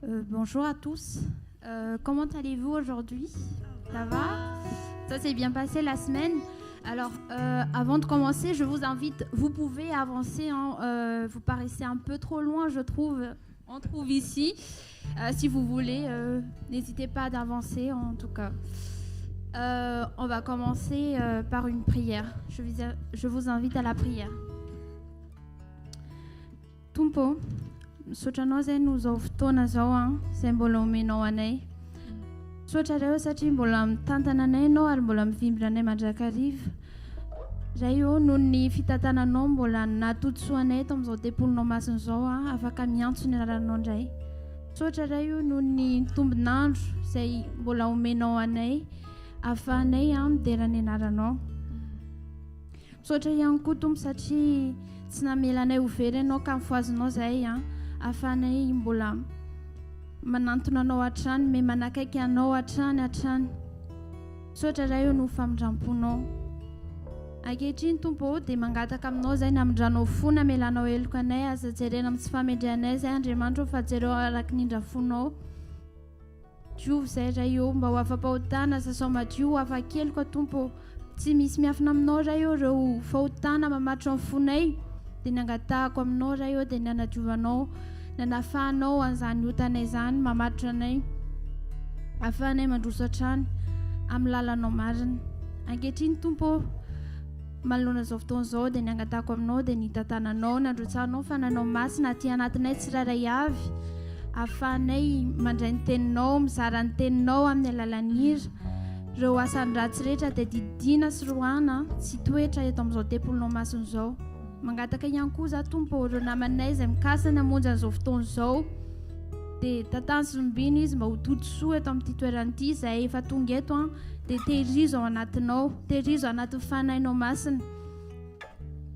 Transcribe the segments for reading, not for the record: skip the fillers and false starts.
Bonjour à tous. Comment allez-vous aujourd'hui? Ça va? Ça s'est bien passé la semaine? Alors, avant de commencer, je vous invite, vous pouvez avancer, hein, vous paraissez un peu trop loin, je trouve. On trouve ici. Si vous voulez, n'hésitez pas d'avancer en tout cas. On va commencer par une prière. Je vous invite à la prière. Tumpo, sotranoze nous fotoana zao a izay mbola omenao anay. Sotra reo satria mbola mitantana anay ianao ary mbola mivimbina anay mandrakariva. Zay io noho ny fitantananao mbola natotsoa anay eto amin'izao tempolinao masina izao a, afaka miantso ny anaranao indray. Sotra ray io noho ny tombonandro izay mbola omenao anay ahafahanay a midera ny anaranao. Sotra ihany koa Tompo satria tsy namela anay ho very ianao ka mifoazinao zay a, ahafahanay mbola manantona anao hatrany, me manakaiky anao hatrany. Sotra ray io no famindramponao. Ankehitriny Tompo dia mangataka aminao zay namindranao fo namelanao heloka anay, aza jerena amin'ny tsy famendrehanay zay Andriamanitra fa jereo araky ny hindrafonao. Diovy zay ray io mba ho afa-pahotana sasao madio hafakely koa Tompo. Tsy misy miafina aminao ray io reo fahotana mamatra amin'ny fonay dia nangatahako aminao ray io dia nanadiovanao, nanafahanao an'izany otanay zany mamatra anay, ahafahanay mandroso hatrany amin'ny lalanao marina. Ankehitriny Tompo manoloana zao fotoana zao dia nangatahako aminao dia nitantananao, nandrotsahanao fananao masina aty anatinay tsirairay avy, ahafahanay mandray ny teninao, mizara ny teninao amin'ny alalan'hira. Reo asany ratsy rehetra dia didina sy roana tsy toetra eto amin'izao tempolinao masina izao. Mangataka ihany koa za Tompo reo namanay izay mikasana hamonjy an'izao fotoana izao dia tantany sy lombino izy mba ho toto-soa eto amin'ity toerana ity izay efa tonga eto a, dia tehirizo ao anatinao, tehirizo ao anatin'ny fanahinao masina.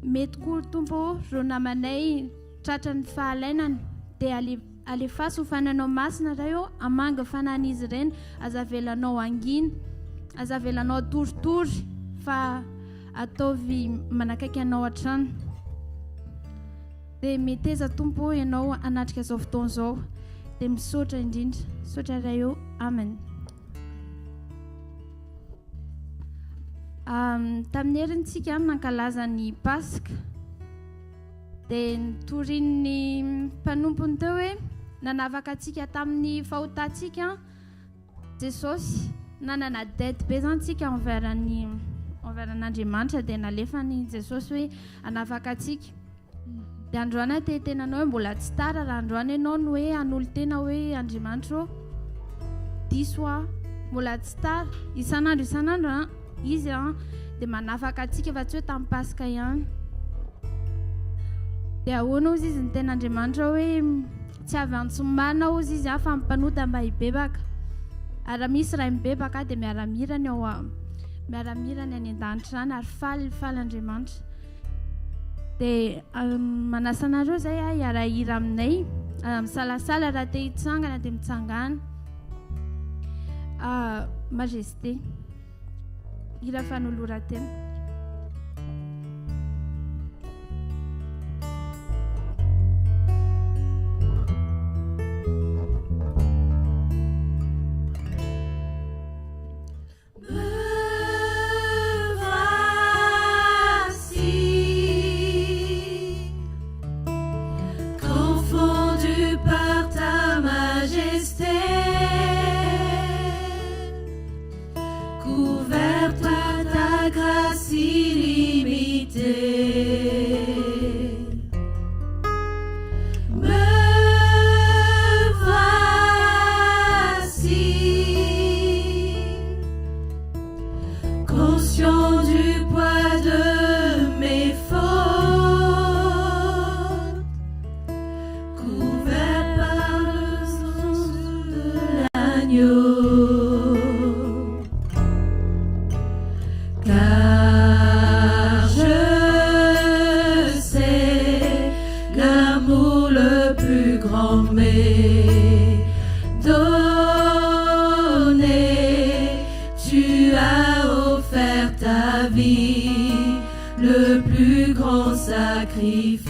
Mety koa Tompo reo namanay tratran'ny fahalainany dia alefaso ho fanahinao masina ray io, amanga fanahin'izy ireny, azavelanao angina, azavelanao toritory fa ataovy manakaiky anao hatrany. Dia meteza Tompo ianao anatrika izao fotoana izao dia misaotra indrindra. Saotra ray io, amen. Tamin'ny herintsika nankalaza ny Pasika dia nitorian'ny mpanompony teo hoe nanavaka antsika tamin'ny fahotantsika Jesosy, nanana dette be zany tsika envers-n'Andriamanitra dia nalefany Jesosy hoe hanavaka antsika. Dia androany tenanao hoe mbola tsy tara raha androany ianao no hoe hanolo tena hoe Andriamanitra diso a, mbola tsy tara, isan'andro izy dia manafaka antsika fa tsy hoe tamin'ny Pasika ihany. Dia ahoana ozy izy ny ten'Andriamanitra hoe tsy avy antsomarina ozy izy fa mpanota mba hibebaka, ary misy ray mibebaka dia miara-mirany any an-danitra any ary faly Andriamanitra. Dia manasa anareo zay a hiarahira aminay, misalasala raha te hitsangana dia mitsangana. Majesté, hira fanoloran-tena. Le plus grand sacrifice.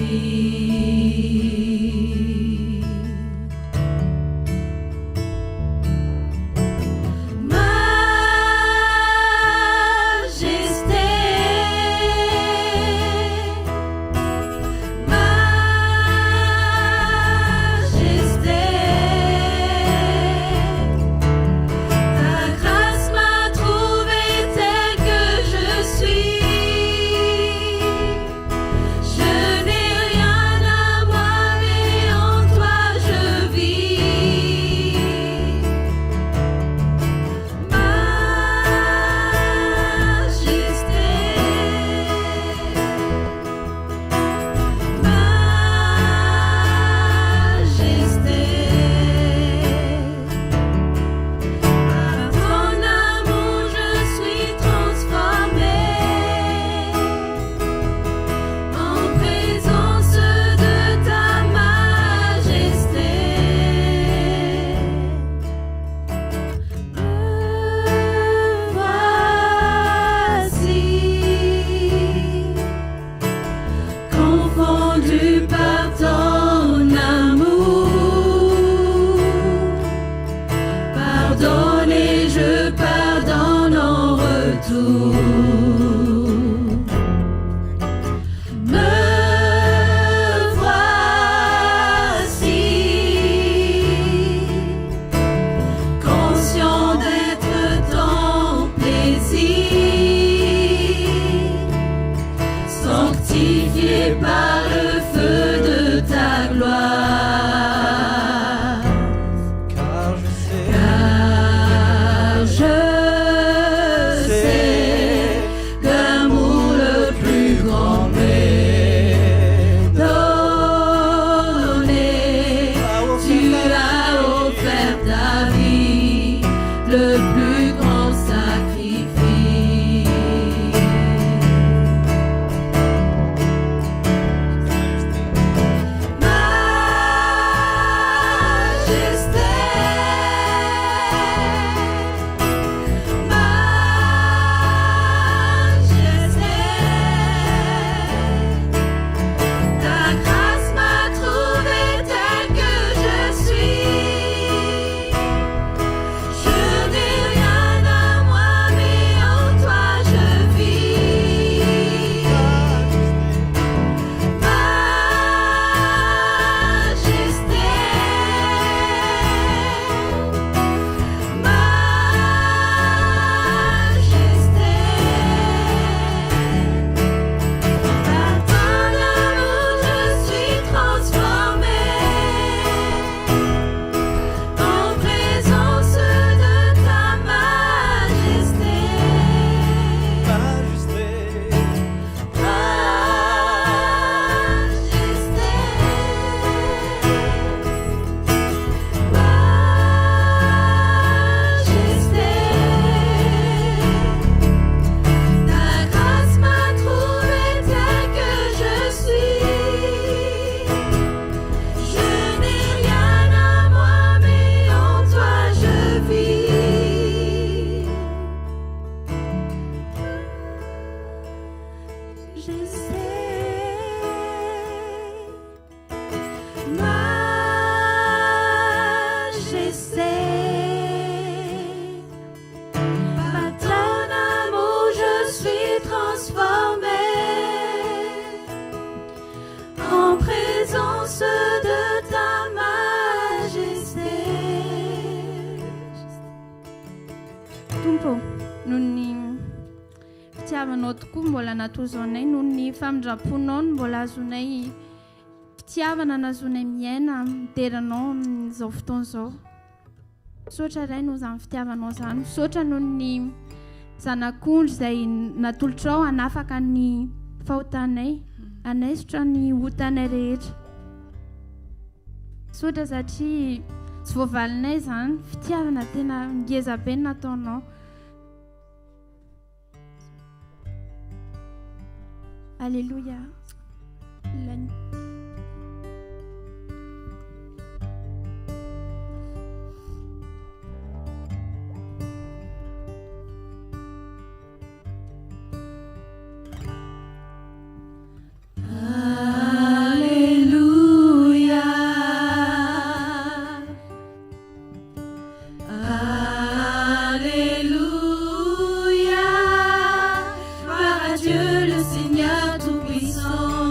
Tompo, noho ny fitiavanao tokoa mbola natozao anay, noho ny famindraponao no mbola azonay fitiavana nazonay miaina miteranao amin'izao fotoana izao. Misaotra iray noho izany fitiavanao izany, misaotra noho ny zanak'ondry izay natolotrao hanafaka ny fahotanay, hanaisotra ny hotanay rehetra. Misaotra satria tsy voavalinay izany, fitiavana tena ngeza be nataonao. Alléluia. Gloire à Dieu le Seigneur Tout-Puissant.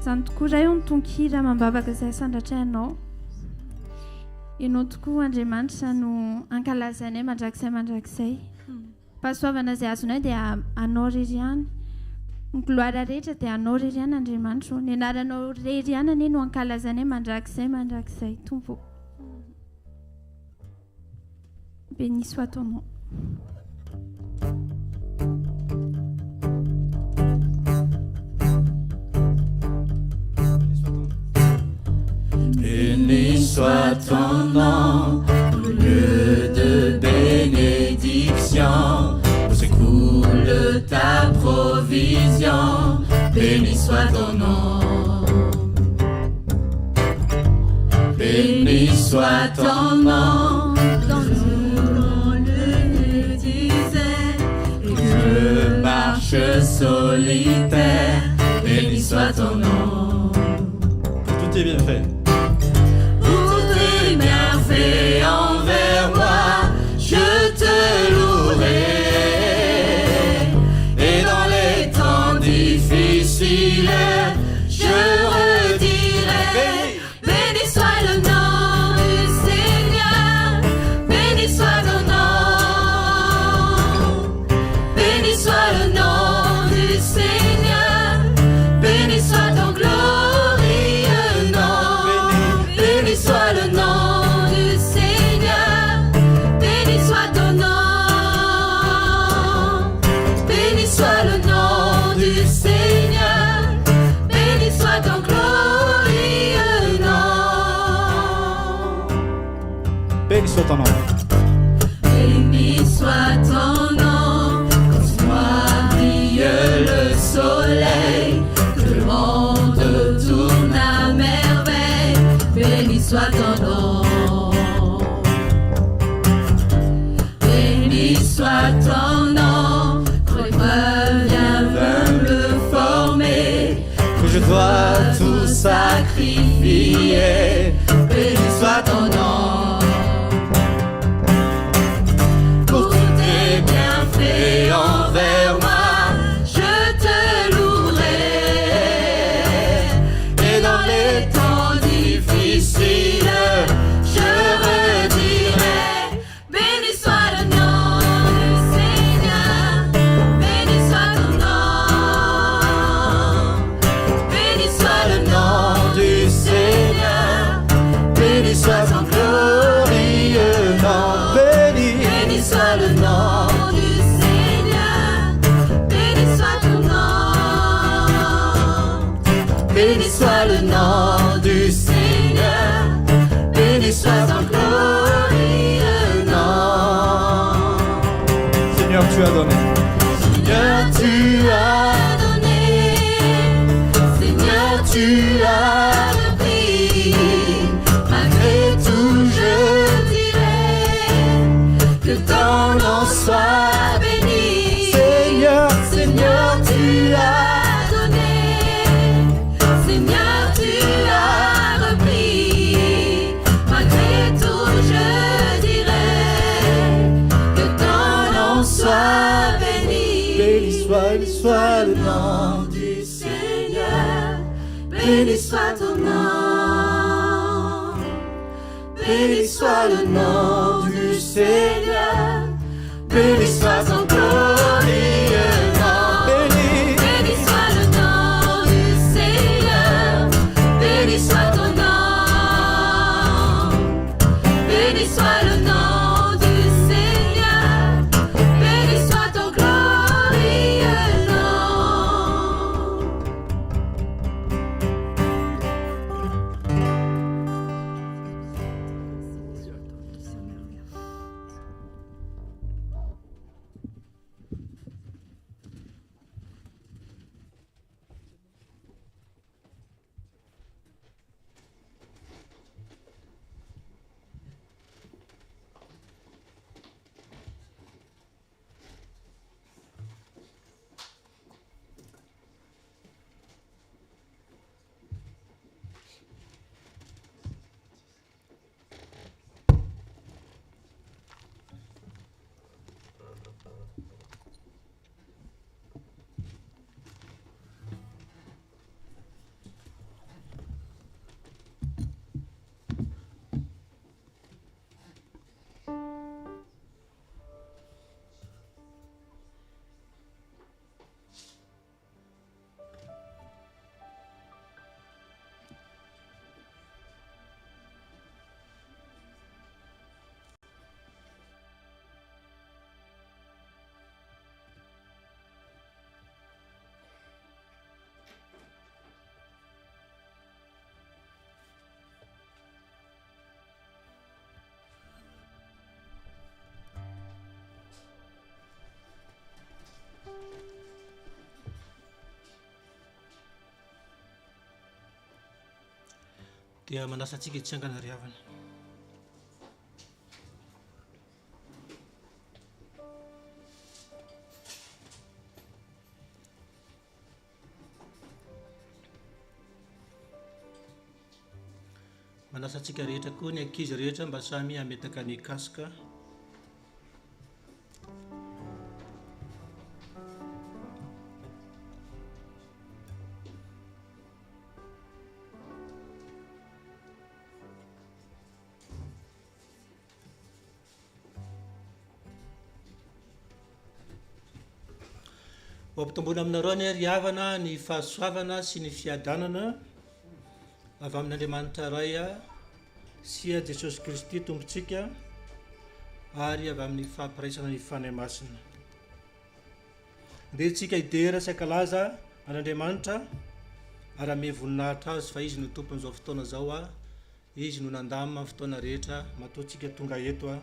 Zany tokoa ray o nitonkira mambavaka izay sandratrainao. Ianao tokoa Andriamanitra no ankalazanay mandrakizay. Pahasoavana izay azonay dia anao rery ihany. Ny gloire rehetra dia anao rery ihany Andriamanitra. Ny anaranao rery ihany anie no ankalazanay mandrakizay. Tompo. Béni soit ton nom. Béni soit ton nom, lieu de bénédiction, où s'écoule ta provision. Béni soit ton nom. Béni soit ton nom, dans le disait, et je marche solitaire. Béni soit ton nom. Tout est bien fait. Fais envers moi, je te louerai. Et dans les temps difficiles, je redirai. Béni soit le nom du Seigneur, béni soit ton nom. Béni soit le nom du Seigneur, béni soit ton glorieux nom. Béni soit le nom. Béni soit ton nom. Béni soit ton nom. Quand sur moi brille le soleil, que le monde tourne à merveille. Béni soit ton nom. Béni soit ton nom. Quand l'épreuve vient me former, que je dois tout sacrifier. Béni soit ton nom. Envers moi, je te louerai. Et dans les temps difficiles, je redirai. Béni soit le nom du Seigneur, béni soit ton nom. Béni soit le nom du Seigneur, béni soit son glorieux nom. Béni soit le nom. Béni soit le nom du Seigneur, béni soit son glorieux nom. Seigneur, tu as donné. Seigneur, tu as donné. Seigneur, tu as repris. Malgré tout, je dirai que ton nom soit béni. Seigneur, Seigneur, tu as béni soit le nom du Seigneur, béni soit ton nom. Béni soit le nom du Seigneur, béni soit son glorieux nom. Béni soit le nom du Seigneur, béni soit ton nom. Béni soit le nom. dia manasantsika itsangana riavana. Manasantsika rehetra koa ny ankizy rehetra mba samy hametaka ny kasika. Mampitomboana aminareo ny riavana ny fahasoavana sy ny fiadanana avy amin'Andriamanitra Ray sy a Jesosy Kristy tompontsika ary avy amin'ny fampiraisana ny fanahy masina. Dia tsika hidera sy ankalaza an'Andriamanitra ary ame voninahitra azy fa izy no tompon'izao fotoana zao izy no nandamina fotoana rehetra matoatsika tonga eto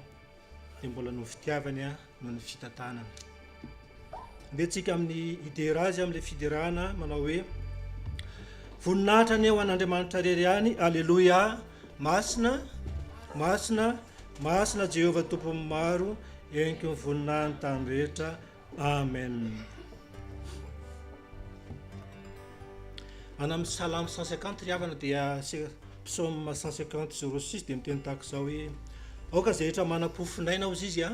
dia mbola no fitiavany no ny fitantanana. Dia tsika amin'ny hidera azy amin'ilay fiderahana manao hoe voninahitra ny eo an'Andriamanitra rery ihany, alleloia, masina, masina, masina Jehova tompony maro, enky ny voninahiny tany rehetra, amen. Ana amin'ny salamo 150 riavana dia psaume 150:06 dia miteny tahaka izao hoe aoka izay rehetra manam-pofinaina ozy izy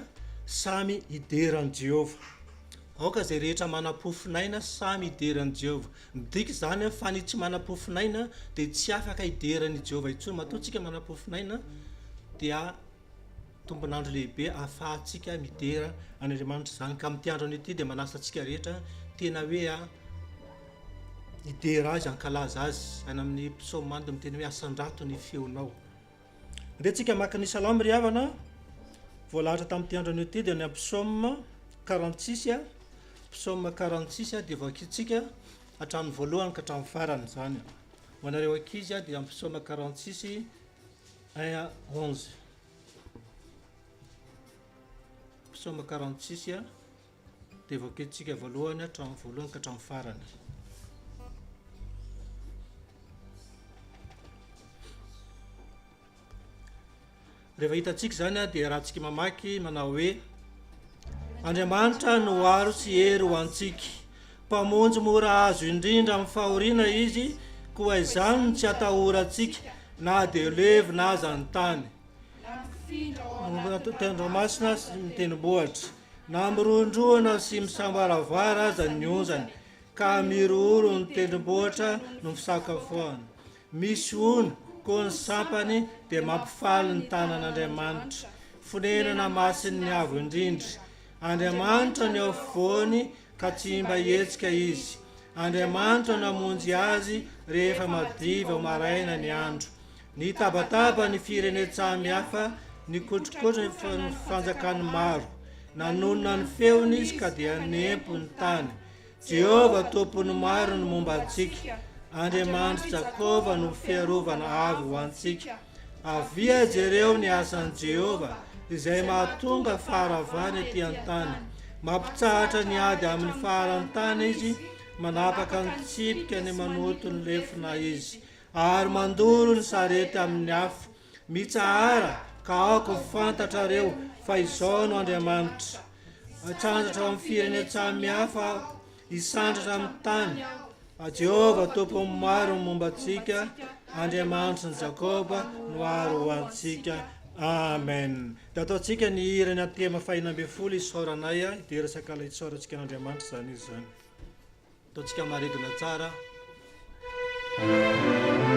samy hideran'i Jehova. Aoka izay rehetra manam-pofinaina samy hideran'i Jehova. Midika zany fa ny tsy manam-pofinaina dia tsy afaka hideran'i Jehova intsony. Matoatsika manam-pofinaina dia tompon'andro lehibe ahafahantsika midera an'Andriamanitra zany. Ka amin'ity andro an'ity dia manasa antsika rehetra tena hoe hidera azy, ankalaza azy. Any amin'ny psaume dia miteny hoe asandrato ny feonao. Dia tsika maka ny salamo riavana voalahatra tamin'ity andro an'ity dia ny psaume 46 psaume 46 dia vakitsika hatramin'ny voalohany ka hatramin'ny farany zany. Ho anareo ankizy dia amin'ny psaume 46 1-11. Psaume 46 dia vakitsika voalohany hatramin'ny voalohany ka hatramin'ny farany. Rehefa hitantsika zany dia rahantsika mamaky manao hoe Andriamanitra no aro sy hery ho antsika, mpamonjy mora azo indrindra amin'ny fahoriana izy, koa izany no tsy atahorantsika na dia levo na aza ny tany. Tendromasina sy mitenibohatra, na mirondroana sy misambaravara aza ny onjany, ka miroro ny tendrombohatra no fisakafoana. Misy ono koa ny sampany dia mampifaly ny tanan'Andriamanitra, fonenana masiny avo indrindra. Andriamanitra ny eo afovoany ka tsy mba hetsika izy. Andriamanitra namonjy azy rehefa madiva maraina ny andro. Ny tabataba ny firenetsamy hafa, ny kotrokotra ny fanjakany maro. Nanonona ny feony izy ka dia nempo ny tany. Jehova tompony maro no momba antsika. Andriamanitra Jakova no fiarovana avo ho antsika. Avia jereo ny asan'i Jehova, izay mahatonga faharavana ety an-tany. Mampitsahatra ny ady amin'ny faharan'ny tany izy, manapaka ny tsipika ny manoto ny lefona izy. Ary mandoro ny sarety amin'ny afo. Mitsahara ka aoko fantatrareo fa izao no Andriamanitra. Atsandratra amin'ny firenetsamy hafa, isandratra amin'ny tany. Jehova tompony maro momba antsika, Andriamanitra ny Jakoba no aro ho antsika. Amen. Dia ataontsika ny hira ny atema fahinambin'ny folo isaoranay hidera sy ankala isaorantsika n'Andriamanitra zany izy zany. Ataontsika maredona tsara. Amen.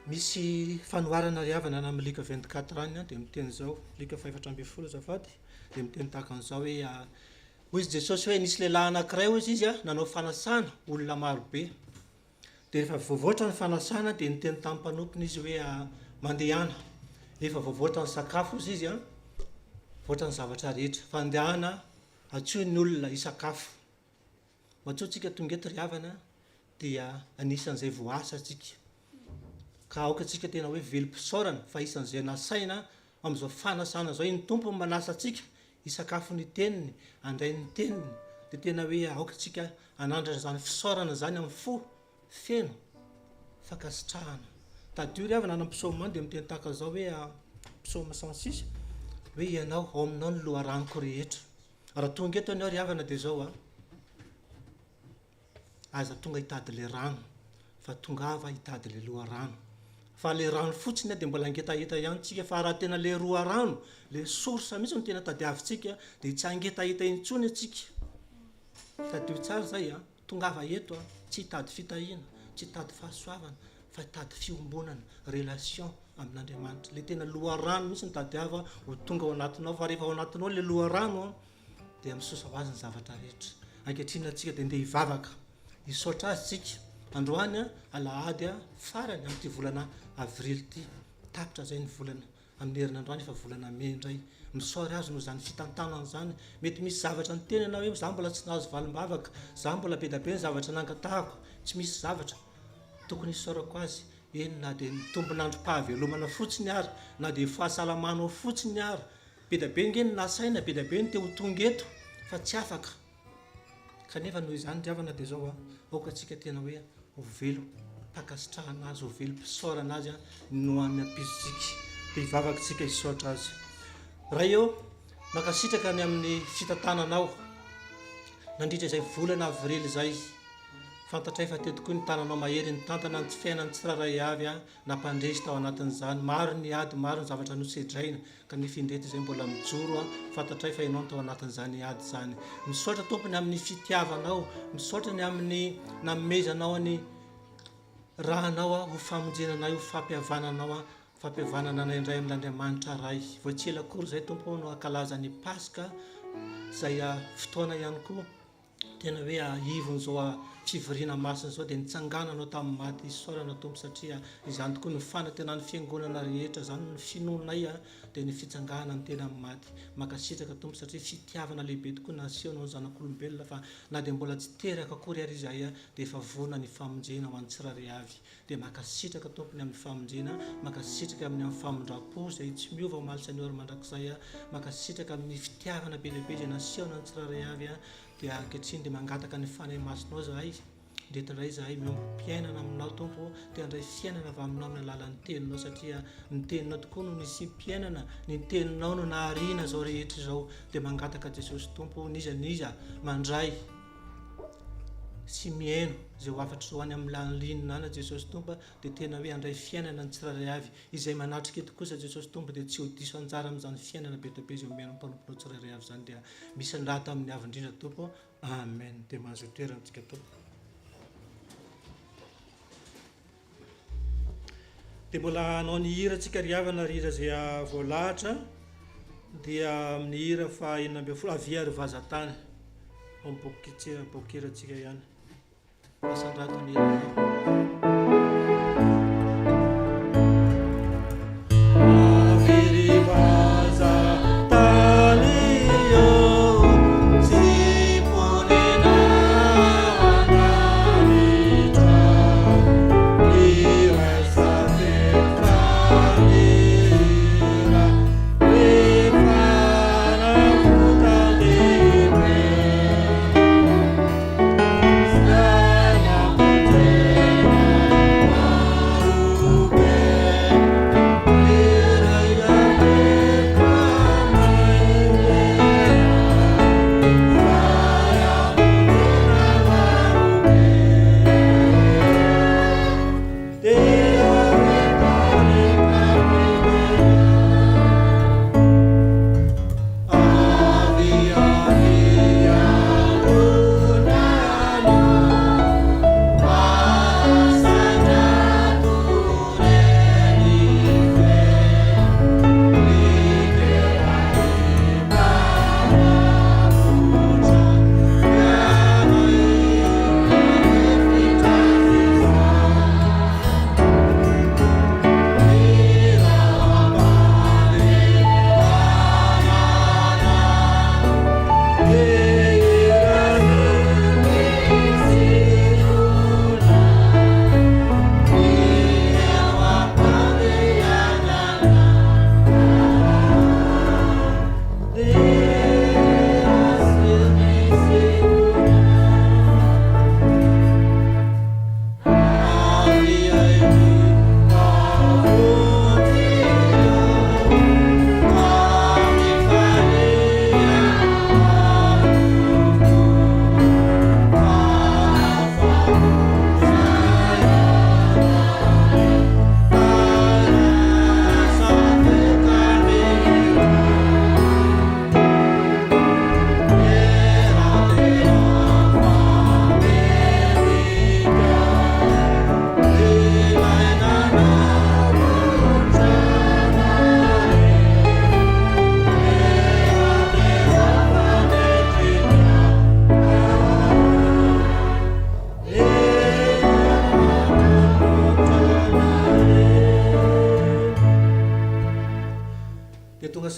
misy fanoharana riavana na amin'ny lika 24 any dia miteny zao lika 4 zafady dia miteny tahaka an'izao hoe hoy izy Jesosy hoe nisy lehilahy anankiray hoy izy nanao fanasana olona marobe dia rehefa voavoatra ny fanasana dia niteny tamin'ny mpanompony izy hoe mandehana efa voavoatra ny sakafo izy voatra ny zavatra rehetra fandehana atsoy ny olona isakafo matsotsika tonga eto riavana dia anisan'izay voasa tsika ka aoka atsika tena hoe velom-pisaorana fa isan'izay nasaina amin'izao fanasana zao iny tompo manasa atsika isakafo ny teniny andray ny teniny dia tena hoe aoka atsika anandrana zany fisaorana zany amin'ny fo feno fakasitrahana tadio riavana ana psaoma dia miteny tahaka zao hoe psaoma 106 hoe ianao ao aminao ny loharanoko rehetra raha tonga eto anao riavana dia zao aza tonga hitady le rano fa tongava hitady le loharano fa le rano fotsiny dia mbola angetaheta ihany tsika fa raha tena le loharano le source mihitsy no tena tadiavintsika dia tsy angetaheta intsony atsika tadio tsara zay tongava eto tsy hitady fitahina tsy hitady fahasoavana fa hitady fiombonana relation amin'Andriamanitra le tena loharano mihitsy ny tadiava ho tonga ao anatinao fa rehefa ao anatinao le loharano dia misosa ho azy ny zavatra rehetra ankehitriny atsika dia ndeha hivavaka hisaotra azy tsika androany alahady farany amin'ity volana avrily ty tapitra zay ny volana amin'ny herinandroany efa volana may indray misaory azy noho zany fitantanana zany mety misy zavatra ny teny anao hoe za mbola tsy nahazo valim-bavaka za mbola be da be ny zavatra nangatahako tsy misy zavatra tokony hisaorako azy eny na dia nitombonandrom-pahavelomana fotsiny ary na dia fahasalamanao fotsiny ary be da be ngeny nasaina be da be ny te ho tonga eto fa tsy afaka kanefa noho izany riavana dia zao aoka atsika tena hoe ho velo mpakasitrahana azy ho velo mpisaorana azy no any ampizotsika dia hivavakantsika hisaotra azy raha eo makasitraka ny amin'ny fitantananao nandritra izay volana avrily zay fantatray fa teto koa ny tananao mahery ny tantana ny tsy fiainany tsiraray avy nampandresy tao anatin'izany maro ny ady maro ny zavatra nosedraina kanefa indreto izay mbola mijoro fantatray fa ianao tao anatin'izany ady zany misaotra tompony amin'ny fitiavanao misaotra ny amin'ny namezanao ny rahanao ho famonjenanao ho fampihavananao fampihavanana naindray amin'Andriamanitra ray voatsela akory zay tompo no akalaza ny paska zay fotoana ihany koa tena hoe ivony zao fivoriana masina zao dia nitsangananao tamin'ny maty isaorana tompo satria izany tokoa ny fanantenany fiangonana rehetra zany ny finonay dia ny fitsangana ny tena amin'ny maty makasitraka tompo satria fitiavana lehibe tokoa nasehonao ny zanak'olombelona fa na dia mbola tsy teraka akory ary izay dia efa vona ny famonjena ho an'ny tsirairay avy dia makasitraka tompony amin'ny famonjena makasitraka amin'ny famondram-po zay tsy miova omaly saniora mandrakizay makasitraka amin'ny fitiavana be lehibe zay nasehona ny tsirairay avy dia ankehitriny dia mangataka ny fanahy masinao zahay ndretindray zahay mpiainana aminao tompo dia andray fiainana avy aminao amin'ny alalan'ny teninao satria ny teninao tokoa no nisy mpiainana ny teninao no nahariana zao rehetra zao dia mangataka Jesosy tompo niza mandray sy miaino zay ho afatra zao any amin'ny lalinina ana Jesosy tompo dia tena hoe andray fiainana ny tsirairay avy izay manatrika eto kosa Jesosy tompo dia tsy ho diso anjara amin'izany fiainana be be zay miaino mpanomponao tsirairay avy zany dia misy ny raha tamin'ny avy indrindra tompo amen dia mahazo toerana antsika tompo dia mbola anao ny hira tsika riavana hira zay voalahatra dia amin'ny hira fa 12 avia ary vazatany bokira tsika ihany fasandrato ny hira Yeah.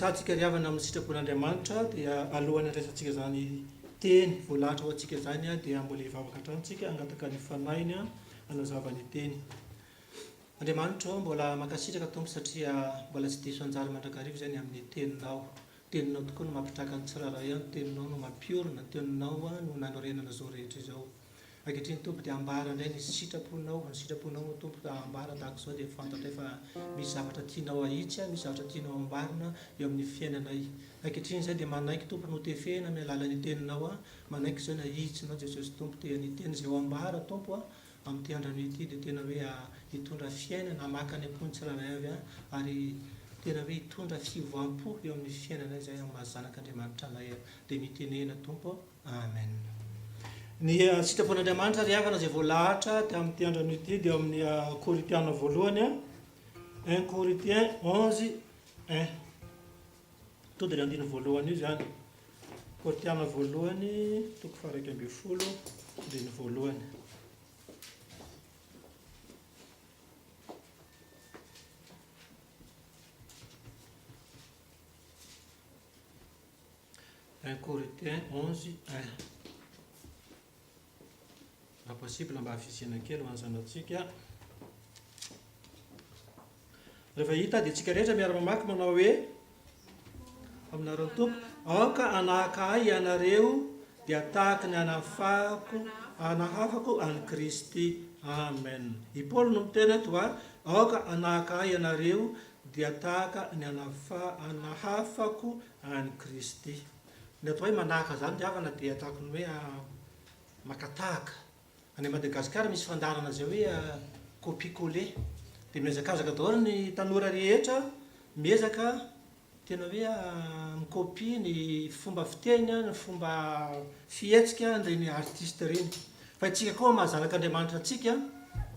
rehetratsika riavana amin'ny sitrapon'Andriamanitra dia alohan'ny resatsika zany teny voalahatra ho antsika zany dia mbola hivavaka hatrantsika angataka ny fanainy anazava ny teny. Andriamanitra mbola mankasitraka tompo satria mbola tsy diso anjary mandrakarivo zany amin'ny teninao tokoa no mampitraka ny tsiraray ny teninao no mampiorona ny teninao no nanorenana zao rehetra izao. Ankehitriny tompo dia ambara indray ny sitraponao no tompo ambara tahaka izao dia fantatra fa misy zavatra tianao ahitsy, misy zavatra tianao ambarina eo amin'ny fiainanay. Ankehitriny izay dia manaiky tompo no tefena amin'ny alalan'ny teninao manaiky izao na hitsinao Jesosy tompo dia ny teny izay ho ambara tompo amin'ny androany ity dia tena hoe hitondra fiainana maka ny ampony tsiraray avy ary tena hoe hitondra fivoampo eo amin'ny fiainanay izay amin'ny mahazanak'Andriamanitra anay dia mitenena tompo. Amen. Ny sitrapon'Andriamanitra riavana izay voalahatra amin'ny androany ity dia amin'ny Korintiana voalohany 1 Corinthiens 11:1 to dia andiny voalohany io zany. Korintiana voalohany toko 1:20 dia ny voalohany. Corinthiens 11:1 raha possible mba hafisiana kely ho anzanatsika. Rehefa hita dia tsika rehetra miara-mamaky manao hoe amin'ny anaran'ny tompo, aoka anahaka ahy ianareo dia tahaka ny anahafako any Kristy. Amen. I Paoly no miteny eto aoka anahaka ahy ianareo dia tahaka ny anahafako any Kristy. Ny atao hoe manahaka zany diavana dia tahaka ny hoe makatahaka. Any Madagasikara misy fandarana zay hoe copier-coller dia miazakazaka daholo ny tanora rehetra miezaka tena hoe mikopia ny fomba fiteny, ny fomba fihetsika ny artiste reny. Fa itsika koa mahazanak'Andriamanitra atsika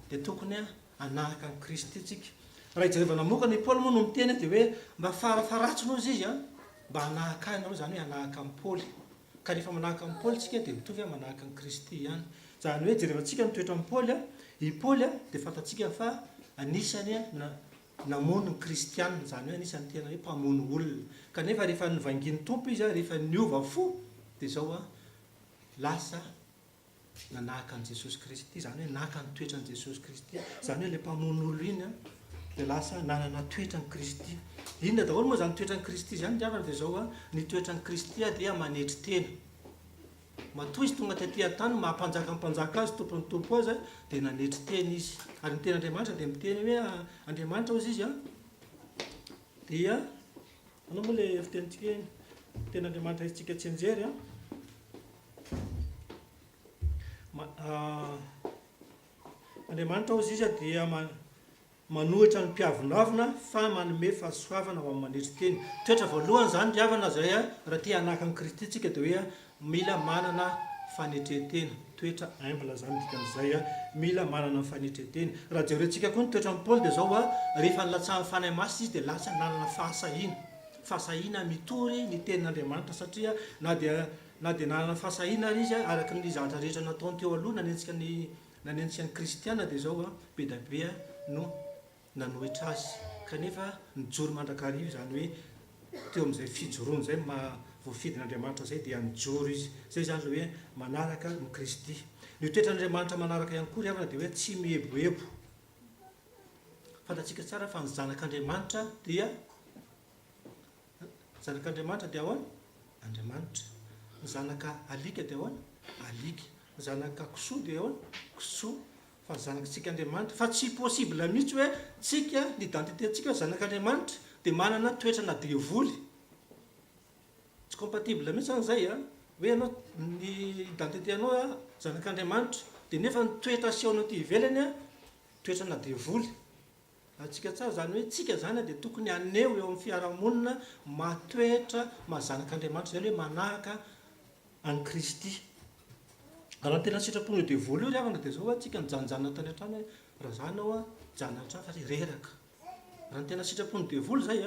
dia tokony anahaka ny Kristy tsika. Raha ijerevana mokany Paoly moa no miteny dia hoe mba farafaratsino izy izy mba anahaka ahy nareo zany hoe anahaka amin'ny Paoly. Ka rehefa manahaka amin'ny Paoly tsika dia mitovy manahaka ny Kristy ihany. Zany hoe jerevantsika mitoetra amin'ny Paoly i Paoly dia fantatsika fa anisany namono ny kristianina, zany hoe anisany tena hoe mpamono olona. Kanefa rehefa nivanginy tompo izy rehefa niova fo dia zao lasa nanahaka an' Jesosy Kristy, zany hoe nahaka ny toetran' Jesosy Kristy. Zany hoe ilay mpamono olo iny dia lasa nanana toetran' Kristy. Inona daholo moa zany toetran' Kristy zany diavana dia zao ny toetran' Kristy dia manetry tena. Matoa izy tonga tetỳ tany mampanjaka mpanjaka azy tompony tompo azy dia nanetry tena izy. Ary ny ten'Andriamanitra dia miteny hoe Andriamanitra ozy izy dia anao moa ilay fitenitsika eny ten'Andriamanitra izitsika tsy anjery Andriamanitra ozy izy dia manohitra ny mpiavonavina fa manome fahasoavana ho amin'ny manetry teny. Toetra voalohany zany diavana zay raha tia hanahaka ny Kristy tsika dia hoe mila manana fanetretena. Toetra humble zany dikan'izay mila manana fanetretena. Raha jerentsika koa ny toetra amin'ny Paoly dia zao rehefa nilatsahan'ny fanahy masina izy dia lasa nanana fahasahina mitory ny tenin'Andriamanitra satria na dia nanana fahasahina ary izy araka ny zavatra rehetra nataony teo aloha nanentsika ny kristiana dia zao be da be no nanohitra azy. Kanefa nijoro mandrakarivo zany hoe teo amin'izay fijoroany zay voafidin'Andriamanitra zay dia nijoro izy. Zay zany hoe manaraka ny Kristy. Ny toetran'Andriamanitra manaraka ihany koa riavana dia hoe tsy mihebohebo. Fantatsika tsara fa ny zanak'Andriamanitra dia ahoana? Andriamanitra. Ny zanaka alika dia ahoana? Alika. Ny zanaka kisoa dia ahoana? Kisoa. Fa zanakitsika Andriamanitra fa tsy possible mihitsy hoe tsika ny identitétsika zanak'Andriamanitra dia manana toetra na devoly. Tsy compatible mihitsy zany zay hoe ianao ny identité anao zanak'Andriamanitra dia nefa ny toetra asehonao ty ivelany toetra na devoly. Atsika tsara zany hoe tsika zany dia tokony aneo eo amin'ny fiarahamonina matoetra mahazanak'Andriamanitra zany hoe manahaka an'i Kristy. Raha tena sitrapony devoly io riavana dia zao tsika nijanonjanona tany an-trano raha zanao janona an-trano fa reraka. Raha tena sitrapony devoly zay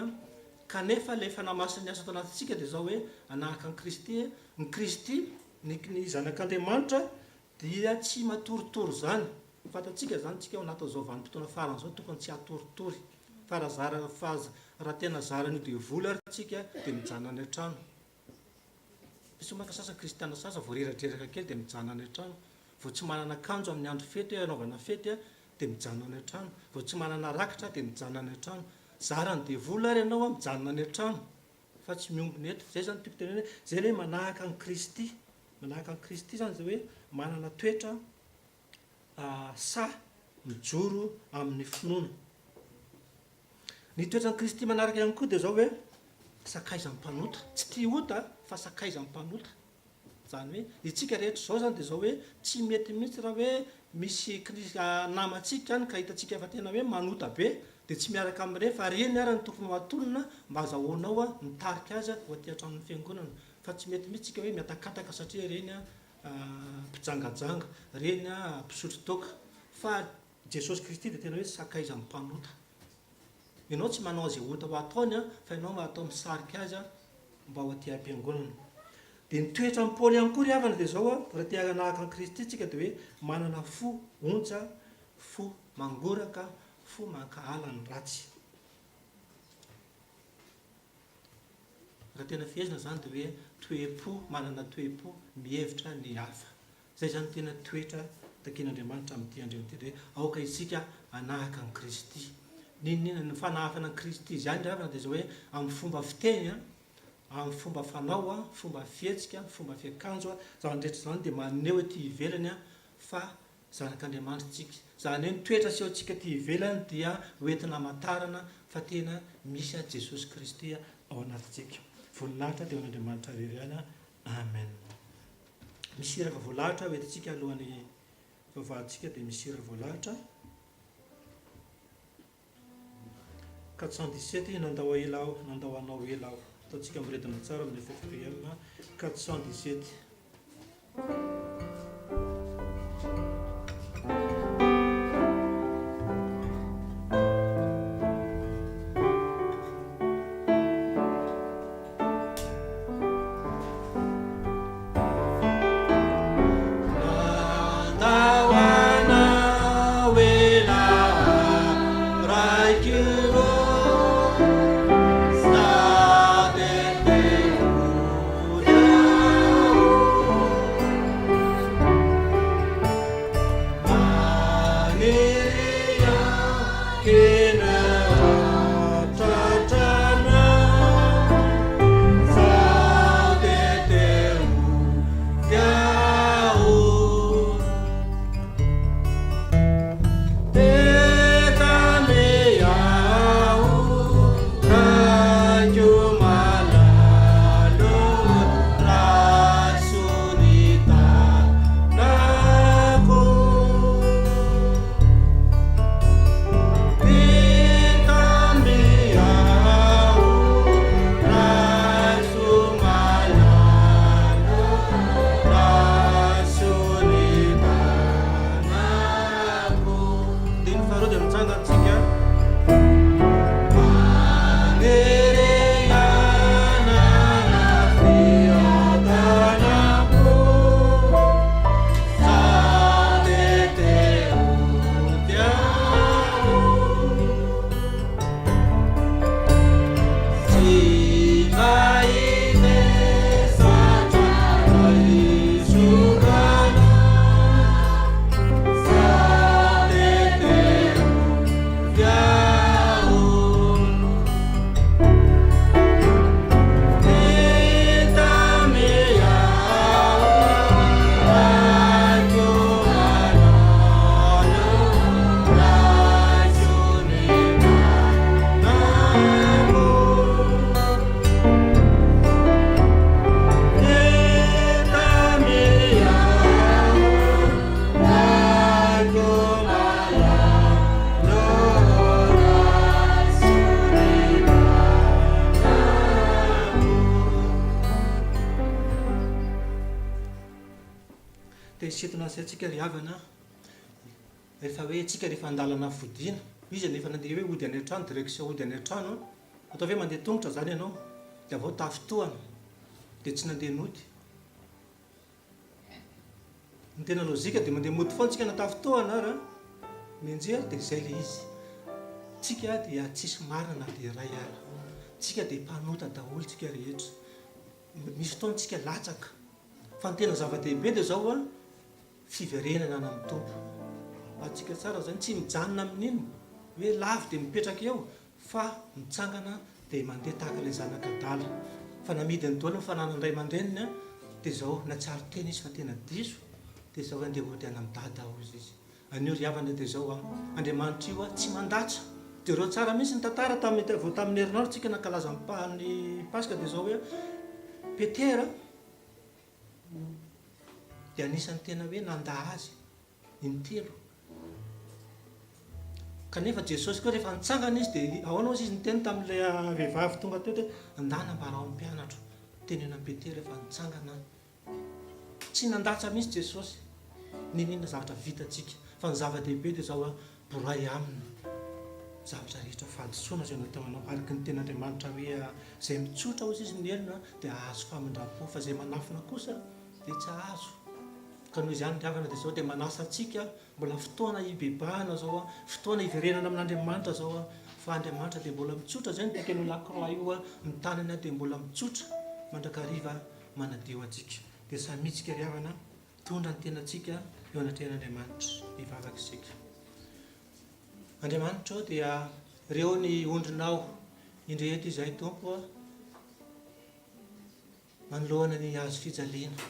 kanefa ilay fanamasiny asa ato anatintsika dia zao hoe anahaka an'i Kristy. Ny Kristy ny zanak'Andriamanitra dia tsy matoritory zany. Fantatsika zany tsika ao anaty zao vanim-potoana farany zao tokony tsy atoritory. Fa raha tena zarany dia vola ary tsika dia mijana any an-trano. Misy maka sasa kristiana sasa voareratreraka kely dia mijana any an-trano. Vao tsy manana akanjo amin'ny andro fety anaovana fety dia mijana any an-trano. Vao tsy manana rakitra dia mijana any an-trano. Zarany dia vola ary ianao mijana any an-trano fa tsy miombona eto. Zay zany tiako tenena hoe zay hoe manahaka ny Kristy. Manahaka ny Kristy zany zay hoe manana toetra sa mijoro amin'ny finoana. Ny toetran'ny Kristy manaraka ihany koa dia zao hoe sakaizan'ny mpanota. Tsy tia ota fa sakaizan'ny mpanota. Zany hoe itsika rehetra zao zany dia zao hoe tsy mety mihitsy raha hoe misy namantsika any ka hitantsika fa tena hoe manota be dia tsy miaraka amin'ireny fa reny ary ny tokony mahatonona mba azahoanao mitarika azy ho aty an-tranon'ny fiangonana. Fa tsy mety mihitsy tsika hoe miatakataka satria reny mpijangajanga, reny mpisotro toaka. Fa Jesosy Kristy dia tena hoe sakaizan'ny mpanota. Ianao tsy manao izay ota ho ataony fa ianao atao misarika azy mba ho aty am-piangonana. Dia ny toetra ny Paoly ihany koa ry havana dia zao raha tia hanahaka an'i Kristy tsika dia hoe manana fo ontsa, fo mangoraka, fo mankahala ny ratsy. Raha tena fihezina zany dia hoe toe-po, manana toe-po mihevitra ny hafa. Zay zany tena toetra taken'Andriamanitra amin'ity andreo ity dia hoe aoka isika hanahaka an'i Kristy. Ninona ny fanahafana an'i Kristy izany ry havana dia zao hoe amin'ny fomba fiteny, amin'ny fomba fanao, fomba fihetsika, fomba fiakanjo, zany rehetra zany dia maneho ety ivelany fa zanak'Andriamanitra tsika. Zany hoe ny toetra aseho antsika ety ivelany dia hoentina hamantarana fa tena misy Jesosy Kristy ao anatintsika. Voninahitra dia an'Andriamanitra irery ihany. Amen. Misy hira voalahatra ho entintsika alohan'ny vavahantsika dia misy hira voalahatra 417 nandao ela aho, nandao anao ela aho. Ataontsika miredina tsara amin'ny FFPM 417. Tsika ry havana rehefa hoe tsika rehefa andalana fodiana izy nefa nandeha hoe ody any an-trano direction ody any an-trano atao hoe mandeha tongotra zany ianao dia avao tafitohana dia tsy nandeha nody. Ny tena lozika dia mandeha mody foana tsika natafitohana ara mienjea dia izay le izy tsika dia tsisy marina dia iray ary tsika dia mpanota daholo tsika rehetra misy fotoana tsika latsaka fa ny tena zava-dehibe dia zao a fiverenana any amin'ny tompo atsika tsara zany tsy mijanona amin'ino hoe lavy dia mipetraka eo fa mitsangana dia mandeha tahaka ilay zanaka dala fa namidy ny daoly mifanana indray aman-dreniny a dia zao natsiaro tena izy fa tena diso dia zao andeha ohatra any amin'ny dada ozy izy anio ry havana dia zao Andriamanitra io a tsy mandatsa dia reo tsara misy ny tantara vao tamin'ny herinandro tsika nankalaza ny Pasika dia zao hoe Petera dia anisan'ny tena hoe nanda azy intelo kanefa Jesosy koa rehefa nitsangana izy dia ahoana ozy izy niteny tamin'ilay vehivavy tonga teo hoe andana mbarao amin'ny mpianatra tenena amin'ny Petera rehefa nitsangana tsy nandatsa mihitsy Jesosy ninona zavatra vitatsika fa ny zava-dehibe dia zao boray aminy zavatra rehetra fahadisoana zay nataonao araka ny tena Andriamanitra hoe zay mitsotra ozy izy nyelona dia ahazo famindrapo fa zay manafina kosa dia tsy ahazo ka noho izy ihany riavana dia zao dia manasa atsika mbola fotoana hibebahana zao fotoana hiverenana amin'Andriamanitra zao fa Andriamanitra dia mbola mitsotra zay ny tekeno lakroa io mitanana dia mbola mitsotra mandrakariva manadio atsika dia samitsika riavana tondra ny tenatsika eo anatrehan'Andriamanitra hivavaka isika Andriamanitra dia reo ny ondrinao indrehetra izay tompo manoloana ny azo fijaliana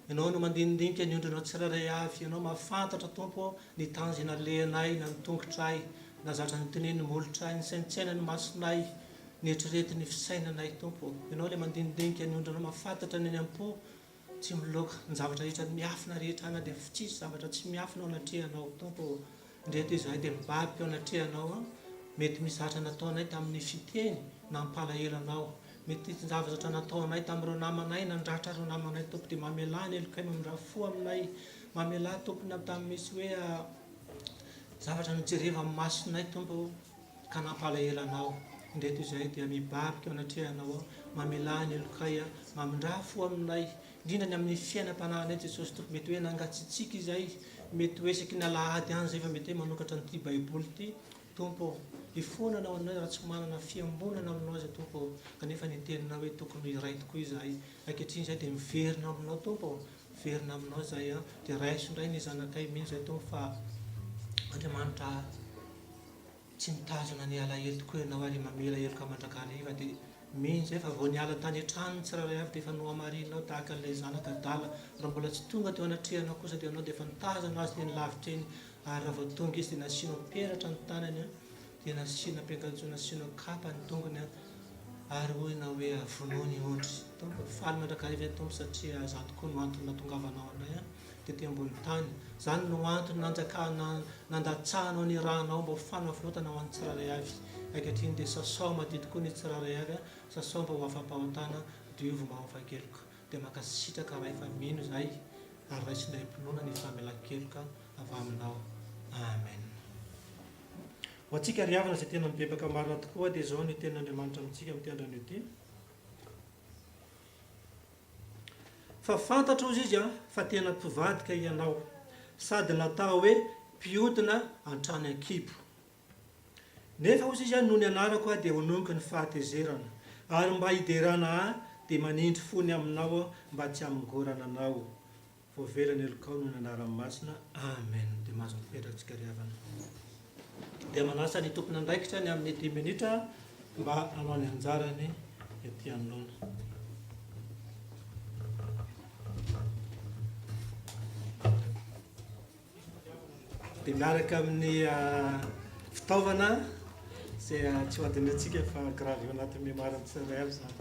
ianao no mandinidinika ny ondrinao tsiraray avy ianao mahafantatra tompo ny tanjona lehanay na ny tongotray na zatra ny teneny molotray ny saintsaina ny masonay ny eritreretin'ny fisainanay tompo ianao le mandinidinika ny ondrinao mahafantatra ny ampo tsy miloka ny zavatra rehetra miafina rehetra ana dia tsisy zavatra tsy miafina ao anatrehanao tompo indrehetra izahay dia mibabika ao anatrehanao mety misy zavatra nataonay tamin'ny fiteny na mpalahelanao mety zavatra nataonay tamin'ireo namanay nandratra ireo namanay tompo dia mamelà ny elokay mamindrafo aminay mamelà tompony tamin'ny misy hoe zavatra nijereva amin'ny masonay tompo ka nampalahelanao indrehetra izahay dia mibabika ao anatrehanao mamelà ny elokay mamindrafo aminay indrindra ny amin'ny fiainam-panahinay Jesosy tompo mety hoe nangatsitsika izay mety hoe isaky ny alahady any zay fa mety hoe manokatra nyity baiboly ity tompo ifonana anao raha tsy manana fiambonana aminao zay tompo kanefa nitenina hoe tokony iray tokoa izahay ankehitriny zay dia miverina aminao tompo miverina aminao zay dia raisondray ny zanakay mihitsy zay tompo fa Andriamanitra tsy mitazona ny alahelo tokoa ianao ary mamela heloka mandrakariva dia mihitsy zay fa vao niala tany an-trano ny tsiraray avy dia efa nohamarinao tahaka ilay zanaka dala raha mbola tsy tonga teo anatrehanao kosa dia ianao dia efa nitazana azy dia nilavitra eny ary raha vao tonga izy dia nasianao peratra ny tanany dia nasiana mpiangajo nasianao kapa ny tongony ary hoina hoe vonoa ny ondry tompo faly mandrakariva tompo satria za tokoa no antony natongavanao anay dia ambony tany zany no antony nanjakana nandatsahanao ny rahanao mba ho fanoafinotana ho an'ny tsiraray avy ankehitriny dia sasao madio tokoa ny tsiraray avy sasao mba ho afampahotana diovy mba ho afakeloka dia makasitraka raha efa mino zay ary raisindray mpinoana ny famelan-keloka avy aminao amen ho atsika ry havana zay tena mibebaka marina tokoa dia zao ny ten'Andriamanitra amintsika amin'ny andron'io ity fa fantatra ozy izy fa tena mpivadika ianao sady natao hoe mpiodina antrany ankibo nefa ozy izy noho ny anarako dia honomiko ny fahatezerana ary mba hiderana dia manindry fony aminao mba tsy hamingorana anao voavelany elokao noho ny anarany masina amen dia mahazo mipetratsika ry havana dia manasa ny tompony andraikitra ny amin'ny 10 minitra mba hanao ny anjarany ety anoloana dia miaraka amin'ny fitaovana zay tsy ho adiny atsika fa gravy anatin'ny mémoire tsirairay avy zany.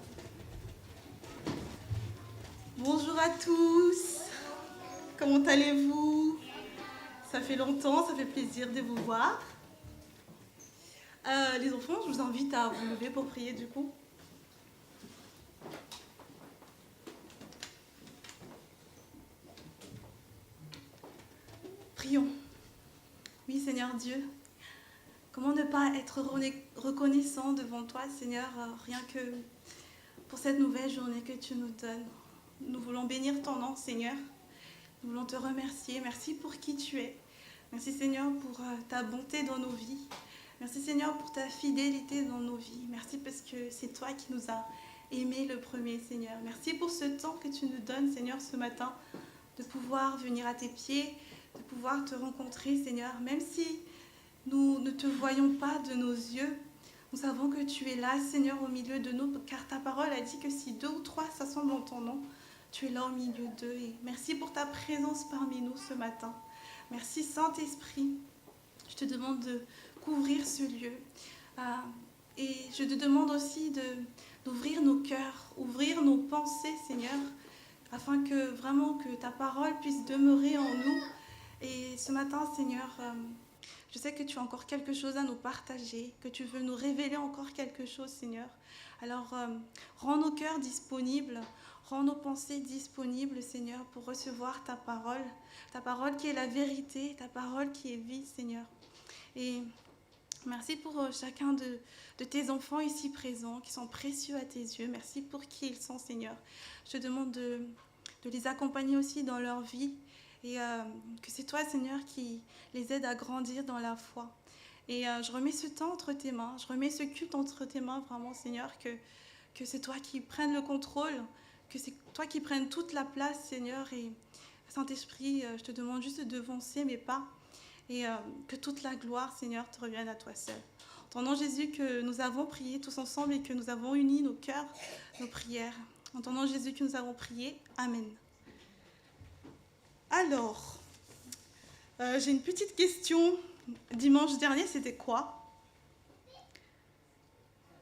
Bonjour à tous, comment allez-vous? Ça fait longtemps, ça fait plaisir de vous voir. Les enfants, je vous invite à vous lever pour prier du coup. Prions. Oui, Seigneur Dieu, comment ne pas être reconnaissant devant toi, Seigneur, rien que pour cette nouvelle journée que tu nous donnes. Nous voulons bénir ton nom, Seigneur. Nous voulons te remercier. Merci pour qui tu es. Merci, Seigneur, pour ta bonté dans nos vies. Merci Seigneur pour ta fidélité dans nos vies. Merci parce que c'est toi qui nous as aimés le premier, Seigneur. Merci pour ce temps que tu nous donnes, Seigneur, ce matin, de pouvoir venir à tes pieds, de pouvoir te rencontrer, Seigneur. Même si nous ne te voyons pas de nos yeux, nous savons que tu es là, Seigneur, au milieu de nous, car ta parole a dit que si 2 ou 3 s'assemblent en ton nom, tu es là au milieu d'eux. Et merci pour ta présence parmi nous ce matin. Merci Saint-Esprit. Je te demande de couvrir ce lieu. Et je te demande aussi d'ouvrir nos cœurs, ouvrir nos pensées, Seigneur, afin que vraiment que ta parole puisse demeurer en nous. Et ce matin, Seigneur, je sais que tu as encore quelque chose à nous partager, que tu veux nous révéler encore quelque chose, Seigneur. Alors, rends nos cœurs disponibles, rends nos pensées disponibles, Seigneur, pour recevoir ta parole qui est la vérité, ta parole qui est vie, Seigneur. Et merci pour chacun de tes enfants ici présents, qui sont précieux à tes yeux. Merci pour qui ils sont, Seigneur. Je te demande de les accompagner aussi dans leur vie, et que c'est toi, Seigneur, qui les aide à grandir dans la foi. Et je remets ce temps entre tes mains, je remets ce culte entre tes mains, vraiment, Seigneur, que c'est toi qui prennes le contrôle, que c'est toi qui prennes toute la place, Seigneur. Et Saint-Esprit, je te demande juste de devancer mes pas, et que toute la gloire, Seigneur, te revienne à toi seul. En ton nom, Jésus, que nous avons prié tous ensemble et que nous avons uni nos cœurs, nos prières. En ton nom, Jésus, que nous avons prié. Amen. Alors, j'ai une petite question. Dimanche dernier, c'était quoi?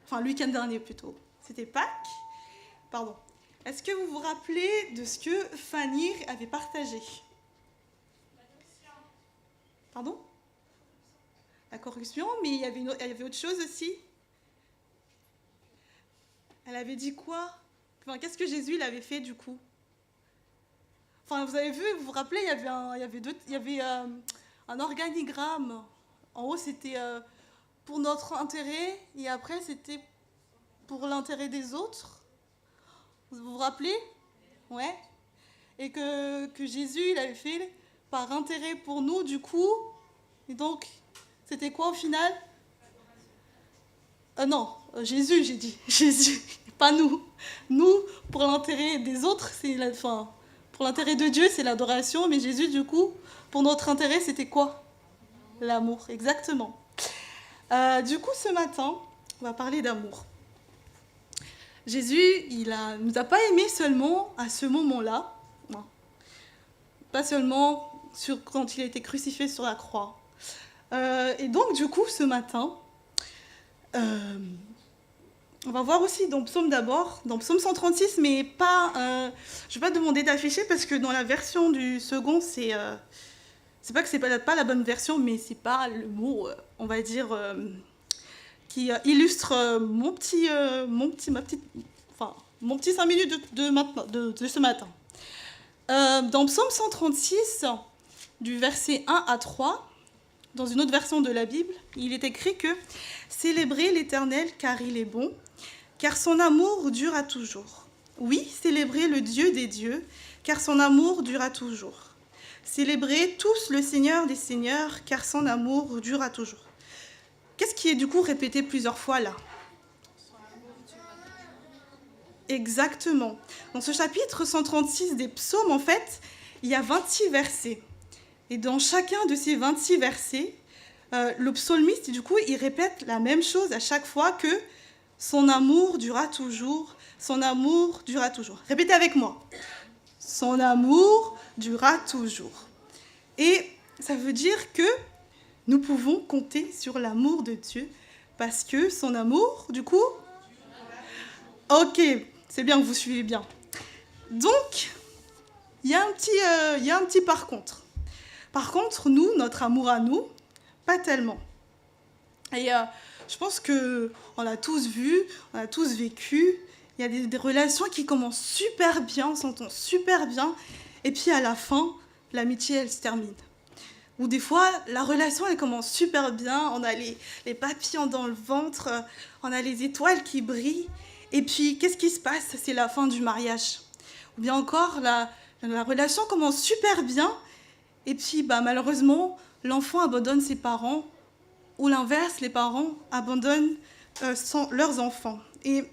Enfin, le week-end dernier plutôt. C'était Pâques? Pardon. Est-ce que vous vous rappelez de ce que Fanny avait partagé? Pardon? La corruption, mais il y avait autre chose aussi. Elle avait dit quoi? Enfin, qu'est-ce que Jésus il avait fait du coup? Enfin, vous avez vu, vous vous rappelez, il y avait un organigramme. En haut, c'était pour notre intérêt, et après, c'était pour l'intérêt des autres. Vous vous rappelez? Ouais. Et que Jésus, il avait fait par intérêt pour nous, du coup. Et donc, c'était quoi au final? Non, Jésus, j'ai dit. Jésus, pas nous. Nous, pour l'intérêt des autres, c'est la fin. Pour l'intérêt de Dieu, c'est l'adoration. Mais Jésus, du coup, pour notre intérêt, c'était quoi? L'amour, exactement. Du coup, ce matin, on va parler d'amour. Jésus, il nous a pas aimés seulement à ce moment-là. Non. Pas seulement quand il a été crucifié sur la croix. Et donc, du coup, ce matin, on va voir aussi dans Psaume d'abord, dans Psaume 136, mais pas... je ne vais pas demander d'afficher parce que dans la version du second, c'est pas que c'est pas la bonne version, mais c'est pas le mot, on va dire, qui illustre mon petit 5 minutes de ce matin. Dans Psaume 136, du verset 1 à 3, dans une autre version de la Bible, il est écrit que « Célébrez l'Éternel car il est bon, car son amour dure à toujours. Oui, célébrez le Dieu des dieux, car son amour dure à toujours. Célébrez tous le Seigneur des seigneurs, car son amour dure à toujours. » Qu'est-ce qui est du coup répété plusieurs fois là? Exactement. Dans ce chapitre 136 des psaumes, en fait, il y a 26 versets. Et dans chacun de ces 26 versets, le psalmiste, du coup, il répète la même chose à chaque fois que son amour durera toujours, son amour durera toujours. Répétez avec moi. Son amour durera toujours. Et ça veut dire que nous pouvons compter sur l'amour de Dieu parce que son amour, du coup... Ok, c'est bien que vous suivez bien. Donc, il y a un petit par contre. Par contre, nous, notre amour à nous, pas tellement. Et je pense qu'on a tous vu, on a tous vécu, il y a des relations qui commencent super bien, on s'entend super bien, et puis à la fin, l'amitié, elle se termine. Ou des fois, la relation, elle commence super bien, on a les papillons dans le ventre, on a les étoiles qui brillent, et puis qu'est-ce qui se passe? C'est la fin du mariage. Ou bien encore, la relation commence super bien, et puis malheureusement, l'enfant abandonne ses parents ou l'inverse, les parents abandonnent leurs enfants. Et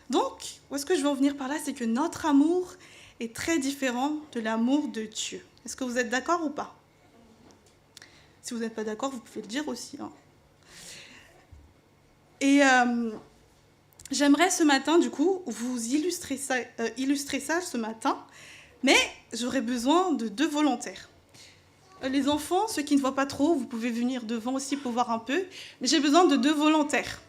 donc, où est-ce que je veux en venir par là? C'est que notre amour est très différent de l'amour de Dieu. Est-ce que vous êtes d'accord ou pas? Si vous n'êtes pas d'accord, vous pouvez le dire aussi. Hein. Et j'aimerais ce matin, du coup, vous illustrer ça ce matin, mais j'aurais besoin de 2 volontaires. Les enfants, ceux qui ne voient pas trop, vous pouvez venir devant aussi pour voir un peu, mais j'ai besoin de 2 volontaires.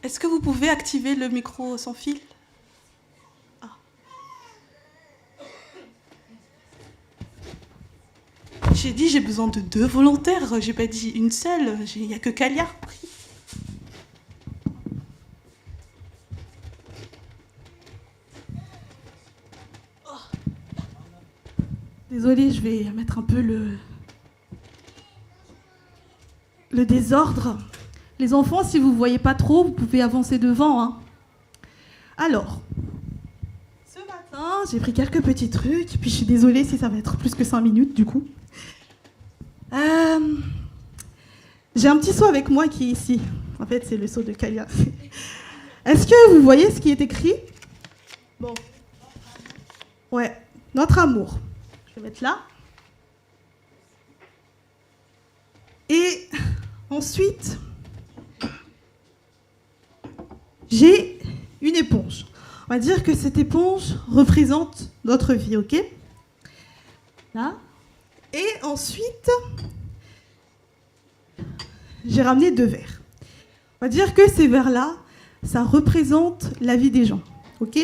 Est-ce que vous pouvez activer le micro sans fil? Ah. J'ai dit j'ai besoin de 2 volontaires, j'ai pas dit une seule, il n'y a que Kalia. Oh. Désolée, je vais mettre un peu le désordre. Les enfants, si vous ne voyez pas trop, vous pouvez avancer devant. Hein. Alors, ce matin, j'ai pris quelques petits trucs, puis je suis désolée si ça va être plus que 5 minutes du coup. J'ai un petit seau avec moi qui est ici. En fait, c'est le seau de Kalia. Est-ce que vous voyez ce qui est écrit? Bon. Ouais, notre amour. Je vais mettre là. Et ensuite, j'ai une éponge. On va dire que cette éponge représente notre vie, ok? Là. Et ensuite, j'ai ramené 2 verres. On va dire que ces verres-là, ça représente la vie des gens, ok?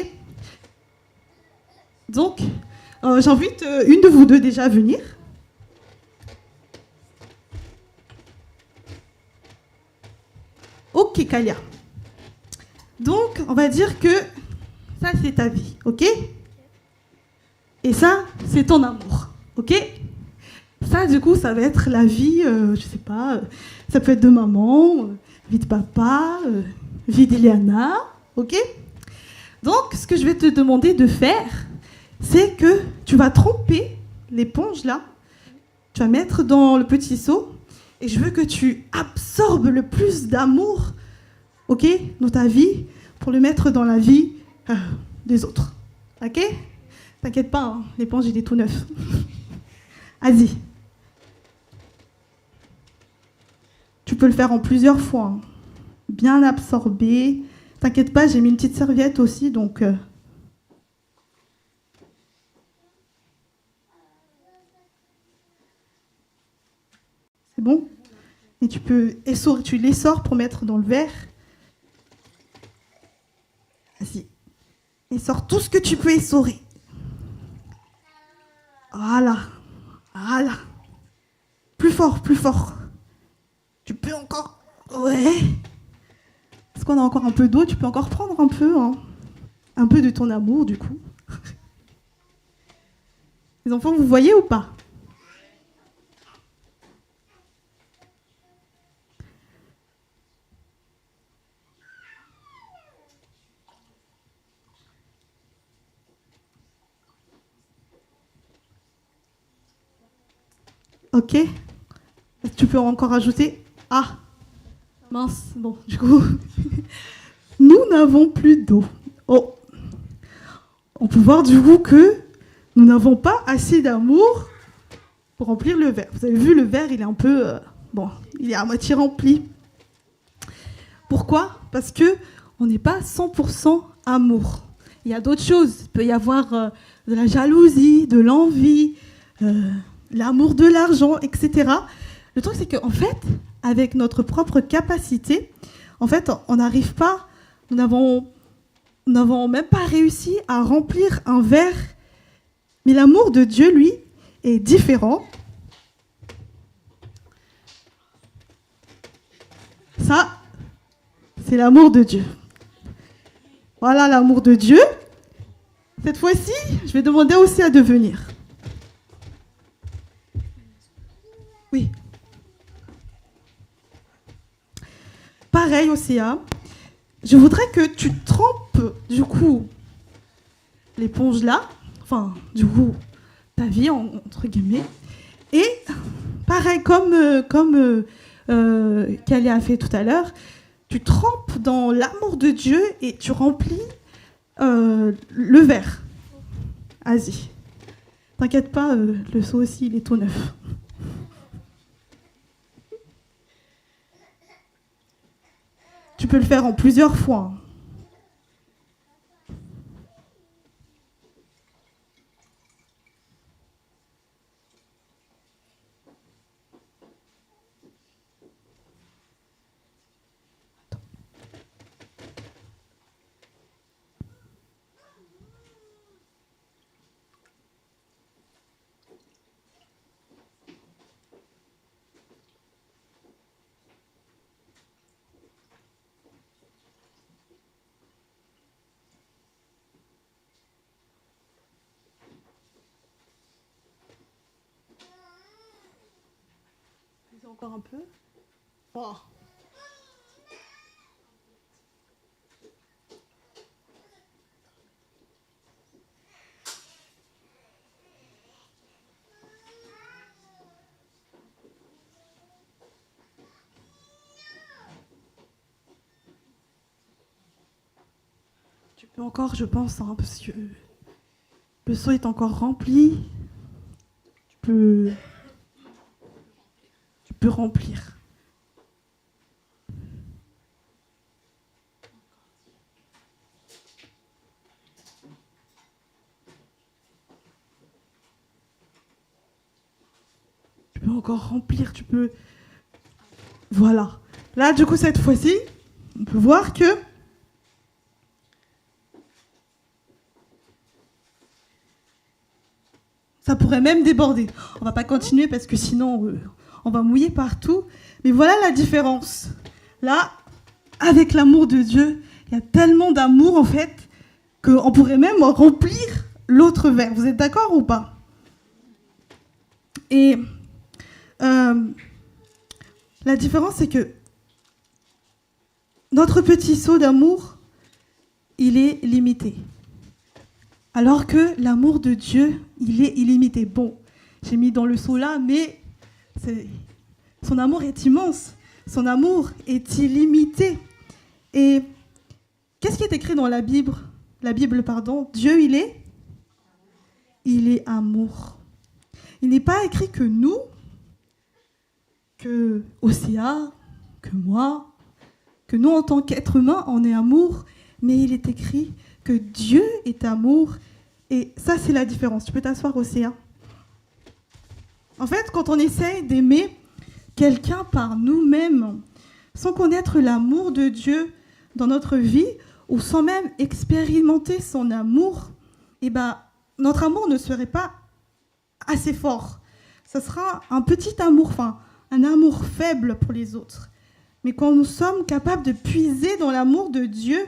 Donc, j'invite une de vous 2 déjà à venir. Ok, Kalia. Donc, on va dire que ça, c'est ta vie, ok? Et ça, c'est ton amour, ok? Ça, du coup, ça va être la vie, je sais pas, ça peut être de maman, vie de papa, vie d'Iliana, ok? Donc, ce que je vais te demander de faire, c'est que tu vas tremper l'éponge là, tu vas mettre dans le petit seau, et je veux que tu absorbes le plus d'amour, ok, dans ta vie, pour le mettre dans la vie des autres. Ok? T'inquiète pas, hein, l'éponge, il est tout neuf. Vas-y. Tu peux le faire en plusieurs fois. Hein. Bien absorbé. T'inquiète pas, j'ai mis une petite serviette aussi, donc... C'est bon? Et tu l'essores pour mettre dans le verre. Vas-y. Essore tout ce que tu peux essorer. Voilà. Voilà. Plus fort, plus fort. Tu peux encore... Ouais. Est-ce qu'on a encore un peu d'eau? Tu peux encore prendre un peu. Hein. Un peu de ton amour, du coup. Les enfants, vous voyez ou pas? Ok. Tu peux encore ajouter? Ah, mince. Bon, du coup, nous n'avons plus d'eau. Oh. On peut voir du coup que nous n'avons pas assez d'amour pour remplir le verre. Vous avez vu, le verre, il est un peu... bon, il est à moitié rempli. Pourquoi? Parce que on n'est pas 100% amour. Il y a d'autres choses. Il peut y avoir de la jalousie, de l'envie... l'amour de l'argent, etc. Le truc, c'est qu'en fait, avec notre propre capacité, en fait, on n'arrive pas, nous n'avons même pas réussi à remplir un verre. Mais l'amour de Dieu, lui, est différent. Ça, c'est l'amour de Dieu. Voilà l'amour de Dieu. Cette fois-ci, je vais demander aussi à venir. Oui. Pareil, Océa. je voudrais que tu trempes, du coup, l'éponge là, enfin, du coup, ta vie, entre guillemets. Et pareil, comme Kelly a fait tout à l'heure, tu trempes dans l'amour de Dieu et tu remplis le verre. Vas-y. T'inquiète pas, le seau aussi, il est tout neuf. Tu peux le faire en plusieurs fois. Encore un peu. Oh. Tu peux encore, je pense, hein, parce que le seau est encore rempli. Tu peux remplir. Tu peux encore remplir, tu peux... Voilà. Là, du coup, cette fois-ci, on peut voir que ça pourrait même déborder. On va pas continuer parce que sinon, on va mouiller partout. Mais voilà la différence. Là, avec l'amour de Dieu, il y a tellement d'amour, en fait, qu'on pourrait même remplir l'autre verre. Vous êtes d'accord ou pas? Et la différence, c'est que notre petit seau d'amour, il est limité. Alors que l'amour de Dieu, il est illimité. Bon, j'ai mis dans le seau là, mais son amour est immense. Son amour est illimité. Et qu'est-ce qui est écrit dans la Bible? La Bible, pardon. Dieu, il est amour. Il n'est pas écrit que nous, que Océa, que moi, que nous en tant qu'êtres humains, on est amour, mais il est écrit que Dieu est amour. Et ça, c'est la différence. Tu peux t'asseoir, Océa. En fait, quand on essaye d'aimer quelqu'un par nous-mêmes, sans connaître l'amour de Dieu dans notre vie, ou sans même expérimenter son amour, eh ben, notre amour ne serait pas assez fort. Ce sera un petit amour, enfin, un amour faible pour les autres. Mais quand nous sommes capables de puiser dans l'amour de Dieu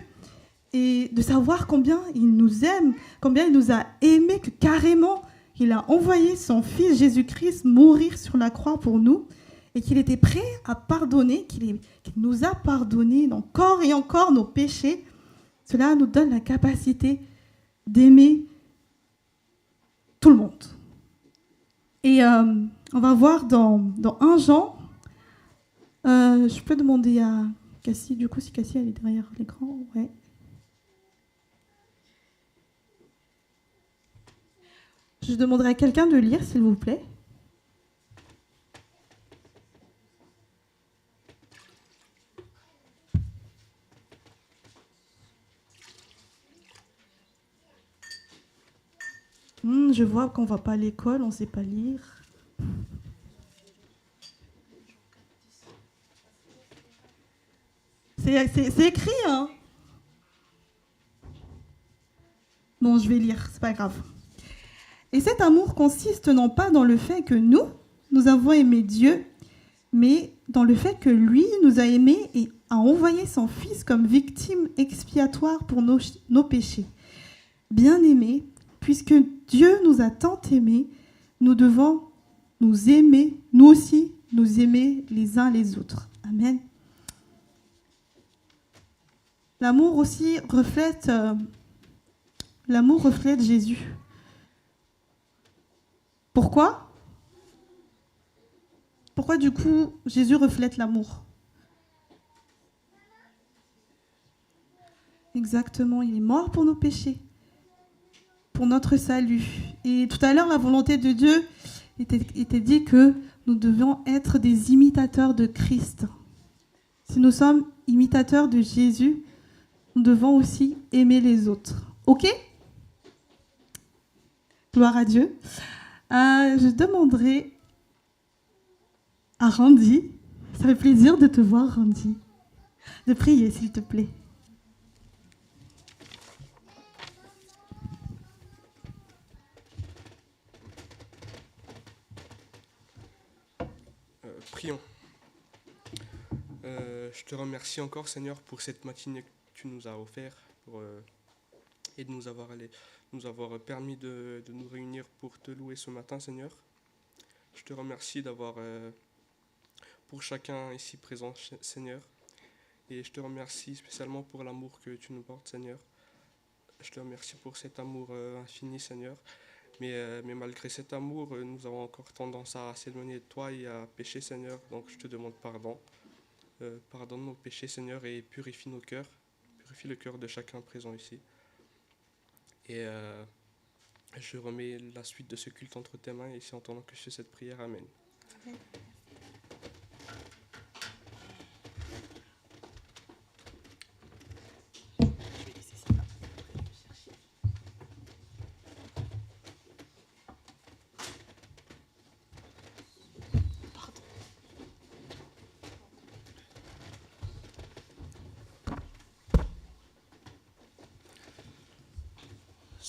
et de savoir combien il nous aime, combien il nous a aimés, que carrément, il a envoyé son Fils Jésus-Christ mourir sur la croix pour nous, et qu'il était prêt à pardonner, qu'il nous a pardonné encore et encore nos péchés, cela nous donne la capacité d'aimer tout le monde. Et on va voir dans 1 Jean, je peux demander à Cassie, du coup, si Cassie elle est derrière l'écran, ouais. Je demanderai à quelqu'un de lire, s'il vous plaît. Je vois qu'on ne va pas à l'école, on ne sait pas lire. C'est écrit, hein? Bon, je vais lire, c'est pas grave. Et cet amour consiste non pas dans le fait que nous avons aimé Dieu, mais dans le fait que lui nous a aimés et a envoyé son Fils comme victime expiatoire pour nos péchés. Bien-aimés, puisque Dieu nous a tant aimés, nous devons nous aimer, nous aussi, nous aimer les uns les autres. Amen. L'amour aussi reflète Jésus. Pourquoi du coup Jésus reflète l'amour? Exactement, il est mort pour nos péchés, pour notre salut. Et tout à l'heure, la volonté de Dieu était dit que nous devions être des imitateurs de Christ. Si nous sommes imitateurs de Jésus, nous devons aussi aimer les autres. Ok? Gloire à Dieu. Je demanderai à Randy, ça fait plaisir de te voir, Randy, de prier, s'il te plaît. Prions. Je te remercie encore, Seigneur, pour cette matinée que tu nous as offerte et de nous avoir permis de nous réunir pour te louer ce matin, Seigneur. Je te remercie d'avoir pour chacun ici présent, Seigneur. Et je te remercie spécialement pour l'amour que tu nous portes, Seigneur. Je te remercie pour cet amour infini, Seigneur. Mais malgré cet amour, nous avons encore tendance à s'éloigner de toi et à pécher, Seigneur. Donc je te demande pardon. Pardonne nos péchés, Seigneur, et purifie nos cœurs. Purifie le cœur de chacun présent ici. Et je remets la suite de ce culte entre tes mains, et c'est en entendant que je fais cette prière. Amen. Amen.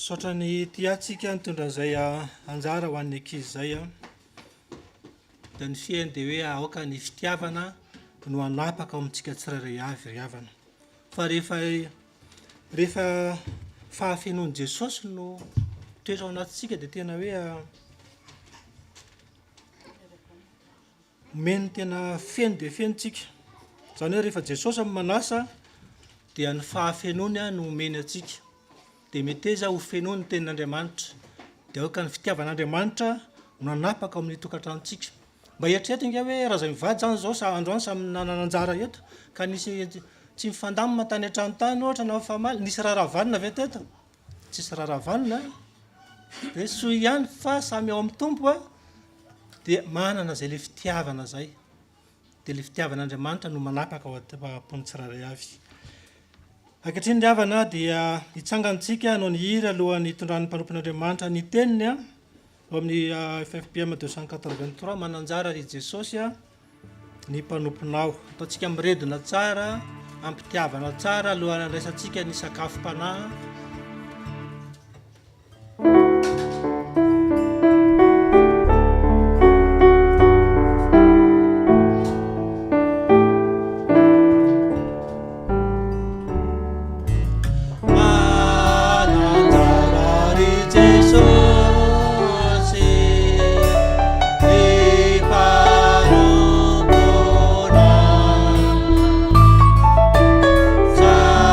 Saotra ny tiantsika nitondra izay anjara ho an'ny ankizy izay dia ny fiainy dia hoe aoka ny fitiavana no hanapaka ao amintsika tsirairay avy ry havana. Fa rehefa fahafenoan'i Jesosy no toetra ao anatintsika dia tena hoe meno tena feno dia fenotsika. Izany hoe rehefa Jesosy amin'ny manasa dia ny fahafenoany no omeny atsika. Dia mety iza ho fenoany ny tenin'Andriamanitra. Dia aoka ny fitiavan'Andriamanitra no nanapaka ao amin'ny tokantranontsika. Mba hieritreritra inga hoe raha izay mivady zany izao androany samy nanana anjara eto ka nisy tsy mifandamina tany an-tranontany ohatra na famaly, nisy raravanina ve teto? Tsisy raravanina. Dia soa ihany fa samy ao amin'ny tompo dia manana izay ilay fitiavana izay. Dia ilay fitiavan'Andriamanitra no manapaka ao am-pony tsirairay avy. Ankehitriny ry havana dia hitsangantsika no ny hira alohan'ny hitondran'ny mpanompon'Andriamanitra ny teniny ao amin'ny FFPM 283 mananjara ry Jesosy ny mpanomponao. Ataontsika miredona tsara, ampitiavana tsara alohan'ny andraisantsika ny sakafom-panahy. Sana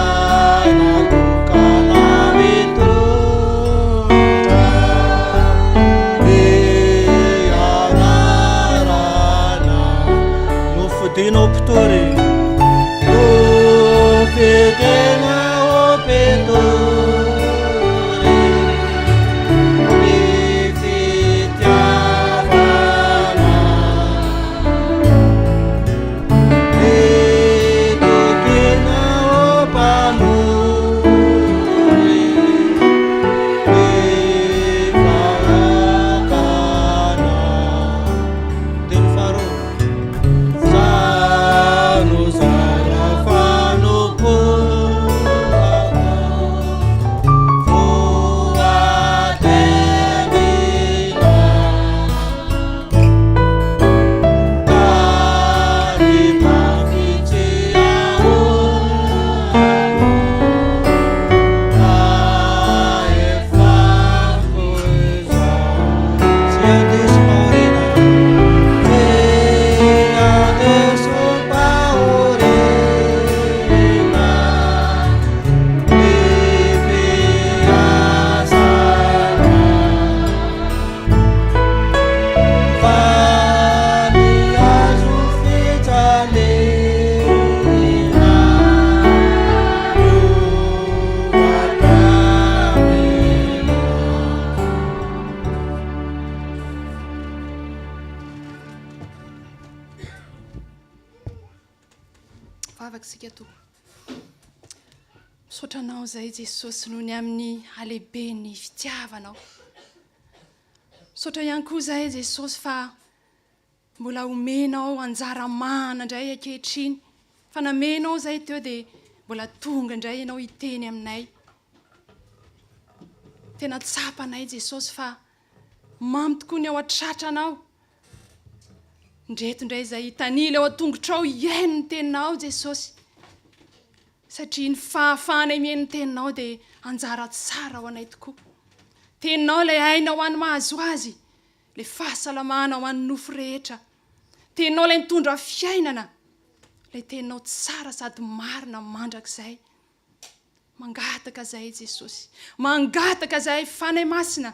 sika tompoko. Misaotra anao izay Jesosy noho ny amin'ny halehibe ny fitiavanao. Misaotra ihany koa izay Jesosy fa mbola omenao anjara mana indray ankehitriny. Fa namenao izay teo dia mbola tonga indray ianao hiteny aminay. Tena tsapanay Jesosy fa mamy tokoa ny ao an-tratranao. Ndreto indray izay hitanila ao an-tongotrao iaino ny teninao Jesosy. Satria ny fahafahanay mihaino ny teninao dia anjara tsara ho anay tokoa. Teninao ilay aina ho an'ny mahazo azy, ilay fahasalamana ho an'ny nofo rehetra. Teninao ilay mitondra fiainana, ilay teninao tsara sady marina mandrakizay. Mangataka izay Jesosy, mangataka izay fanay masina.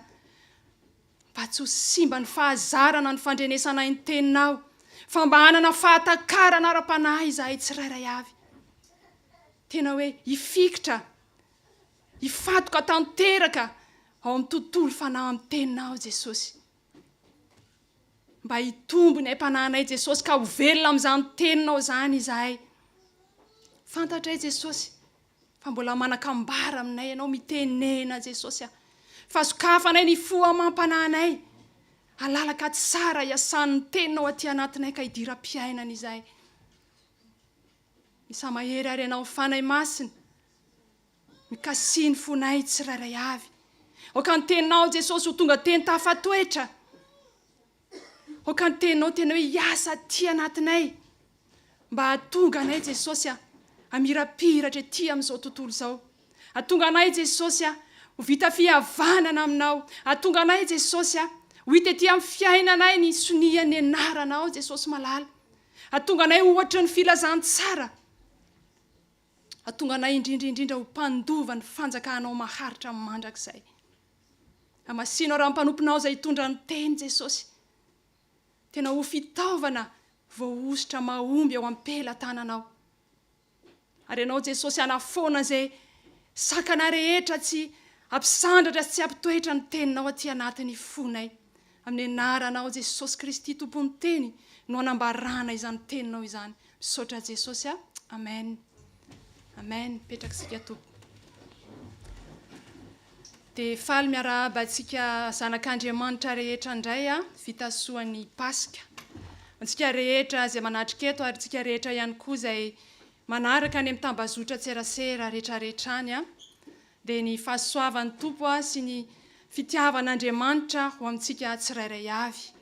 Mba tsy ho simba ny fahazarana ny fandrenesanay ny teninao, fa mba hanana fahatakarana ara-panahy izahay tsirairay avy. Tena hoe hifikitra, hifatoka tanteraka ao amin'ny tontolo fanahy amin'ny teninao Jesosy. Mba hitombo ny aim-panahinay Jesosy ka ho velona amin'izany teninao izany izahay. Fantatray Jesosy fa mbola manakambara aminay ianao mitenena Jesosy. Fa sokafanay ny fohamam-panahinay. Halalaka tsara iasan'ny teninao aty anatinay ka hidiram-piainana izahay. Misa mahery ary ianao fanay masina. Mikasiny fonay tsirairay avy. Oka ny teninao Jesosy ho tonga teny tafatoetra. Oka ny teninao tena hoe hiasa aty anatinay. Mba hatonga anay Jesosy hamirapiratra ety amin'izao tontolo izao. Hatonga anay Jesosy ho vita fihavanana aminao. Hatonga anay Jesosy ho hita ety amin'ny fiainanay ny sonian'ny anaranao Jesosy malala. Hatonga anay ho ohatra ny filazantsara. Hatonga anay indrindra ho mpandova ny fanjakanao maharitra mandrakizay. Hamasino raha mpanomponao izay hitondra ny teny Jesosy. Tena ho fitaovana voahositra mahomby ao am-pelantananao. Ary ianao Jesosy hanafoana izay sakana rehetra tsy ampisandratra sy tsy ampitoetra ny teninao aty anatin'ny fonay. Amin'ny anaranao Jesosy Kristy tompony teny no hanambarana izany teninao izany. Misaotra Jesosy. Amen. Amen. Petraka sika tompo. Dia faly miarahaba antsika zanak'Andriamanitra rehetra indray fitasoan'ny Paska. Antsika rehetra izay manatrika eto ary antsika rehetra ihany koa izay manaraka any amin'ny tambazotra tserasera rehetrarehetrany dia ny fahasoavan'ny tompo sy ny fitiavan'Andriamanitra ho amintsika tsirairay avy.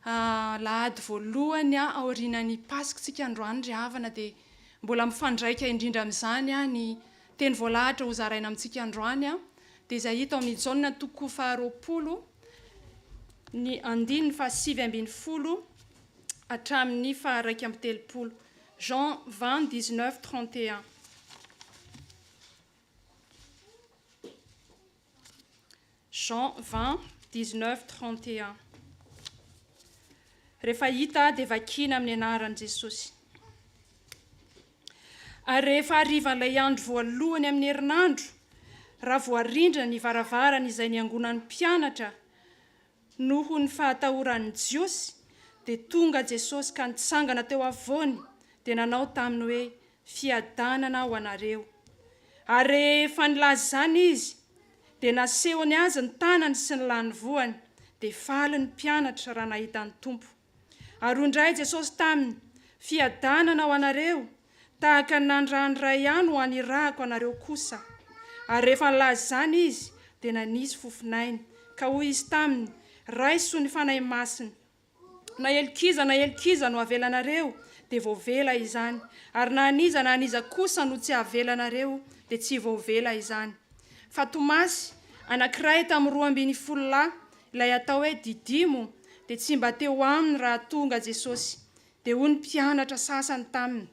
Lahady voalohany aorianan'ny Paska tsika androany ry havana dia mbola mifandraika indrindra amin'izany ny teny voalahatra ho zaraina amintsika androany dia izay hita amin'ny Jaona toko faharoapolo ny andininy fahasivy ambin'ny folo hatramin'ny faharaiky amby telopolo. Jean 20, 19, 31. Jean 20, 19, 31. Rehefa hita dia vakina amin'ny anaran'i Jesosy. Ary rehefa harivan'ilay andro voalohany amin'ny herinandro, raha voarindra ny varavarana izay niangonan'ny mpianatra noho ny fahatahoran'ny jiosy, dia tonga Jesosy ka nitsangana teo avoany dia nanao taminy hoe fiadanana ho anareo. Ary rehefa nilaza izany izy, dia nasehony azy ny tanany sy ny lany voany, dia faly ny mpianatra raha nahita ny tompo. Ary indray Jesosy taminy, fiadanana ho anareo, tahaka ny nandrany ray ihany ho anirahako anareo kosa. Ary rehefa nilaza izany izy, dia nanisy fofinainy, ka hoy izy taminy, raiso ny fanahy masina. Na elkiza no avelanareo, dia voavela izany. Ary na aniza kosa no tsy avelanareo, dia tsy voavela izany. Fa Tomasy, anankiray tamin'ny 12 ilay atao hoe Didimo, dia tsy mba teo aminy raha tonga Jesosy. Dia hoy ny mpianatra sasany taminy,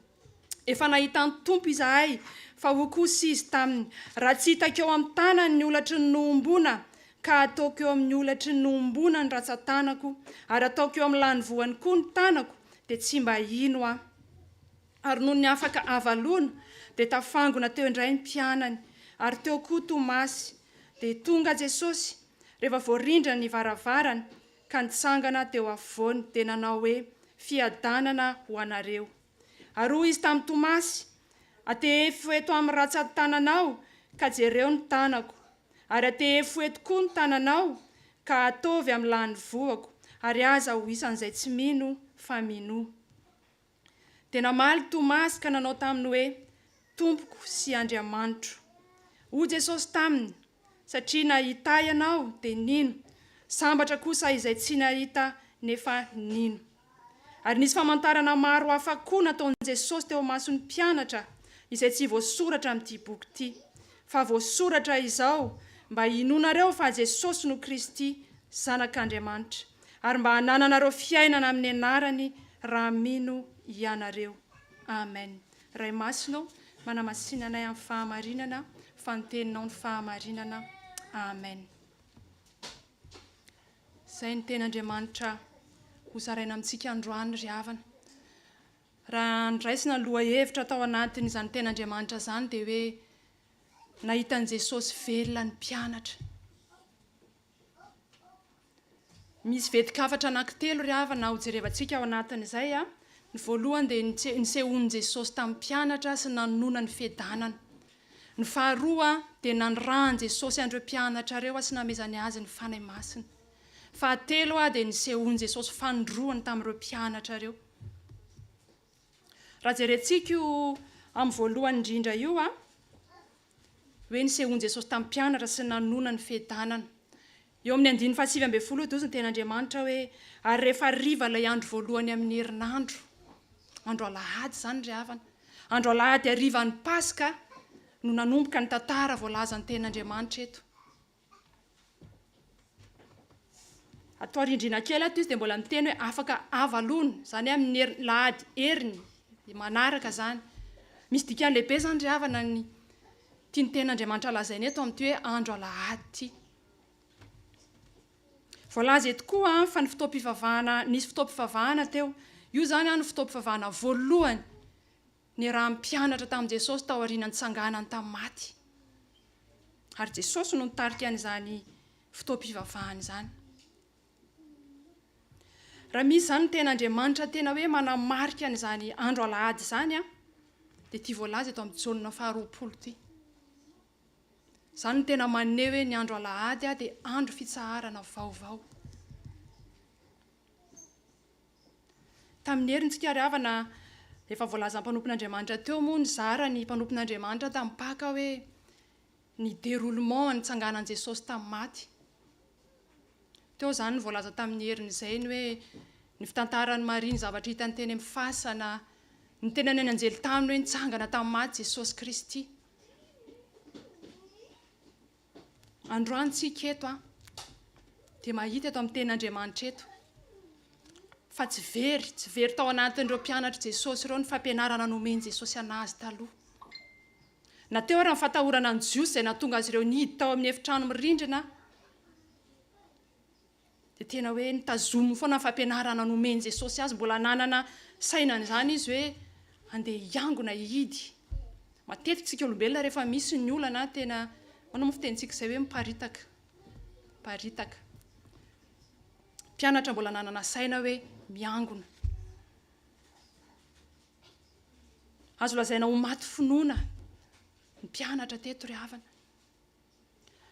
efa nahita ny tompo izahay, fa ho kosa izy taminy, raha tsy hitako eo amin'ny tanany ny olatry ny noombona, ka ataoko eo amin'ny olatry ny noombona ny ratsan-tanako, ary ataoko eo amin'ny lany voany koa ny tanako, dia tsy mba ino aho. Ary noho ny afaka avaloana, dia tafangona teo indray ny mpianany, ary teo koa Tomasy. Dia tonga Jesosy, rehefa voarindra ny varavarana, ka nitsangana teo afovoany, dia nanao hoe fiadanana ho anareo. Ary izy tamin'ny Tomasy, atefo eto amin'ny ratsady tananao ka jereo ny tanako, ary atefo eto koa ny tananao ka atovy amin'ny lany voako, ary aza ho isan'izay tsy mino fa mino. Tena maly Tomasy ka nanao taminy hoe Tompoko sy Andriamanitro. Ho Jesosy taminy, satria nahita ianao dia nino, sambatra kosa izay tsy nahita nefa nino. Ary nisy famantarana maro hafa koa nataon'i Jesosy teo mason'ny mpianatra, izay tsy voasoratra amin'ity boky ity, fa voasoratra izao mba hinonareo fa Jesosy no Kristy, zanak'Andriamanitra, ary mba hanananareo fiainana amin'ny anarany raha mino ianareo. Amen. Ray masino, manamasinana anay amin'ny fahamarinana, fanteninao ny fahamarinana. Amen. Izay ny ten'Andriamanitra hozaraina amintsika androany ry havana. Raha andraisina lohahevitra tao anatin'izany ten'Andriamanitra izany dia hoe nahitan'i Jesosy velona ny mpianatra. Misy vedikavatra anankitelo ry havana ho jerevantsika ao anatin'izay. Ny voalohany dia nisehoan'i Jesosy tamin'ny mpianatra sy nanona ny fiadanana. Ny faharoa dia nanirahany Jesosy andreo mpianatra ireo sy namezany azy ny fanahy masina. Fahatelo dia nisehoan'i Jesosy fanindroany tamin'ireo mpianatra ireo. Raha jerentsika io amin'ny voalohany indrindra io, hoe nisehoan'i Jesosy tamin'ny mpianatra sy nanona ny fiadanana. Eo amin'ny 9:20 dozy ny ten'Andriamanitra hoe ary rehefa hariva ilay andro voalohany amin'ny herinandro, andro alahady izany ry havana, andro alahady harivan'ny Paska no nanomboka ny tantara voalazan'ny ten'Andriamanitra eto. Atao rindrina kely ato izy dia mbola miteny hoe afaka avalona, izany hoe amin'ny lahady heriny manaraka izany. Misy dikany lehibe izany ry havana ny tiany ten'Andriamanitra lazainy eto amin'ity hoe andro alahady ity. Voalaza eto koa fa ny fotoam-pivavahana, nisy fotoam-pivavahana teo. Io izany ny fotoam-pivavahana voalohany ny raha mpianatra tamin'i Jesosy tao aorian'ny tsanganany tamin'ny maty. Ary Jesosy no nitarika an'izany fotoam-pivavahana izany. Raha misy izany ny ten'Andriamanitra tena hoe manamarika an'izany andro alahady izany, dia ity voalaza eto amin'ny Jaonina 2 ity. Izany no tena maneho hoe ny andro alahady dia andro fitsaharana vaovao. Tamin'ny herintsika ry havana, efa voalazan'ny mpanompon'Andriamanitra teo moa ny zara ny mpanompon'Andriamanitra tamin'ny Paka hoe ny déroulement ny tsanganan'i Jesosy tamin'ny maty. Teo izany ny voalaza tamin'ny herin'izay ny hoe ny fitantaran'ny Maria ny zavatra hitany teny amin'ny fasana, ny tena ny anjely taminy hoe nitsangana tamin'ny maty Jesosy Kristy. Androantsika eto dia mahita eto amin'ny ten'Andriamanitra eto. Fa tsy very tao anatin'ireo mpianatra Jesosy ireo ny fampianarana nomeny Jesosy anazy taloha. Na teo raha ny fatahorana ny Jiosy izay nahatonga azy ireo nihidy tao amin'ny efitrano mirindrina, dia tena hoe nitazominy foana ny fampianarana nomeny Jesosy azy, mbola nanana sainany izany izy hoe andeha hiangona hihidy. Matetika tsika olombelona rehefa misy ny olana tena manao moa fitentsika izay hoe miparitaka. Mpianatra mbola nanana saina hoe miangona. Azo lazaina ho maty finoana ny mpianatra teto ry havana.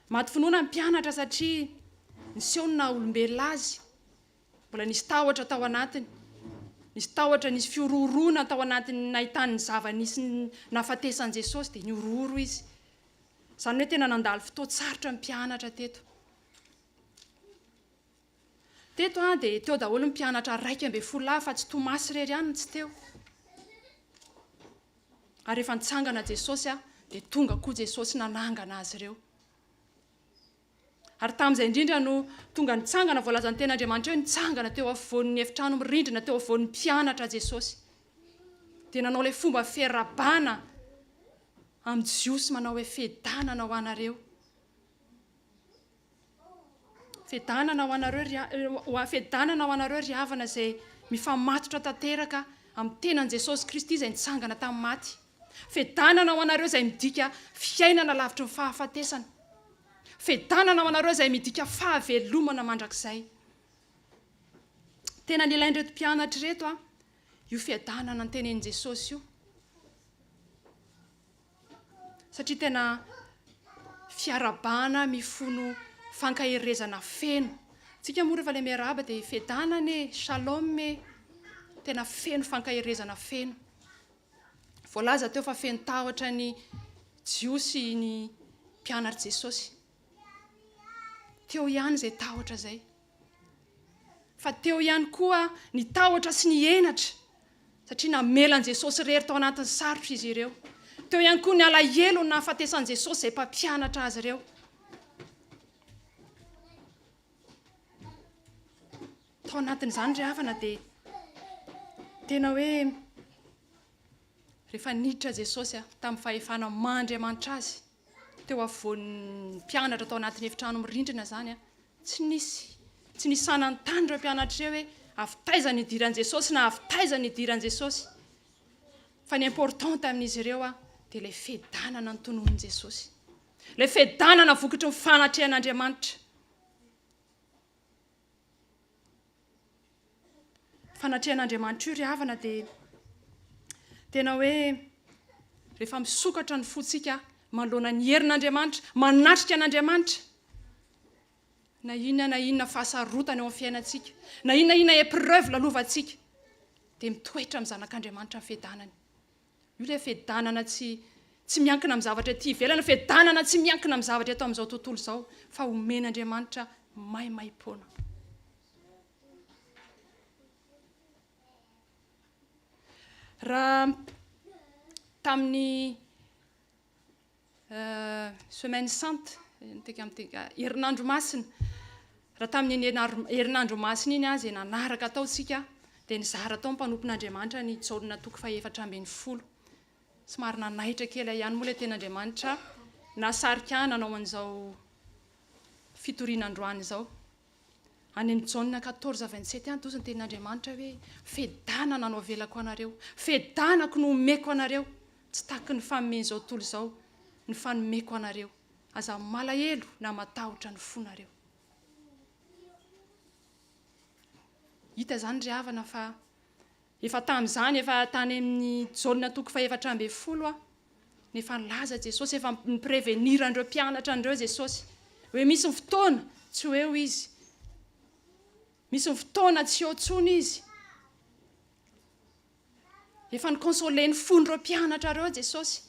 Maty finoana ny mpianatra satria nisehony na olombelona azy, mbola nisy tahotra tao anatiny, nisy tahotra, nisy fiororona tao anatiny nahitany zava-nisy nahafatesan'i Jesosy dia niororo izy. Izany hoe tena nandalo fotoan-tsarotra ny mpianatra teto. Teto dia teo daholo ny mpianatra 12 fa tsy Tomasy irery ihany tsy teo. Ary rehefa nitsangana Jesosy dia tonga koa Jesosy nanangana azy ireo. Ary tamin'izay indrindra no tonga nitsangana voalazan'ny ten'Andriamanitra hoe nitsangana teo afovoan'ny efitrano mirindrina teo afovoan'ny mpianatra Jesosy. Dia nanao ilay fomba fiarabana amin'ny Jiosy, manao hoe fiadanana ho anareo. Fiadanana ho anareo ry havana izay mifamatotra tanteraka amin'ny tenan'i Jesosy Kristy izay nitsangana tamin'ny maty. Fiadanana ho anareo izay midika fiainana lavitry ny fahafatesana. Fiadanana ho anareo izay midika fahavelomana mandrakizay. Tena nilain'ireto mpianatra ireto io fiadanana ny tenen'i Jesosy io. Satria tena fiarabana mifono fankahirezana feno. Tsika moa rehefa le miaraba dia fiadanana shalom tena feno fankahirezana feno. Voalaza teo fa feno tahotra ny jiosy ny mpianatra Jesosy. Teo ihany izay tahotra zay. Fa teo ihany koa ny tahotra sy ny enatra. Satria namelan Jesosy rery tao anatin'ny sarotra izy ireo. Teo ihany koa ny alahelo na nahafatesan Jesosy izay mpampianatra azy ireo. Tao anatin'izany ry havana dia tena hoe rehefa niditra Jesosy tamin'ny fahefana Mahandriamanitra azy teo afovoan'ny mpianatra tao anatin'ny efitrano mirindrina zany tsy nisy sanantany ireo mpianatra ireo hoe avitaiza ny idiran'i Jesosy na avitaiza ny idiran'i Jesosy. Fa ny importante amin'izy ireo dia ilay fiadanana ny tononin Jesosy. Ilay fiadanana vokatry ny fanatrehan'Andriamanitra. Fanatrehan'Andriamanitra io ry havana dia tena hoe rehefa misokatra ny fotsika manoloana ny herin'Andriamanitra, manatrika an'Andriamanitra. Na inona fahasarotana eo amin'ny fiainantsika, na inona épreuve lalovantsika, dia mitoetra amin'ny zanak'Andriamanitra amin'ny fiadanany. Io ilay fiadanana tsy miankina amin'ny zavatra ety ivelana, fiadanana tsy miankina amin'ny zavatra eto amin'izao tontolo izao, fa omen'Andriamanitra maimaimpona. Raha tamin'ny semaine sainte, herinandro masina, raha tamin'ny herinandro masina iny azy nanaraka ataotsika dia nizara tao mpanompon'Andriamanitra ny Jaolina 4:40. Somary nanaitra kely ihany moa ilay ten'Andriamanitra nasarika nanao an'izao fitorian'androany izao. Any amin'ny Jaolina 14:27 tosa ny ten'Andriamanitra hoe fiadanana no avelako anareo, fiadanako no omeko anareo, tsy tahaky ny fanomeny izao tontolo izao ny fanomeko anareo, aza malahelo na matahotra ny fonareo. Hita zany ry havana fa efa tamin'izany efa tany amin'ny Jaolina 4:40 nefa nilaza Jesosy, efa niprevenir andreo mpianatra andreo Jesosy hoe misy ny fotoana tsy ho eo izy, misy ny fotoana tsy eo tsony izy. Efa nikonsole ny fon'ireo mpianatra ireo Jesosy.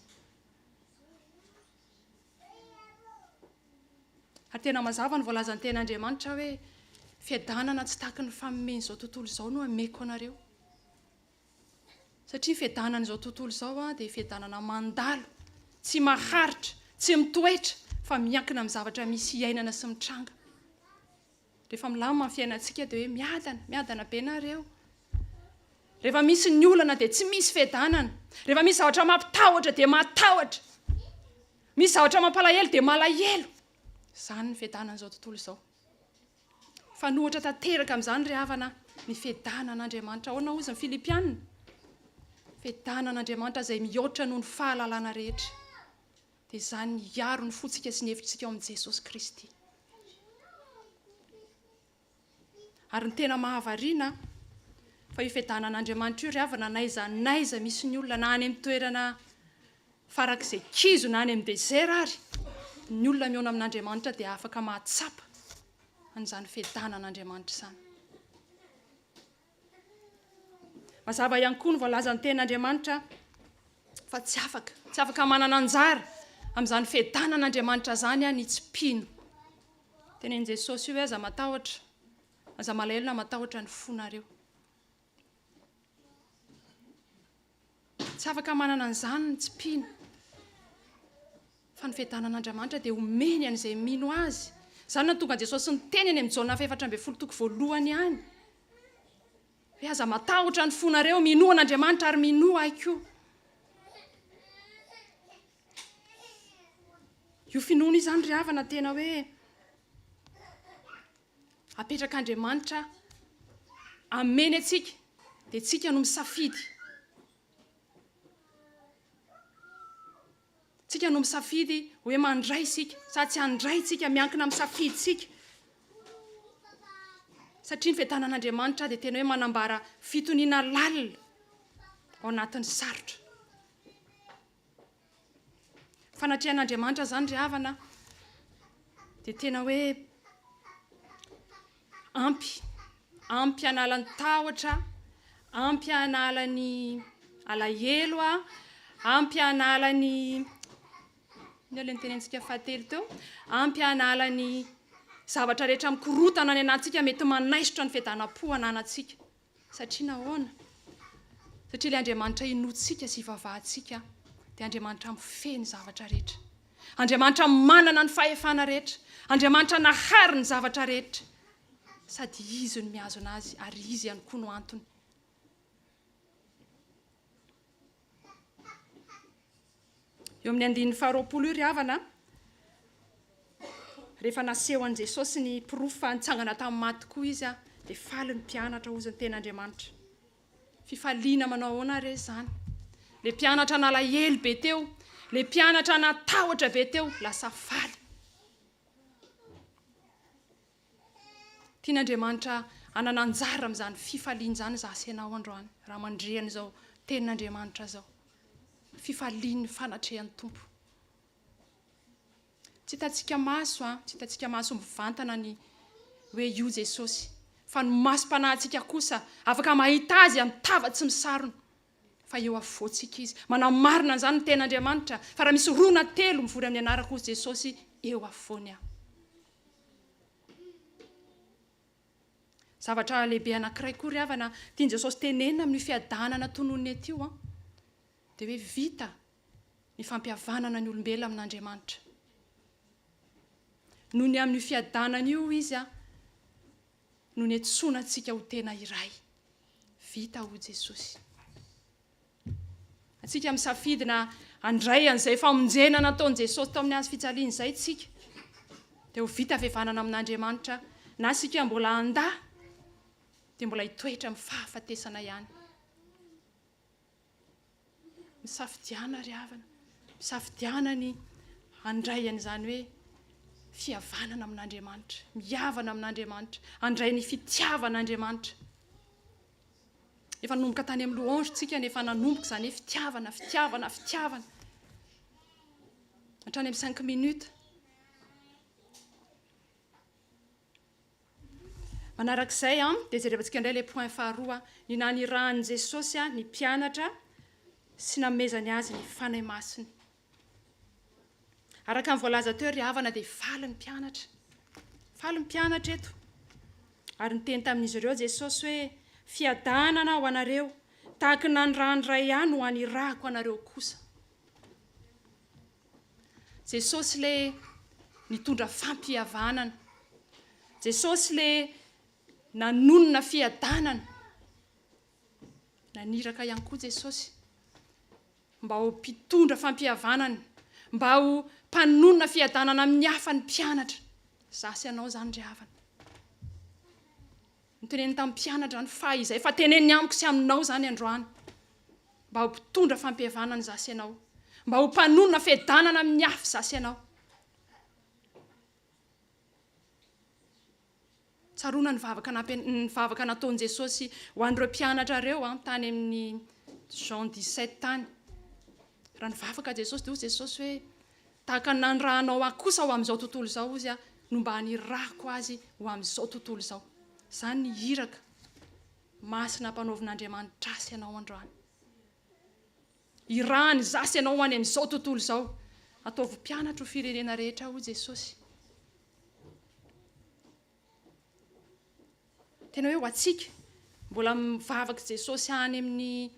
Ary tena mazava ny voalazan'ny ten'Andriamanitra hoe fiadanana tsy tahaky ny fanomeny izao tontolo izao no ameko anareo. Satria fiadanana izao tontolo izao dia fiadanana mandalo, tsy maharitra, tsy mitoetra, fa miankina amin'ny zavatra misy iainana sy mitranga. Rehefa milamina amin'ny fiainantsika dia hoe miadana be nareo. Rehefa misy ny olana dia tsy misy fiadanana. Rehefa misy zavatra mampitahotra dia matahotra. Misy zavatra mampalahelo dia malahelo. Izany ny fiadanana izao tontolo izao. Fa nohatra tanteraka amin'izany ry havana ny fiadanan'Andriamanitra. Ahoana hozy ny Filipianina? Fiadanan'Andriamanitra izay mihoatra noho ny fahalalana rehetra. Dia izany hiaro ny fotsika sy ny hevitritsika ao amin'i Jesosy Kristy. Ary ny tena mahavariana fa io fiadanan'Andriamanitra io ry havana naiza misy ny olona na any amin'ny toerana farak'izay kizo na any amin'ny désert ary, ny olona mihaona amin'Andriamanitra dia afaka mahatsapa an'izany fiadanan'Andriamanitra izany. Mazava ihany koa ny voalazan'ny ten'Andriamanitra fa tsy afaka manana anjara amin'izany fiadanan'Andriamanitra zany ny tsy mpino. Tenen'i Jesosy io hoe aza matahotra, aza malahelo na matahotra ny fonareo. Tsy afaka manana an'izany ny tsy mpino. Fa ny fiadanan'Andriamanitra dia omeny an'izay mino azy. Izany na tonga Jesosy ny teneny amin'ny Jaolina 4:40 ihany. Hoe aza matahotra ny fonareo, minoa an'Andriamanitra ary minoa ahy koa. Io finoana izany ry havana tena hoe apetrak'Andriamanitra ameny atsika dia tsika no misafidy. Tsika no misafidy hoe mandray isika sa tsy handray tsika, miankina misafidy tsika. Satria ny fiadanan'Andriamanitra dia tena hoe manambara fitoniana lalina ao anatin'ny sarotra. Fanatrehan'Andriamanitra zany ry havana dia tena hoe ampy hanala ny tahotra, ampy hanala ny alahelo ampy hanala ny ny tenentsika fahatelo teo, ampy hanala ny zavatra rehetra mikorotana any anatsika mety manaisotra ny fiadanam-po ananatsika. Satria nahoana? Satria ilay Andriamanitra inotsika sy ivavahantsika dia Andriamanitra mifeny zavatra rehetra. Andriamanitra manana ny fahefana rehetra. Andriamanitra nahary ny zavatra rehetra. Sady izy no miazo anazy ary izy ihany koa no antony. Eo amin'ny 120 ry havana, rehefa naseho an' Jesosy ny pirofo fa nitsangana tamin'ny maty koa izy dia faly ny mpianatra hozy ny ten'Andriamanitra. Fifaliana manao ahoana re zany? Le mpianatra nalahelo be teo, le mpianatra natahotra be teo, lasa faly. Tian'Andriamanitra hanana anjara amin'izany fifaliana zany zasy ianao androany, raha mandrehana izao tenin'Andriamanitra zao. Fifaliany fanatrehan'ny Tompo. Tsy hitantsika maso mivantana ny hoe io Jesosy, fa ny masom-panahintsika kosa afaka mahita azy amin'ny tava tsy misarona, fa eo avoantsika izy. Manamarina zany ny ten'Andriamanitra fa raha misy rona telo mivory amin'ny anaraka hozy Jesosy, eo avoany aho. Zavatra lehibe anankiray koa ry havana tian Jesosy tenenina amin'ny fiadanana tononony etio dia hoe vita ny fampihavanana ny olombelona amin'Andriamanitra. Noho ny amin'ny fiadanana io izy no ny antsonantsika ho tena iray. Vita ho Jesosy. Atsika misafidina andray an'izay famonjena nataon'i Jesosy tao amin'ny hazo fijaliana izay tsika dia ho vita fihavanana amin'Andriamanitra, na sika mbola andà dia mbola hitoetra amin'ny fahafatesana ihany. Misafidiana ry havana, misafidiana ny andray an'izany hoe fihavanana amin'Andriamanitra, mihavana amin'Andriamanitra, andray ny fitiavan'Andriamanitra. Efa nanomboka tany amin'ny louange tsika nefa nanomboka izany hoe fitiavana. Hatrany amin'ny 5 minutes. Manarak'izay dia jerevantsika indray ilay point faharoa, ny nanirahan'i Jesosy ny mpianatra sy namezany azy ny fanahy masiny. Araka ny voalaza teo ry havana dia faly ny mpianatra eto. Ary niteny tamin'izy ireo Jesosy hoe fiadanana ho anareo, tahaka ny nanirandray ihany ho anirahako anareo kosa. Jesosy le nitondra fampihavanana. Jesosy le nanonona fiadanana. Naniraka ihany koa Jesosy mba ho mpitondra fampihavanana, mba ho mpanonona fiadanana amin'ny hafa ny mpianatra. Zasy ianao zany ry havana. Niteneny tamin'ny mpianatra ny fa izay fa teneny amiko sy aminao zany androany. Mba ho mpitondra fampihavanana zasy ianao, mba ho mpanonona fiadanana amin'ny hafa zasy ianao. Tsaroana ny vavaka nataon'i Jesosy ho an'ireo mpianatra ireo tany amin'ny Jean 17 tany. Raha nivavaka Jesosy dia Jesosy hoe tahaka ny nanirahanao ahy kosa ho amin'izao tontolo izao izy no mba hanirahako azy ho amin'izao tontolo izao. Izany ny hiraka masina mpanaovin'Andriamanitra asy ianao androany. Irahany zasy ianao ho any amin'izao tontolo izao. Ataovy mpianatra ho firenena rehetra ho Jesosy. Tena hoe ho atsika mbola mivavaka Jesosy any amin'ny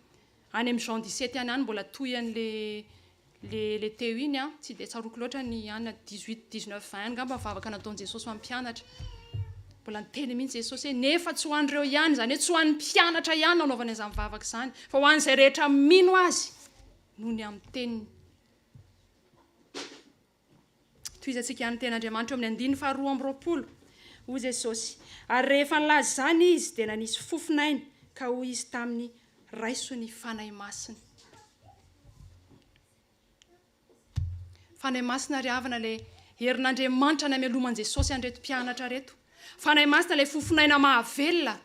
Jean 17 any mbola toy an'le teo iny tsy dia tsaroko loatra ny any 18, 19, 20 ngamba mivavaka nataon'i Jesosy ho amin'ny mpianatra. Mbola niteny mihitsy Jesosy hoe nefa tsy ho an'ireo ihany izany hoe tsy ho an'ny mpianatra ihany nanaovana izany mivavaka izany, fa ho an'izay rehetra mino azy noho ny amin'ny teniny. Toizantsika ny ten'Andriamanitra eo amin'ny 2:20 ho Jesosy. Ary rehefa nilaza izany izy dia nanisy fofinainy ka hoy izy tamin'ny raiso ny fanahy masiny. Fanahy masina ry havana le herin'Andriamanitra ny hameloman'i Jesosy an'ireto mpianatra reto. Fanahy masina le fofinaina mahavelona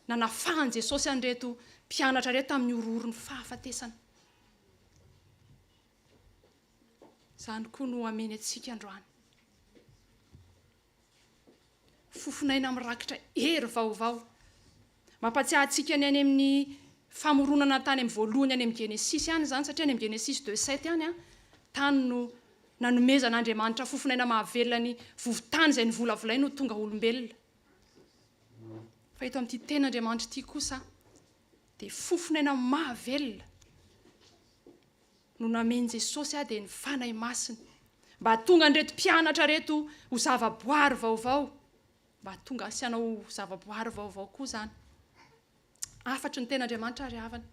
na nafahan'i Jesosy an'ireto mpianatra reto amin'ny ororony fahafatesana. Izany koa no ameny antsika androany. Fofonaina mirakitra hery vaovao. Mampatsiahy antsika ny any amin'ny famoronana tany amin'ny voalohany any amin'ny Genesis ihany izany, satria any amin'ny Genesis 2:7 ihany tany no nanomezan'Andriamanitra fofonaina mahavelona ny vovotany izay nivolavolainy ho tonga olombelona. Fa eto amin'ity ten'Andriamanitra ity kosa dia fofonaina mahavelona no namen'i Jesosy dia ny fanahy masina mba tonga an'ireto mpianatra reto ho zavaboary vaovao, mba tonga asianao zavaboary vaovao koa izany. Afatry ny ten'Andriamanitra ary havana.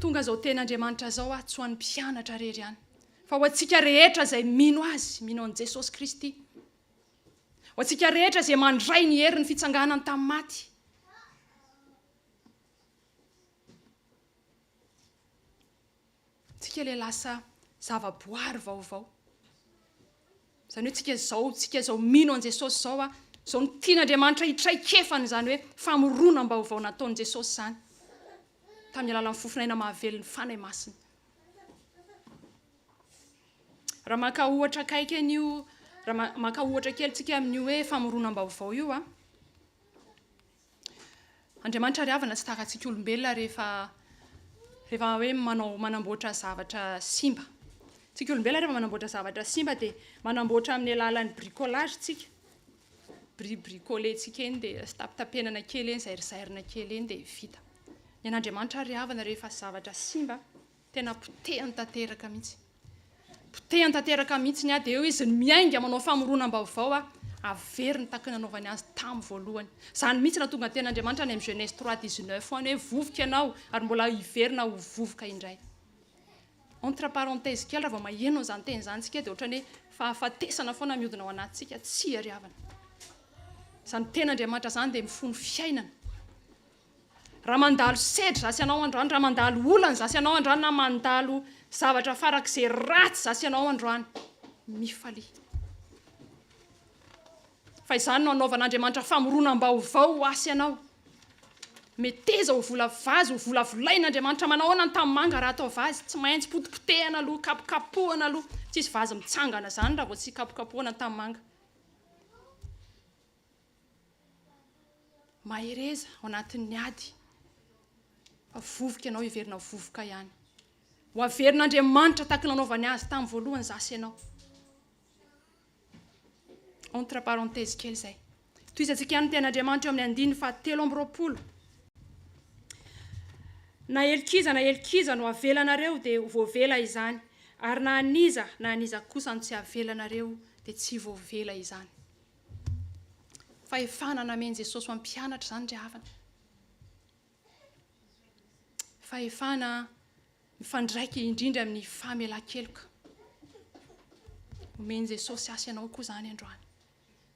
Tonga zao ten'Andriamanitra zao tsy ho an'ny mpianatra rery ihany, fa ho antsika rehetra izay mino azy, mino an' Jesosy Kristy. Ho antsika rehetra izay mandray ny hery ny fitsanganany tamin'ny maty. Tsika le lasa zavaboary vaovao. Izany hoe tsika zao mino an' Jesosy zao zao ny tian'Andriamanitra hitraikefany izany hoe famoronam-baovao nataon'i Jesosy izany tamin'ny alalan'ny fofonaina mahavelon'ny fanahy masina. Raha maka ohatra kaiky an'io, raha maka ohatra kely tsika amin'io hoe famoronam-baovao io Andriamanitra ry havana tsy tahaka antsika olombelona rehefa hoe manamboatra zavatra simba. Tsika olombelona rehefa manamboatra zavatra simba dia manamboatra amin'ny alalan'ny bricolage tsika. Bricoler tsika eny dia tapitapenana kely eny, zairizarina kely eny dia vita. Ny an'Andriamanitra ry havana rehefa zavatra simba tena potehany tanteraka mihitsy. Potehany tanteraka mihitsy dia eo izy miainga manao famoronam-baovao averiny tahaka ny nanaovany azy tamin'ny voalohany. Izany mihitsy na tonga ten'Andriamanitra any amin'ny Genèse 3:19 hoe vovoka ianao ary mbola hiverina ho vovoka indray. Entre parenthèse kely raha vao maheno izany teny izany tsika dia ohatrany hoe fahafatesana foana mihodina ao anatintsika tsy ary havana. Izany ten'Andriamanitra izany dia mifono fiainana. Raha mandalo sedry zasy ianao androany, raha mandalo olana zasy ianao androany, na mandalo zavatra farak'izay ratsy zasy ianao androany, mifalia. Fa izany no anaovan'Andriamanitra famoronam-baovao ho asy ianao. Meteza ho vola vazy, ho vola volain'Andriamanitra manao ahoana ny tanimanga raha atao vazy, tsy maintsy potipotehana aloha, kapokapohana aloha, tsisy vazy mitsangana izany raha vao tsy kapokapohana ny tanimanga. Mahereza ao anatin'ny ady, fa vovoka ianao hiverina vovoka ihany. Ho averin'Andriamanitra tahaka nanaovany azy tamin'ny voalohany zasy ianao. Entre parenthèse kely izay. Toy izy antsika ihany ten'Andriamanitra eo amin'ny 2:7. Na elkiza no avelanareo dia voavela izany, ary na aniza kosa no tsy avelanareo dia tsy voavela izany. Fahefana namen'i Jesosy ho an'ny mpianatra izany ry havana. Fahefana mifandraiky indrindra amin'ny famelan-keloka. Omen'i Jesosy asy ianao koa izany androany.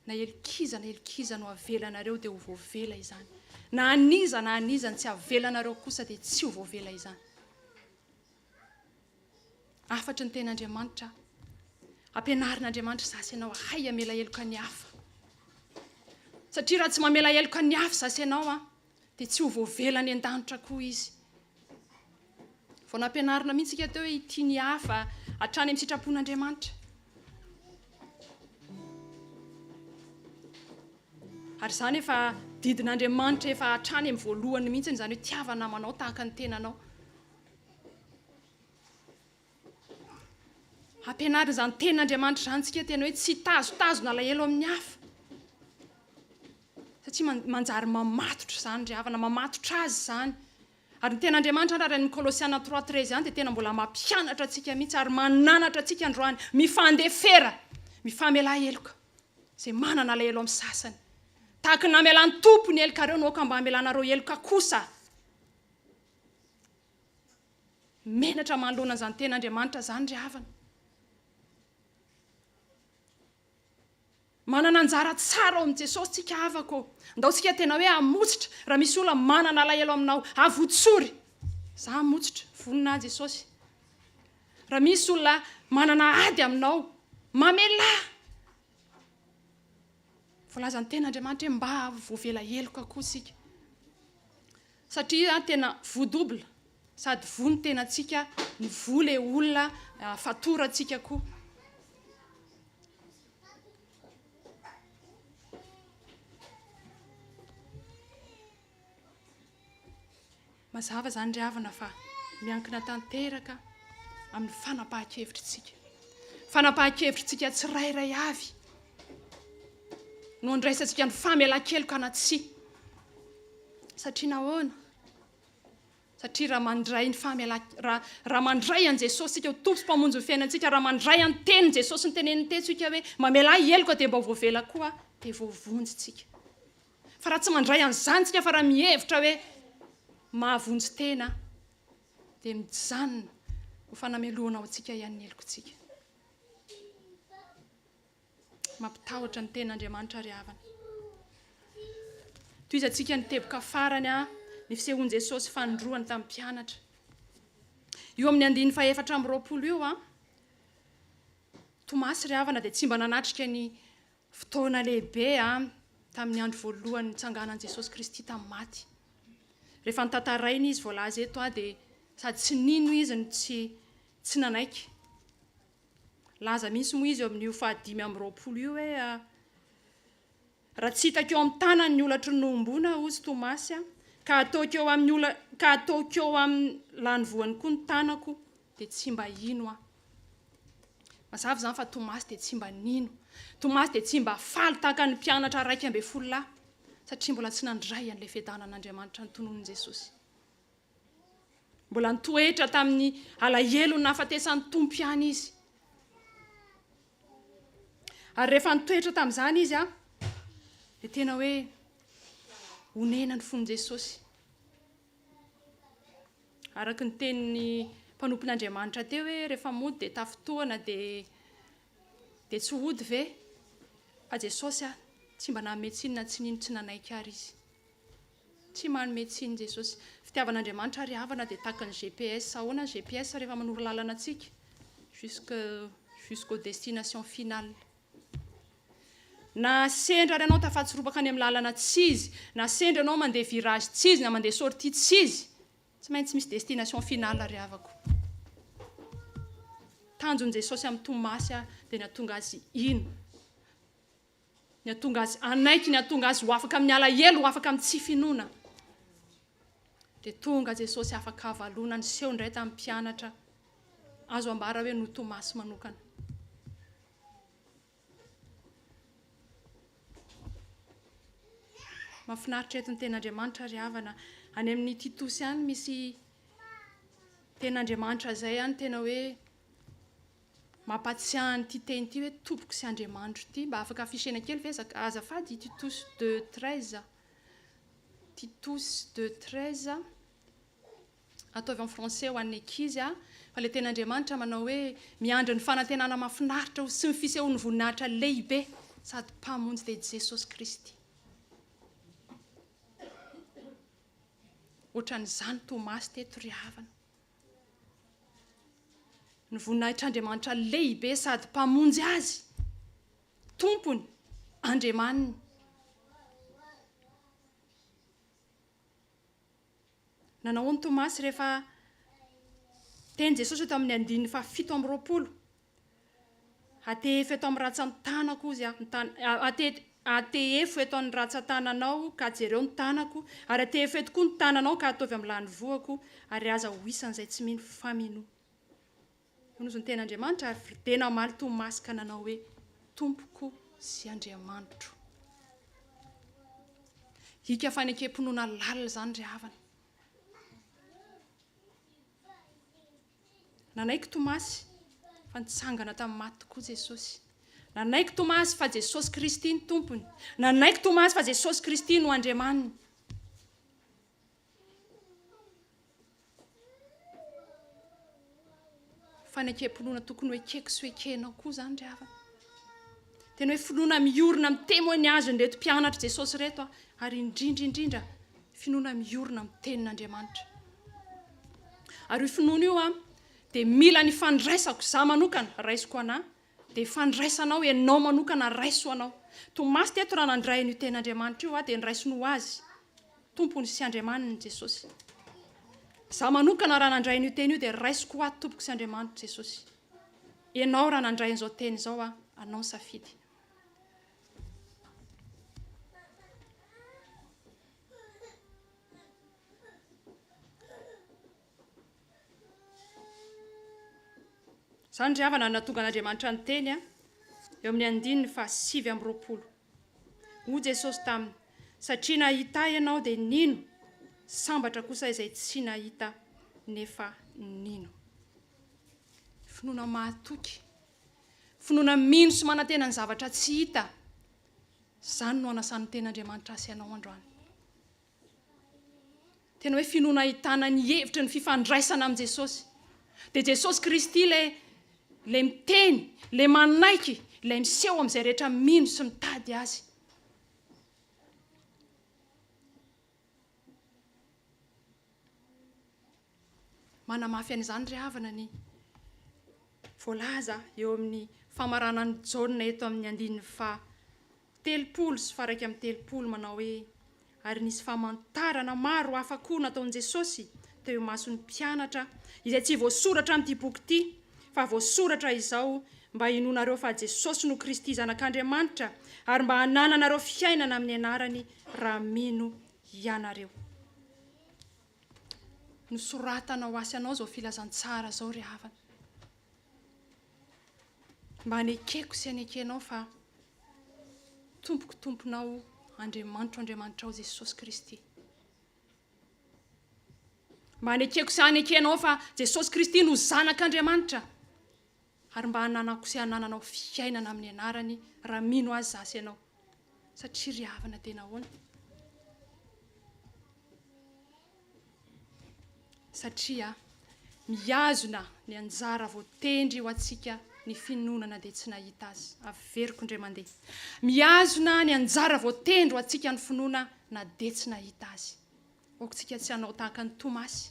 Na elkiza no avelanareo dia ho voavela izany. Na aniza ny tsy avelanareo kosa dia tsy ho voavela izany. Afatry ny ten'Andriamanitra, ampianarin'Andriamanitra zasy ianao ahay amela heloka ny hafa. Satria raha tsy mamela heloka ny hafa zasy ianao dia tsy ho voavela ny an-danitra koa izy. Vao nampianarina mihitsy ika teo hoe ity ny hafa hatrany amin'ny sitrapon'Andriamanitra. Ary izany efa didin'Andriamanitra efa hatrany amin'ny voalohany mihitsy izany hoe tiavana manao tahaka ny tenanao. Ampianarina izany ten'Andriamanitra izany tsika tena hoe tsy tazotazona alahelo amin'ny hafa. Satria manjary mamatotra izany ry havana, mamatotra azy izany. Ary ny ten'Andriamanitra raha ny Kolosiana 3:13 izany dia tena mbola mampianatra antsika mihitsy ary mananatra antsika androany mifandefera, mifamela heloka izay manana alahelo amin'ny sasany. Tahaka ny namelan'ny tompony helokareo no ka mba hamelanareo heloka kosa. Menatra manoloana izany ten'Andriamanitra izany ry havana. Manana anjara tsara ao amin'i Jesosy tsika havako. Ndao tsika tena hoe hamotsitra raha misy olona manana alahelo aminao, avotsory. Za hamotsitra, vonina Jesosy. Raha misy olona manana ady aminao, mamela. voalazany ten'Andriamanitra hoe mba voavela heloka koa sika. Satria tena voadobla sady voa ny tenantsika, ny voa le olona fatorantsika koa. Mazava zany ry havana fa miankina tanteraka amin'ny fanapahan-kevitritsika. Fanapahan-kevitritsika tsirairay avy no andraisantsika ny famelan-keloka anaty satria nahoana? Satria raha mandray ny raha mandray an Jesosy sika ho tompo mpamonjy ny fiainantsika, raha mandray an tenin Jesosy ny teneniny tentsika hoe mamela heloka dia mba voavela koa dia voavonjy tsika. Fa raha tsy mandray an'izany tsika fa raha mihevitra hoe mahavonjy tena dia mijanona ho fanamelohana ao antsika ihany helokontsika. Mampitahotra ny ten'Andriamanitra ry havana. Toy izy antsika ny teboka farany ny fisehoan'i Jesosy fanondroany tamin'ny mpianatra. Io amin'ny 420 io Tomasy ry havana dia tsy mba nanatrika ny fotoana lehibe tamin'ny andro voalohany nitsanganan'i Jesosy Kristy tamin'ny maty. Rehefa nitantarainy izy voalaza eto dia sady tsy nino izy no tsy nanaiky. Laza mihitsy moa izy eo amin'ny 520 io hoe raha tsy hitako eo amin'ny tanany ny olatry ny nombona ozy Tomasy ka ataoko eo amin'ny lany voany koa ny tanako dia tsy mba ino Mazava zany fa Tomasy dia tsy mba nino. Tomasy dia tsy mba faly tahaka ny mpianatra 12 satria mbola tsy nandray an'ilay fiadanan'Andriamanitra ny tononin Jesosy. Mbola nitoetra tamin'ny alahelo ny nahafatesan'ny tompo ihany izy. Ary rehefa nitoetra tamin'izany izy dia tena hoe honena ny fon'i Jesosy. Araka ny tenin'ny mpanompon'Andriamanitra teo hoe rehefa mody dia tafotoana dia tsy hody ve? Fa Jesosy tsy mba nametsiny na tsy nino tsy nanaiky ary izy. Tsy manometsiny Jesosy. Fitiavan'Andriamanitra ry havana dia tahaka ny GPS. Ahoana ny GPS rehefa manoro lalana antsika jusqu'aux destinations finales. Na sendra ary ianao tafatsiropaka any amin'ny lalana tsy izy, na sendra ianao mandeha virage tsy izy, na mandeha sortie tsy izy, tsy maintsy misy destination finale ry havako. Tanjon'i Jesosy amin'ny Tomasy dia nahatonga azy ino? Nahatonga azy anaiky, nahatonga azy ho afaka amin'ny alahelo, ho afaka amin'ny tsy finoana. Dia tonga Jesosy afaka havalona ny seho indray tamin'ny mpianatra, azo ambara hoe no Tomasy manokana. Mahafinaritra eto ny ten'Andriamanitra ry havana. Any amin'ny Titosy ihany misy ten'Andriamanitra zay ihany tena hoe mampatsiahy ity teny ity hoe tompoko sy Andriamanitro ity. Mba afaka afisena kely ve azafady Titus 2:13. Titus 2:13 ataovy amin'ny français ho an'ny ankizy fa ilay ten'Andriamanitra manao hoe miandry ny fanantenana mahafinaritra sy ny fisehoan'ny voninahitra lehibe sady mpamonjy dia Jesosy Kristy. Ohatran'izany Tomasy teto ry havana. Ny voninahitr'Andriamanitra lehibe sady mpamonjy azy, tompony, Andriamaniny. Nanao ny Tomasy rehefa teny Jesosy eto amin'ny 7:20. Atehefo eto amin'ny ratsan-tanako izy atehefo eto amin'ny ratsan-tananao ka jereo ny tanako, ary atehefo eto koa ny tananao ka ataovy amin'ny lany voako, ary aza ho isan'izay tsy mino famino. Nozy ny ten'Andriamanitra ary tena maly Tomasy ka nanao hoe tompoko sy Andriamanitro. Hika fanekem-pinoana lalina zany ry havana. Nanaiky Tomasy fa nitsangana tamin'ny maty tokoa Jesosy. Nanaiky Tomasy fa Jesosy Kristy ny tompony. Nanaiky Tomasy fa Jesosy Kristy no Andriamaniny. Fanekem-pinoana tokony hoe keko sy hoe kenao koa zany ry havana. Tena hoe finoana miorina amin'ny témoignage nreto mpianatra Jesosy reto ary indrindra finoana miorina amin'ny tenin'Andriamanitra. Ary io finoana io dia mila ny fandraisako za manokana raisiko anahy dia fandraisanao ianao manokana raiso anao. Tomasy teto raha nandray io ten'Andriamanitra io dia niraisono azy tompony sy Andriamaniny Jesosy. Za manokana raha nandray io teny io dia raisiko ho ato tompoko sy Andriamanitra Jesosy. Ianao raha nandray an'izao teny izao anao safidy. Zany ry havana natonga an'Andriamanitra ny teny eo amin'ny 9:7. Ho Jesosy taminy, satria nahita ianao dia nino, sambatra kosa izay tsy nahita nefa nino. Finoana mahatoky, finoana mino sy manantena ny zavatra tsy hita. Zany no anasan'ny ten'Andriamanitra asy ianao androany. Tena hoe finoana ahitana ny hevitry ny fifandraisana amin'ny Jesosy. Dia Jesosy Kristy le miteny, le manaiky, le miseho amin'izay rehetra mino sy mitady azy. Manamafy an'izany ry havana ny voalaza eo amin'ny famaranan'ny Jaona eto amin'ny 9:30 sy 1:30 manao hoe ary nisy famantarana maro hafa koa nataon'i Jesosy teo mason'ny mpianatra izay tsy voasoratra amin'ity boky ity, fa voasoratra izao mba hinonareo fa Jesosy no Kristy zanak'Andriamanitra ary mba hanananareo fiainana amin'ny anarany raha mino ianareo. Nosoratana ho asy anao zao filazantsara zao ry havana. Mba hanekeko sy hanekenao fa tompoko tomponao Andriamanitra Jesosy Kristy. Mba hanekeko sy hanekenao fa Jesosy Kristy no zanak'Andriamanitra ary mba hananako sy hanananao fiainana amin'ny anarany raha mino azy zasy ianao. Satria ry havana tena ahoana? Satria miazona ny anjara voatendry ho antsika ny finonana dia tsy nahita azy. Averiko indray mandeha. Miazona ny anjara voatendry ho antsika ny finoana na dia tsy nahita azy. Okontsika tsy hanao tahaka ny Tomasy,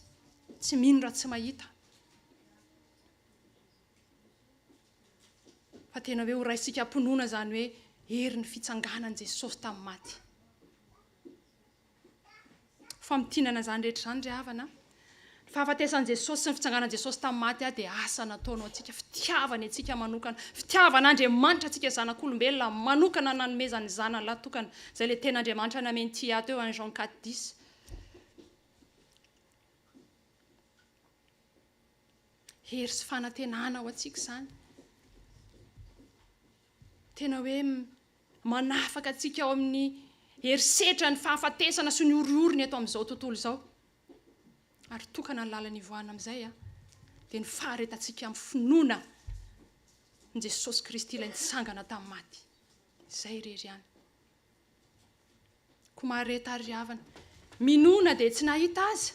tsy mino raha tsy mahita. Fa tena hoe ho raisika mponona zany hoe hery ny fitsanganan Jesosy tamin'ny maty. Famitinana zany rehetra zany ry havana. Fahafatesan'i Jesosy sy ny fitsanganan Jesosy tamin'ny maty dia asa nataonao antsika, fitiavany antsika manokana, fitiavan'Andriamanitra antsika zanak'olombelona manokana nanomezany zanany latokana. Izay le ten'Andriamanitra nameny ato eo Jean 4:10. Hery sy fanantenana ho antsika izany. Tena hoe manafaka antsika ao amin'ny herisetra ny fahafatesana sy ny oroorony eto amin'izao tontolo izao. Ary tokana ny lalany ivoahana amin'izay dia ny faharetantsika amin'ny finoana ny Jesosy Kristy ilay nitsangana tamin'ny maty. Izay irery ihany. Koa mahareta ry havana. Minoana dia tsy nahita azy.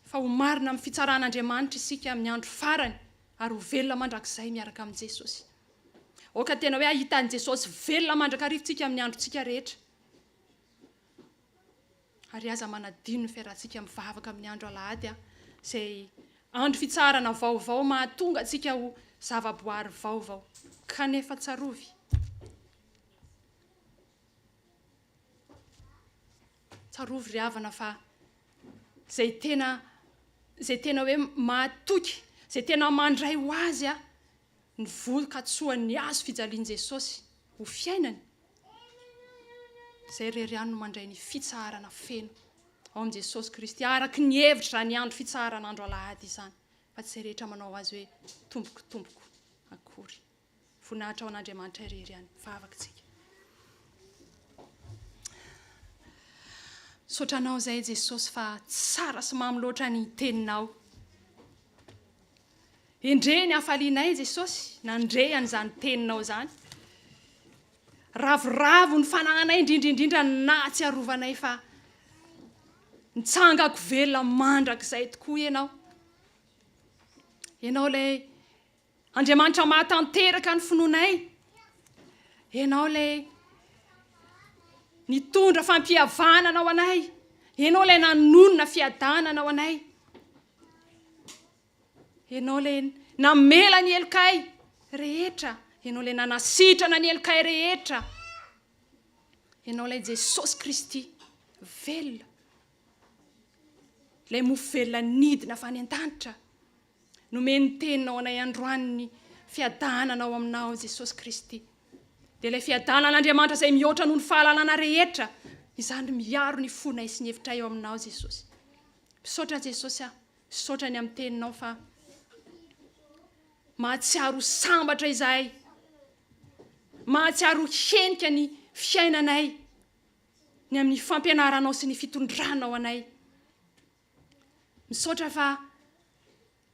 Fa ho marina amin'ny fitsaran'Andriamanitra isika amin'ny andro farany ary ho velona mandrakizay miaraka amin'ny Jesosy. Oka tena hoe ahitan'i Jesosy velona mandrakarivotsika amin'ny androntsika rehetra. Ary aza manadino ny fiarahantsika mivavaka amin'ny andro alahady izay andro fitsarana vaovao mahatonga antsika ho zavaboary vaovao. Kanefa tsarovy. Tsarovy ry havana fa izay tena hoe mahatoky, izay tena mandray ho azy ny voka-tsoan'ny azo fijalian'i Jesosy ho fiainany. Izay rery ihany no mandray ny fitsarana feno ao amin'i Jesosy Kristy araky ny hevitra ny andro fitsaran'andro alahady izany. Fa tsy rehetra manao azy hoe tomboko akory. Voninahitra ao an'Andriamanitra irery ihany. Vavakantsika. Sotranao izay Jesosy fa tsara sy mamy loatra ny teninao. Endre ny hafalianay Jesosy, nandre an'izany teninao izany. Ravoravo ny fanahinay indrindra na tsy arovanay fa nitsangako velona mandrakizay tokoa ianao. Ianao ilay Andriamanitra mahatanteraka ny finoanay. Ianao ilay nitondra fampihavanana ao anay. Ianao ilay nanonona fiadanana ao anay. Ianao ilay namela ny elokay rehetra, ianao ilay nanasitrana ny elokay rehetra, ianao ilay Jesosy Kristy velona, ilay mofo velona nidina avy any an-danitra, nomeny teninao anay androany fiadananao aminao Jesosy Kristy. Dia ilay fiadanan'Andriamanitra izay mihoatra noho ny fahalalana rehetra, izany miaro ny fonay sy ny hevitray eo aminao Jesosy. Misaotra Jesosy aho, misaotra ny amin'ny teninao fa mahatsiaro sambatra izahay, mahatsiaro henika ny fiainanay, ny amin'ny fampianaranao sy ny fitondranao anay. Misaotra fa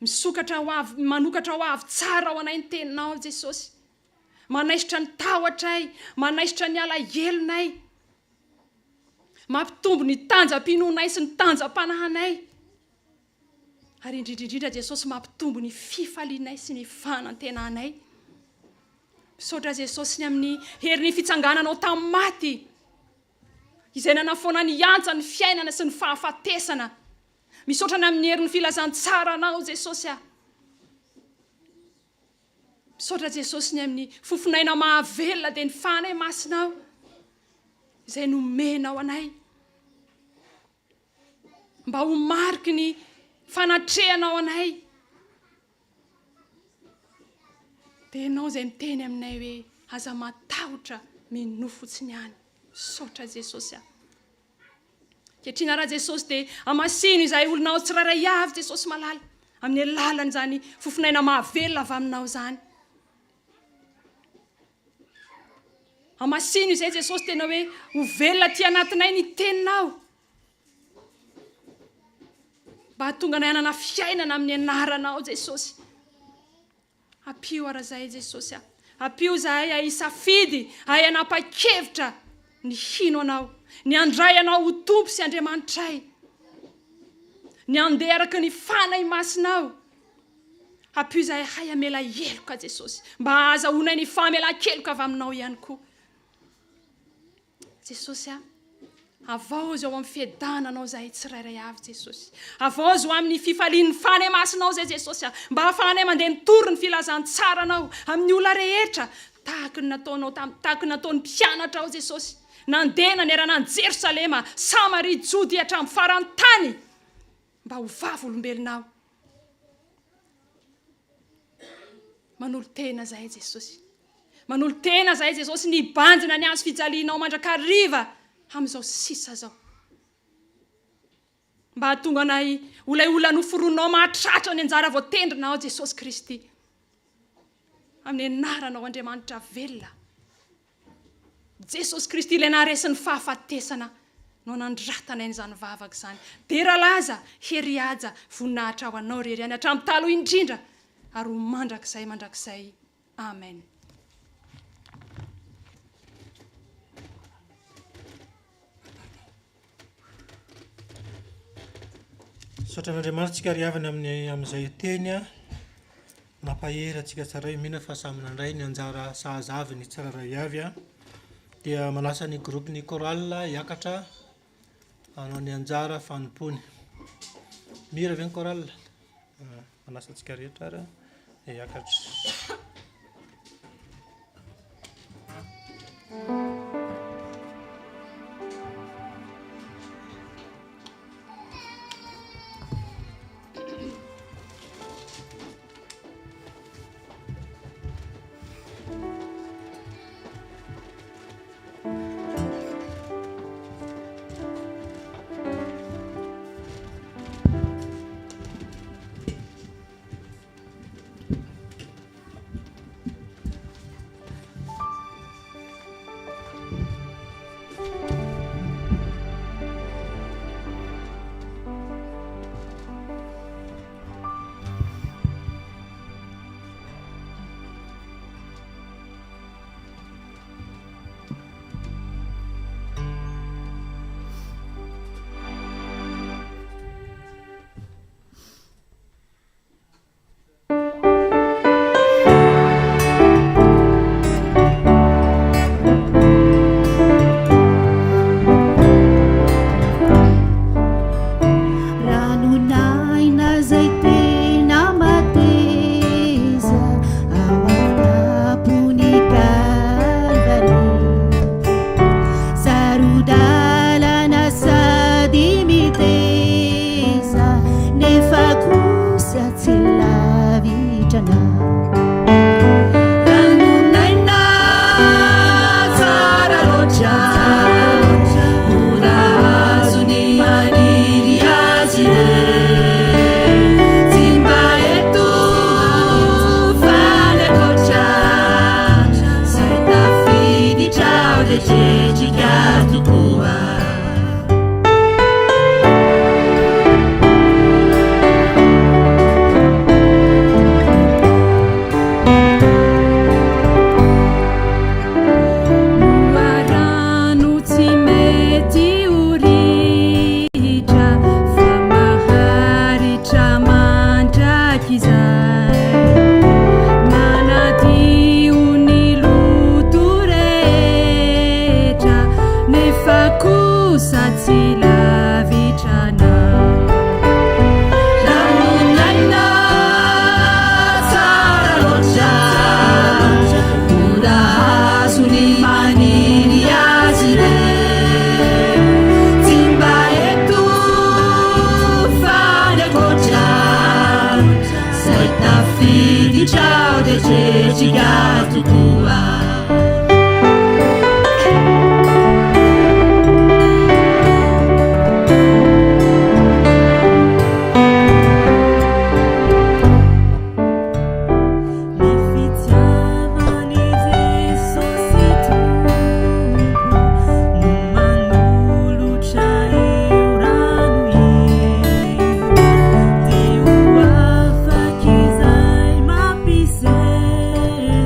misokatra ho avy, manokatra ho avy tsara ho anay ny teninao Jesosy. Manaisitra ny tahotray, manaisitra ny alahelonay, mampitombo ny tanjam-pinoanay sy ny tanjam-panahanay, ary indrindrindrindra Jesosy mampitombo ny fifalianay sy ny fanantenanay. Misaotra Jesosy ny amin'ny herin'ny fitsangananao tamin'ny maty, izay nanafoana ny antsa ny fiainana sy ny fahafatesana. Misaotra ny amin'ny herin'ny filazantsaranao Jesosy aho. Misaotra Jesosy ny amin'ny fofonaina mahavelona dia ny fanay masinao, izay nomenao anay, mba ho mariky ny fanatrehanao anay. Dia ianao izay miteny aminay hoe aza matahotra mino fotsiny ihany. Misaotra Jesosy aho. Kehitrina raha Jesosy dia amasino izahay olonao tsirairay avy Jesosy malala, amin'ny alalan'ny izany fofonaina mahavelona avy aminao izany. Amasino izay Jesosy tena hoe ho velona ty anatinay ny teninao, mba hatonga anay hanana fiainana amin'ny anaranao Jesosy. Apio arazay Jesosy aho, apio izahay hisafidy, hanapa-kevitra ny hino anao, ny andray anao ho tompo sy Andriamanitray, ny andeha araka ny fanay masinao. Apio izahay hamela heloka Jesosy, mba azahoanay ny fahamela-keloka avy aminao ihany koa. Jesosy aho, avaozy ao amin'ny fiadananao izahay tsirairay avy Jesosy. Avaozy ho amin'ny fifalian'ny fanay masinao izay Jesosy aho, mba hahafahanay mandeha nitory ny filazantsaranao amin'ny olona rehetra, tahaka ny nataonao tahaka ny nataon'ny mpianatra ao Jesosy. Nandeha nanerana ny Jerosalema, Samaria, Jody hatramin'ny farany tany, mba ho vavy olombelonao. Manolo tena izahay Jesosy. Manolo tena izahay Jesosy ny banjina ny azo fijalianao mandrakariva amin'izao sisa zao. Mba hahatonga anay ho ilay olona noforonao mahatratra ny anjara voatendrinao Jesosy Kristy. Amin'ny anaranao Andriamanitra velona. Jesosy Kristy ilay naharesin'ny fahafatesana no nandratanay n'izany vavaka izany. Dera laza, hery aja, voninahitra ho anao rery any hatramin'ny taloha indrindra, ary ho mandrakizay. Amen. Misaotra n'Andriamanitra tsika riavana amin'izay teny, nampahery atsika tsara hoe mihina fa samy nandray ny anjara sahazavy ny tsiraray avy, dia manasa ny groupe ny chorale hiakatra hanao ny anjara fanompony. Mira ve ny chorale? Manasa atsika rehetra ary hiakatra.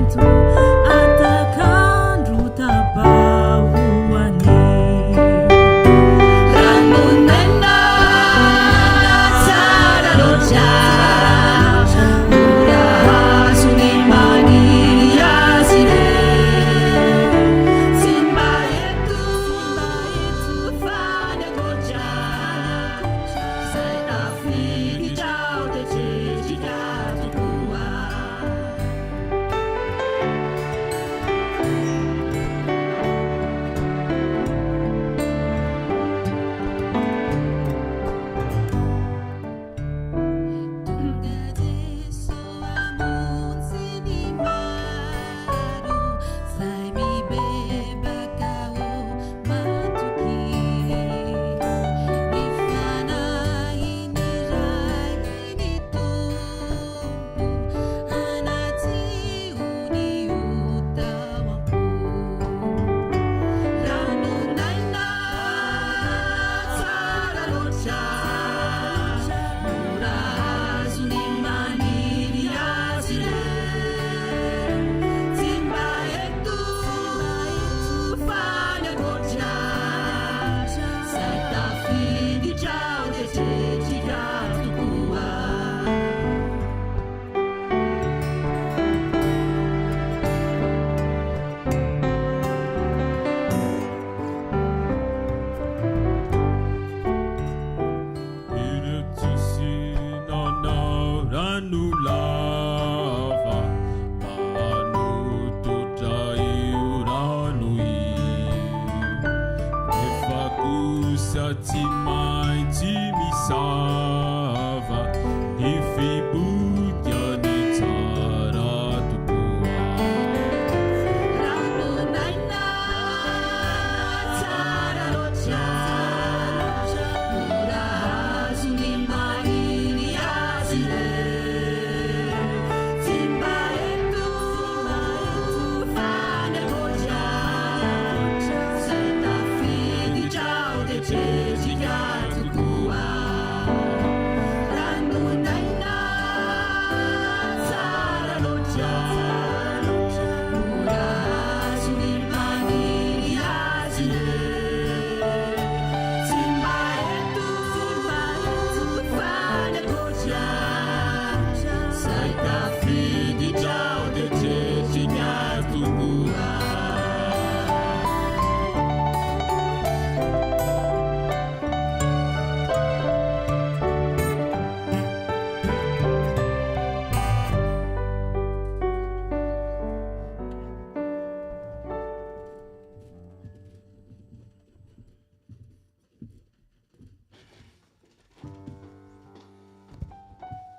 Mapisento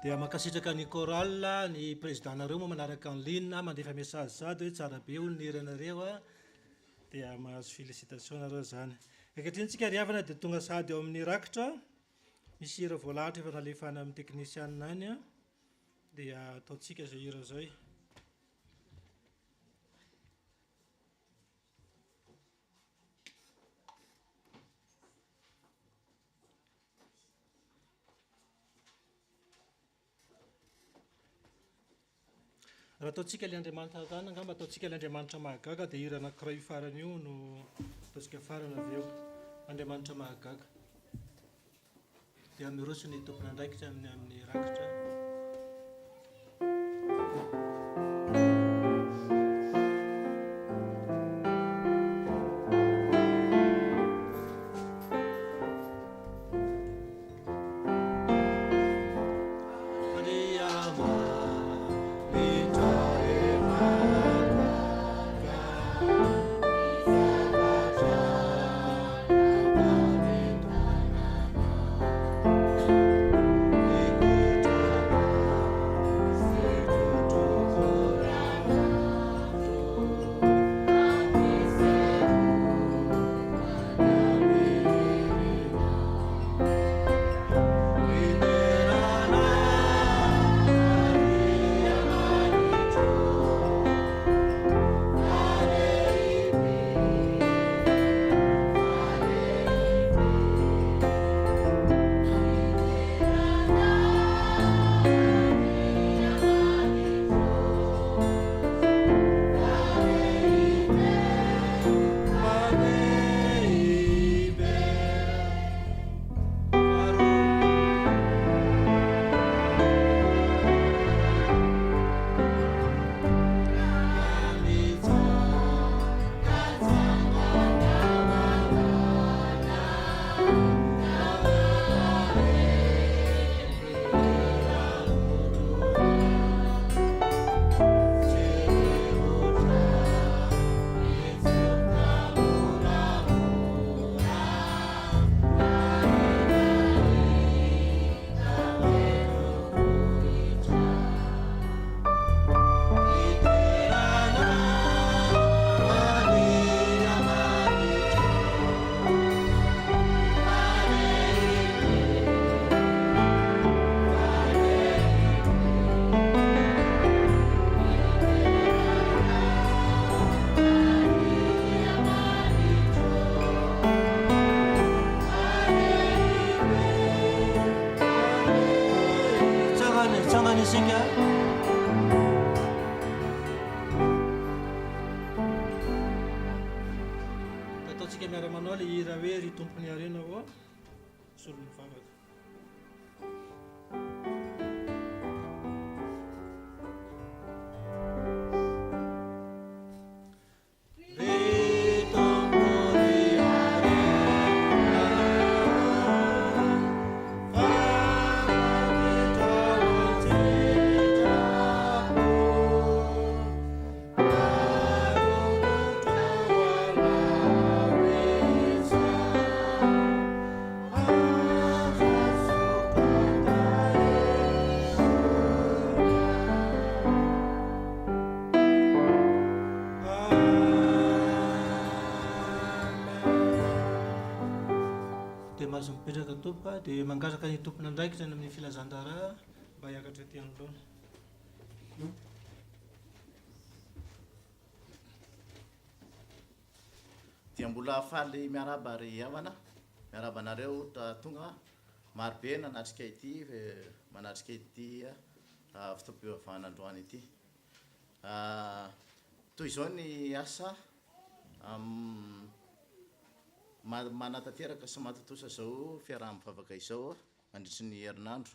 dia makasitraka ny choral ny présidentareo moa manaraka en ligne mandefa message zady hoe tsara be oniranareo a dia mahazo félicitation nareo zany ankehitriny tsika riavana dia tonga sady eo amin'ny rakitra misy hira voalahatra efa nalefana amin'ny technicienne any a dia ataontsika izay hira zay. Raha ataontsika Andriamanitra tany angamba ataontsika Andriamanitra mahagaga dia hira anankiray farany io no ataontsika farana avy eo Andriamanitra mahagaga dia miroso ny tompon'andraikitra amin'ny rakitra. Ataontsika miara-manao ilay hira hoe ry tompony arena ao solony mivavaka. Mahazo mipetraka tompoka dia mangasaka ny tompon'andraikitra ny amin'ny filazantara mba hiakatra ety anoloana. Dia mbola faly miaraba ry havana miaraba anareo tonga marobe nanatrika ity manatrika ity fitaom-pivavahana androany ity toy izao ny asa manatanteraka sy matatosa zao fiaraha-mivavaka izao mandritry ny herinandro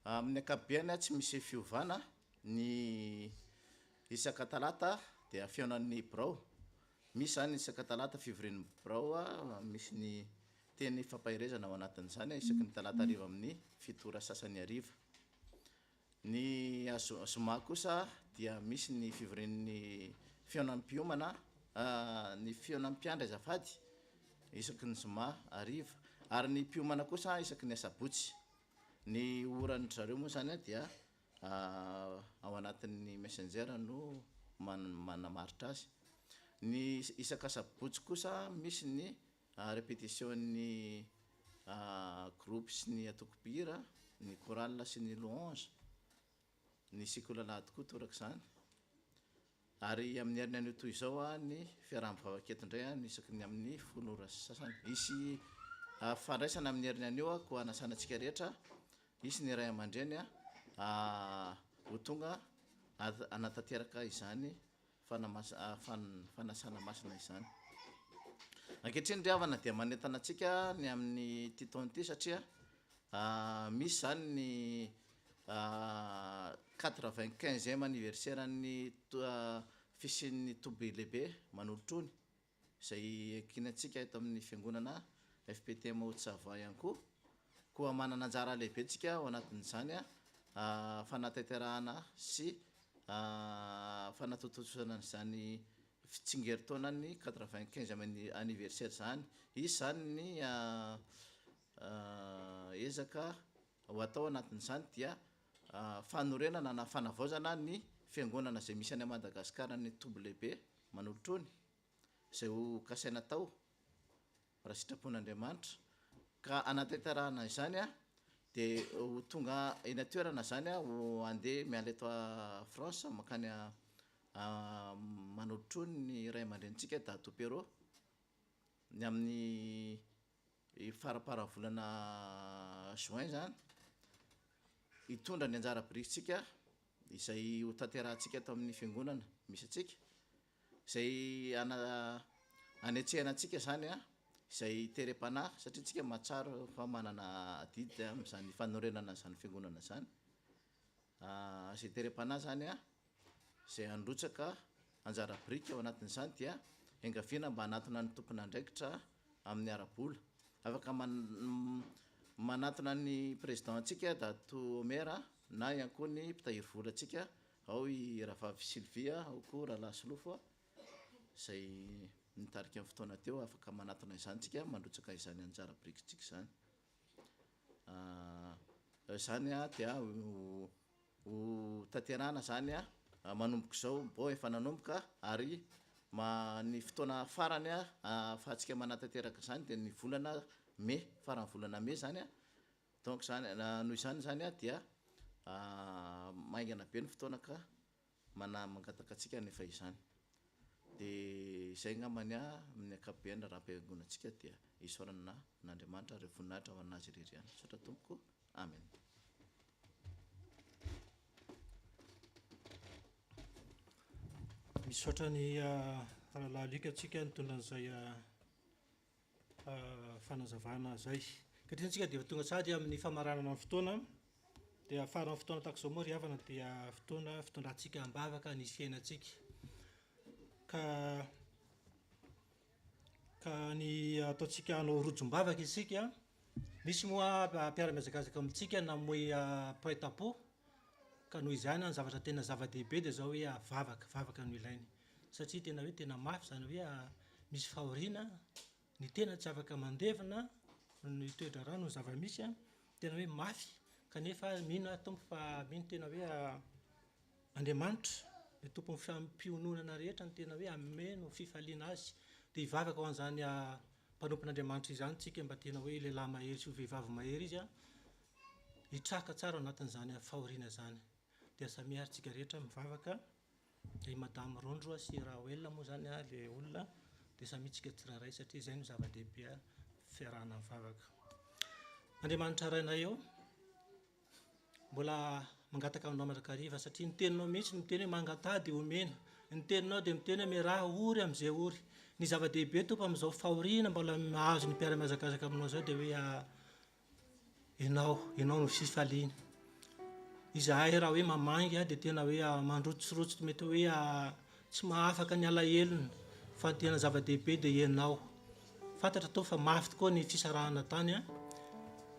amin'ny akabeany tsy misy fiovana ny isaka talata dia fionan'ny birao misy zany isaka talata fivorian'ny birao misy ny teny fampahirezana ao anatin'izany isaky ny talata ariva amin'ny fitora sasany ariva ny zoma kosa dia misy ny fivorian'ny fionan'ny mpiomana ny fionan'ny mpiandra azafady isaky ny zoma ariva ary ny mpiomana kosa isaky ny asabotsy ny orany zareo moa zany a dia ao anatin'ny messenger no manamaritra azy. Ny isakasabotsy kosa misy ny répétition'ny groupe sy ny atokopira, ny chorale sy ny louange, ny sikolalady koa toraka zany. Ary amin'ny herin'ny anio toy izao ny fiaraha-mivavaketo indray ny isaky ny amin'ny 10 ora sasany. Isy fandraisana amin'ny herin'ny anio ko anasanatsika rehetra, isy ny ray aman-dreny ho tonga anatanteraka izany fanasana masina izany. Ankehitriny ry havana dia manentana antsika ny amin'ny ty taona ty satria misy zany ny 95e anniversaire ny fisian'ny toby lehibe manolotrony izay kinantsika eto amin'ny fiangonana FPT Maottsavoa ihany koa manana anjara lehibe tsika ao anatin'izany fanatanterahana sy fanatotosana izany fitsingeritaona ny 95e anniversaire zany. Izy zany ny ezaka ho atao anatin'izany dia fanorenana na fanavaozana ny fiangonana izay misy any Madagasikara ny toby lehibe manolotrony izay ho kasaina tao raha sitrapon'Andriamanitra, ka anatanterahana izany dia ho tonga eny atoerana zany ho andeha miala eto a France makany manolotrony ny ray aman-drenitsika Dato Pero ny amin'ny farapara volana juin zany, hitondra ny anjara birikintsika izay ho tanterahantsika eto amin'ny fiangonana misy atsika izay anetsehana antsika zany izay terem-panahy satria tsika mahatsara fa manana didy amin'izany fanorenana zany fiangonana zany. Izay terem-panahy zany izay androtsaka anjara biriky ao anatin'izany dia engaviana mba hanatona ny tompon'andraikitra amin'ny ara-bola. Afaka manatona ny président antsika Dato Mera na ihany koa ny mpitahiry vola antsika ao i Ravavy Sylvia, ao koa Rahalahy Solofo izay nitarika amin'ny fotoana teo, afaka manatona izany tsika mandrotsaka izany anjara birikintsika zany. Zany dia ho tanterahana zany manomboka izao bo efa nanomboka ary ny fotoana farany ahafahantsika manatanteraka zany dia ny volana mai, farany volana mai zany donc zany noho izany zany dia maingana be ny fotoana ka mangataka antsika nefa izany. Dia izay ngambany amin'ny ankapobeny raha-piangonantsika dia isaorana n'Andriamanitra ary voninahitra ho anazy irery ihany. Sotra tompoko, amen. Misaotra ny rahalahy alika antsika nitondra an'izay fanazavana zay. Ankehitriny antsika dia tonga sady amin'ny famaranana ny fotoana, dia farany fotoana tahaka izao moa ry havana dia fotoana fitondrantsika ambavaka ny fiainantsika. Ka ny ataontsika hanao rojom-bavaka isika, misy moa mpiara-miazakazaka amintsika namoy poet-po, ka noho izany ny zavatra tena zava-dehibe dia zao hoe vavaka no ilainy, satria tena hoe tena mafy zany hoe misy fahoriana, ny tena tsy afaka mandevina ny toetra rano ny zava-misy tena hoe mafy, kanefa mino tompo fa mino tena hoe Andriamanitra ny tompon'ny fiampiononana rehetra ny tena hoe ameno fifaliana azy, dia hivavaka ho an'izany mpanompon'Andriamanitra izany tsika mba tena hoe lehilahy mahery sy vehivavy mahery izy hitraka tsara anatin'izany fahoriana zany. Dia samiary tsika rehetra mivavaka, i madame Rondro sy Raoel moa zany le olona, dia samitsika tsiraray satria izay no zava-dehibe fiarahana mivavaka. Andriamanitra rainay eo, mbola mangataka aminao mandrakariva satria ny teninao mihitsy miteny hoe mangatady omena, ny teninao dia miteny hoe miaraha ory amin'izay ory. Ny zava-dehibe tompo amin'izao fahoriana mbola mahazo ny mpiara-miazakazaka aminao zao dia hoe ianao no fifaliana. Izahay raha hoe mamangy dia tena hoe mandrotsirotsy mety hoe tsy mahafaka ny alahelony, fa tena zava-dehibe dia ianao. Fantatra tao fa mafy tokoa ny fisarahana tany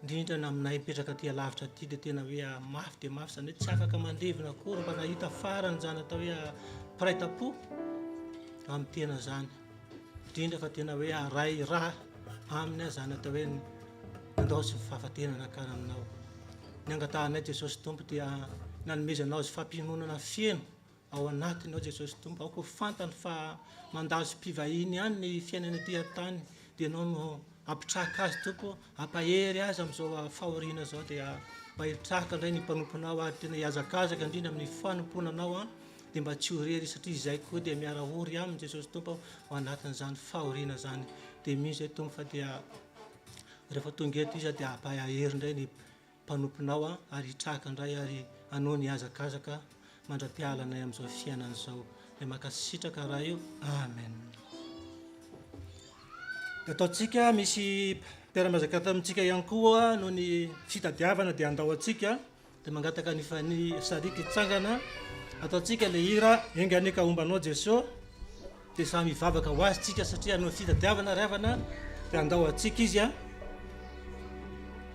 indrindra na aminay mipetraka aty alavitra aty dia tena hoe mafy dia mafy, zany hoe tsy afaka mandevina akory mba nahita farany zany atao hoe praita-po amin'ny tena zany, indrindra fa tena hoe ray raha aminy zany atao hoe andao sy fahafatenana akany aminao. ny angatahanay Jesosy Tompo dia nanomezanao azy fampinonana fieno ao anatiny ao Jesosy Tompo, aoko fantany fa mandazo mpivahiny ihany ny fiainana aty an-tany, dia anao no ampitraka azy Tompo, ampahery azy amin'izao fahoriana zao, dia mba hitraka indray ny mpanomponao ary tena hiazakazaka indrindra amin'ny fanomponanao dia mba tsy horery, satria izay koa dia miarahory aminy Jesosy Tompo ao anatin'izany fahoriana zany. Dia misy Tompo fa dia rehefa tonga eto izy dia ampahery indray ny mpanomponao ary hitraka indray ary anao ny hazakazaka mandra-pialanay amin'izao fiainana izao. Dia makasitraka raha io. Amen. Ataontsika misy mpiara-miazaka tamintsika ihany koa noho ny fitadiavana dia andao atsika dia mangataka ny sarika hitsangana. Ataontsika le hira enganeka ombanao Jesosy dia samy mivavaka ho azy tsika satria noho fitadiavana ravana dia andao atsika izy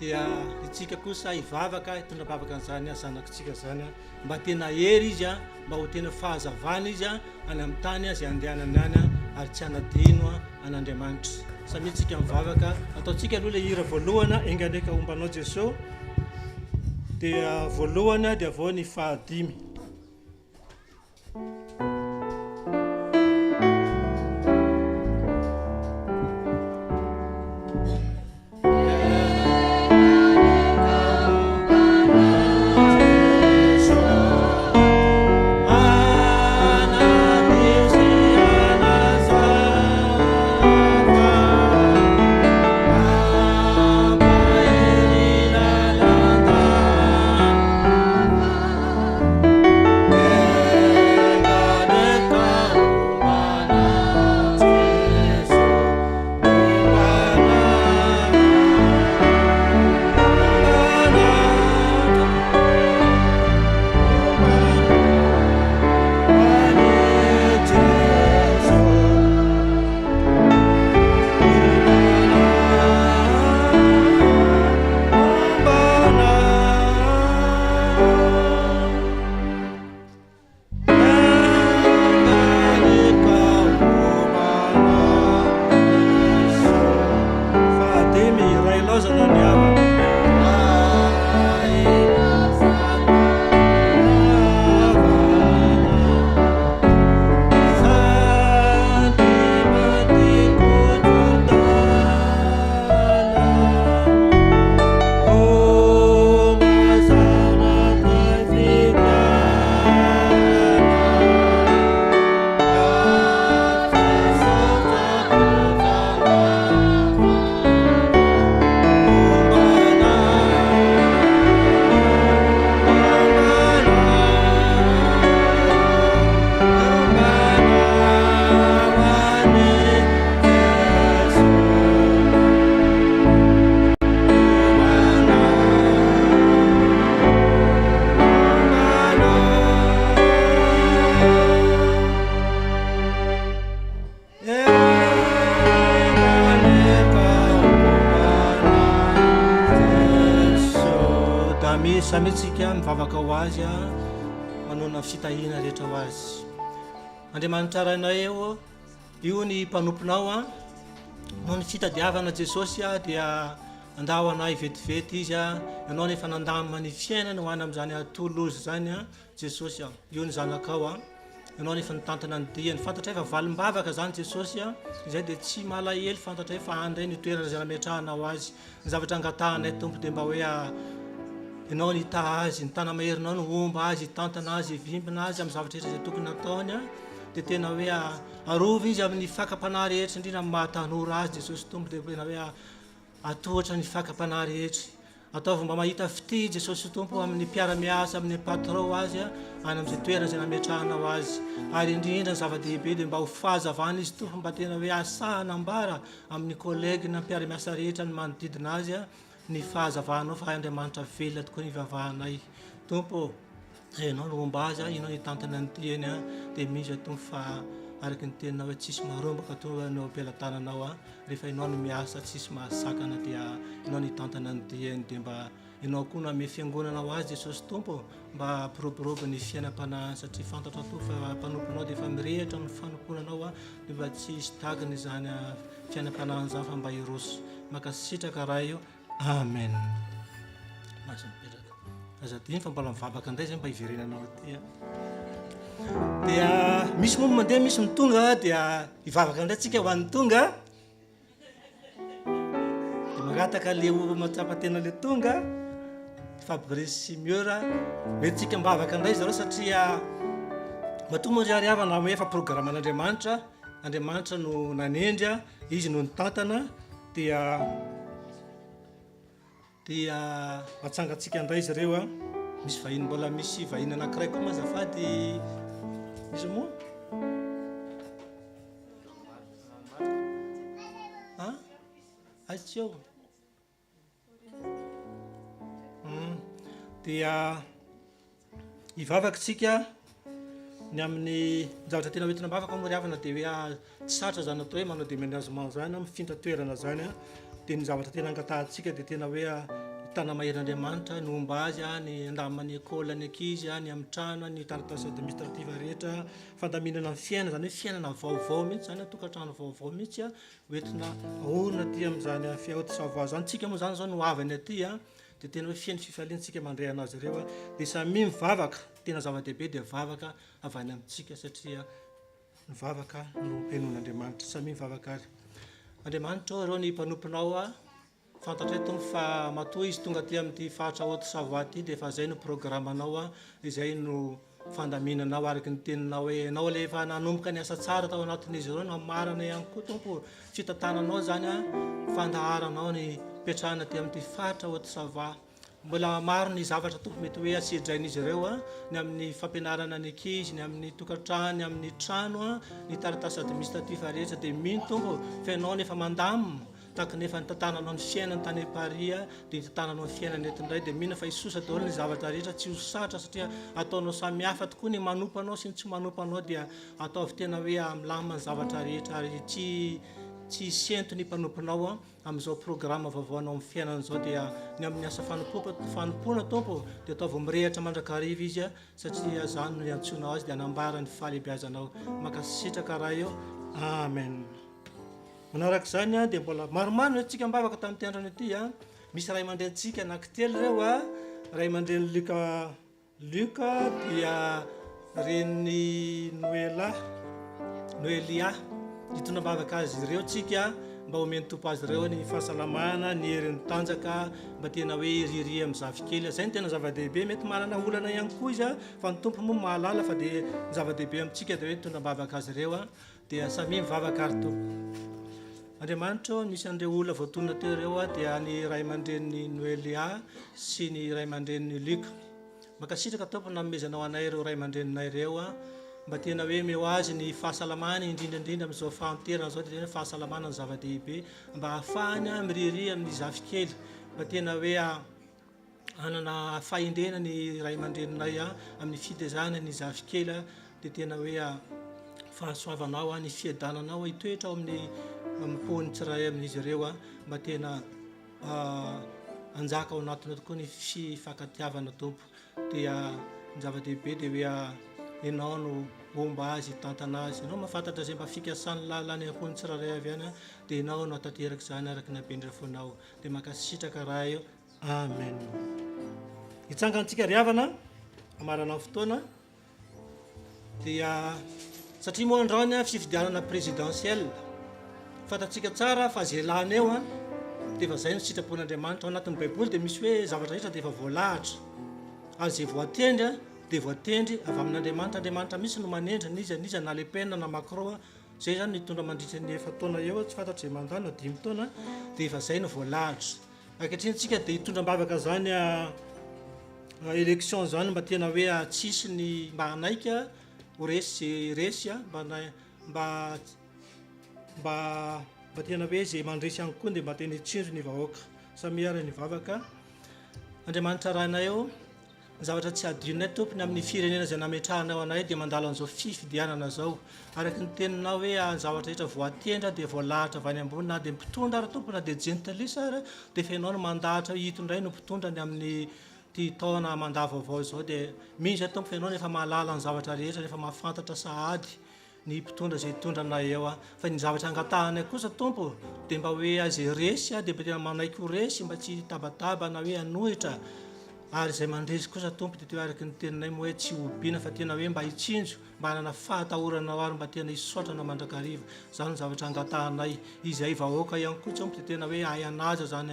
dia itsika kosa hivavaka hitondra bavaka an'izany zanakitsika zany mba tena hery izy mba ho tena fahazavana izy any amin'ny tany izay andehanany any ary tsy hanadino an'Andriamanitra. Samy tsika mivavaka. Ataontsika aloha le hira voalohana enganeka ombanao Jesosy dia voalohana dia avao ny fahadimy. Samy tsika mivavaka ho azy manona fitahina rehetra ho azy. Andriamanitra rainao eo io ny mpanomponao noho ny fitadiavana Jesosy dia andao anao vetivety izy ianao nefa nandamina ny fiainana ho any amin'izany atolozy zany Jesosy io ny zanakao ianao nefa nitantana ny diany, fantatra efa valim-bavaka zany Jesosy izay dia tsy malahelo, fantatra efa andray ny toerana izay nametrahana ho azy. Ny zavatra angatahanay Tompo dia mba hoe ianao ny ita azy, ny tana maherinao ny omba azy, tantana azy, vimbina azy amin'ny zavatra rehetra izay tokony nataony dia tena hoe arova izy amin'ny fakapanahy rehetra, indrindra amin'ny mahatanora azy Jesosy Tompo, dia tena hoe atohatra ny fakapanahy rehetra. Ataovy mba mahita fity Jesosy Tompo amin'ny mpiara-miasa, amin'ny patron azy any amin'izay toerana izay nametrahana ho azy, ary indrindra ny zava-dehibe dia mba ho fahazavana izy Tompo, mba tena hoe asahanambara amin'ny collègue na mpiara-miasa rehetra ny manodidina azy ny fahazavanao fa Andriamanitra velona tokoa ny vavahanay. Tompo, ianao no omba azy, ianao ny tantana ny tiany dia misy Tompo fa araky ny teninao hoe tsisy maharombaka toa no ampelantananao rehefa ianao no miasa tsisy mahasakana dia ianao ny tantana ny tiany, dia mba ianao koa no ame fiangonana ho azy Jesosy Tompo mba ampiroborobo ny fiainam-panahiny, satria fantatra toa fa mpanomponao dia efa mirehitra amin'ny fanomponanao dia mba tsy hisy takiny izany fiainam-panahiny zany fa mba hiroso. Makasitraka raha io. Amen. Maso mipetraka. azadiny fa mbola mivavaka indray zay mba hiverenanao aty dia misy moa mandeha misy mitonga dia hivavaka indray tsika ho an'ny tonga dia magataka le matsapatena le tonga Fabrice Miora mety tsika mivavaka indray zareo satria matoa moa ry havana hoe efa programan'Andriamanitra no nanendra izy no nitantana dia matsangatsika indray izy ireo misy vahiny mbola misy vahiny anankiray koa mazafady izy moa aitseo dia hivavaka tsika ny amin'ny zavatra tena hoentina mivavaka moa ry havana dia hoe tsy satra zany atao hoe manao déménagement zany mifindra toerana zany dia ny zavatra tena angatahantsika dia tena hoe hitana maherin'Andriamanitra ny omba azy ny andamany ekôla ny ankizy ny amin'ny trano ny taratasy administrative rehetra fandaminana ny fiainana zany hoe fiainana vaovao mihitsy zany tokantrano vaovao mihitsy hoentina ahorona aty amin'izany fiaoty savoa zany tsika moa zany zao no avany aty dia tena hoe fiainy fifaliantsika mandray anazy ireo dia samy mivavaka tena zava-dehibe dia vavaka avy any amintsika satria mivavaka no hainon'Andriamanitra samy mivavaka ary Andriamanitra ireo ny mpanomponao fantatra hoe tompo fa matoa izy tonga aty amin'ity faritra haute Savoie ty dia efa zay no programanao izay no fandaminanao araky ny teninao hoe anao le efa nanomboka ny asa tsara tao anatin'izy ireo no marana ihany koa tompo fitantananao zany fandaharanao ny petrahana aty amin'ity faritra haute Savoie mbola maro ny zavatra tompo mety hoe asidrain'izy ireo ny amin'ny fampianarana ny ankizy ny amin'ny tokantrano ny amin'ny trano ny taratasy administratif rehetra dia mino tompo fa ianao nefa mandamo tahaka nefa nitantananao ny fiainany tany Paris dia nitantananao ny fiainany etindray dia mino fa isosa daholo ny zavatra rehetra tsy hosatra satria ataonao samihafa tokoa ny manompanao sy ny tsy manompanao dia ataovy tena hoe milamina ny zavatra rehetra ary tsy sento ny mpanomponao amin'izao programma vaovaonao amin'ny fiainan'izao dia ny amin'ny asa fanompona tompo dia ataovy mirehatra mandrakariva izy satria zany no niantsonao azy dia anambara ny fahalebiazanao makasitraka raha eo amen manaraka izany dia mbola maromaro hoe tsika mbavaka tamin'ny tendrany aty misy ray aman-drenitsika anankitelo ireo ray aman-dreny Luka dia reny Noelia hitona mivavaka azy ireo tsika mba homeny tompo azy ireo ny fahasalamana ny herin'ny tanjaka mba tena hoe riry amin'ny zafikely zay ny tena zava-dehibe mety manana olana ihany koa izy fa ny tompo moa mahalala fa dia zava-dehibe amintsika dia hoe hitondra mivavaka azy ireo dia samy mivavaka ary tompo Andriamanitra misy an'ireo olona voatonona teo ireo dia ny ray aman-dren'ny Noelia sy ny ray aman-dren'ny Luka makasitraka tompo namezanao anay ireo ray aman-dreninay ireo mba tena hoe meo azy ny fahasalamana indrindraindrindra amin'izao fahanterana zao dia tena fahasalamana ny zava-dehibe mba hahafahany miriry amin'ny zafikely mba tena hoe anana fahendrena ny ray aman-dreninay amin'ny fitezana ny zafikely dia tena hoe fahasoavanao ny fiadananao hitoetra ao amin'ny mipony tsiray amin'izy ireo mba tena anjaka ao anatiny tokoa ny fifankatiavana tompo dia ny zava-dehibe dia hoe ianao no omba azy tantana azy ianao mahafantatra zay mba fikasany lalany ampony tsiraray avy any dia ianao no atateraka izany araky ny abendra fonao dia makasitraka raha eo amen hitsangantsika ry havana amarana fotoana dia satria moa andraony fifidianana présidentielle fantatsika tsara fa zay lany eo dia efa zay no sitrapon'Andriamanitra ao anatin'ny baiboly dia misy hoe zavatra rehetra dia efa voalahatra ary zay voatendry dia voatendry avy amin'Andriamanitra misy no manendry niza na Le Pen na Macron zay zany nitondra mandritra ny efa taona eo tsy fantatry zay mandany na 5 taona dia efa zay no voalahatra ankehitriny tsika dia hitondra mbavaka zany élection zany mba tena hoe tsisy ny mba hanaika ho resy mba tena hoe zay mandresy ihany koa dia mba tena hitsindro ny vahoaka samiara ny vavaka Andriamanitra rahanay eo ny zavatra tsy adinay tompony amin'ny firenena zay nametrahanao anay dia mandalo an'izao fifidianana zao araky ny teninao hoe ny zavatra rehetra voatendra dia voalahatra avy any ambony na dia mpitondra ary tompo na dia jentilisa ary dia fenao no mandahatra hitondray no mpitondra ny amin'ny ty taona mandavaovao zao dia misy tompo fenao nefa mahalala ny zavatra rehetra rehefa mahafantatra sahady ny mpitondra zay hitondranay eo fa ny zavatra angatahanay kosa tompo dia mba hoe azy resy dia mba tena manaiky ho resy mba tsy tabataba na hoe anohitra ary izay mandresy kosa tompo dia teo araky ny teninay moa hoe tsy obiana fa tena hoe mba hitsinjo mba hanana fahatahorana ary mba tena hisaotrana mandrakariva zany ny zavatra angatahanay izay vahoaka ihany koa tompo dia tena hoe ay anaja zany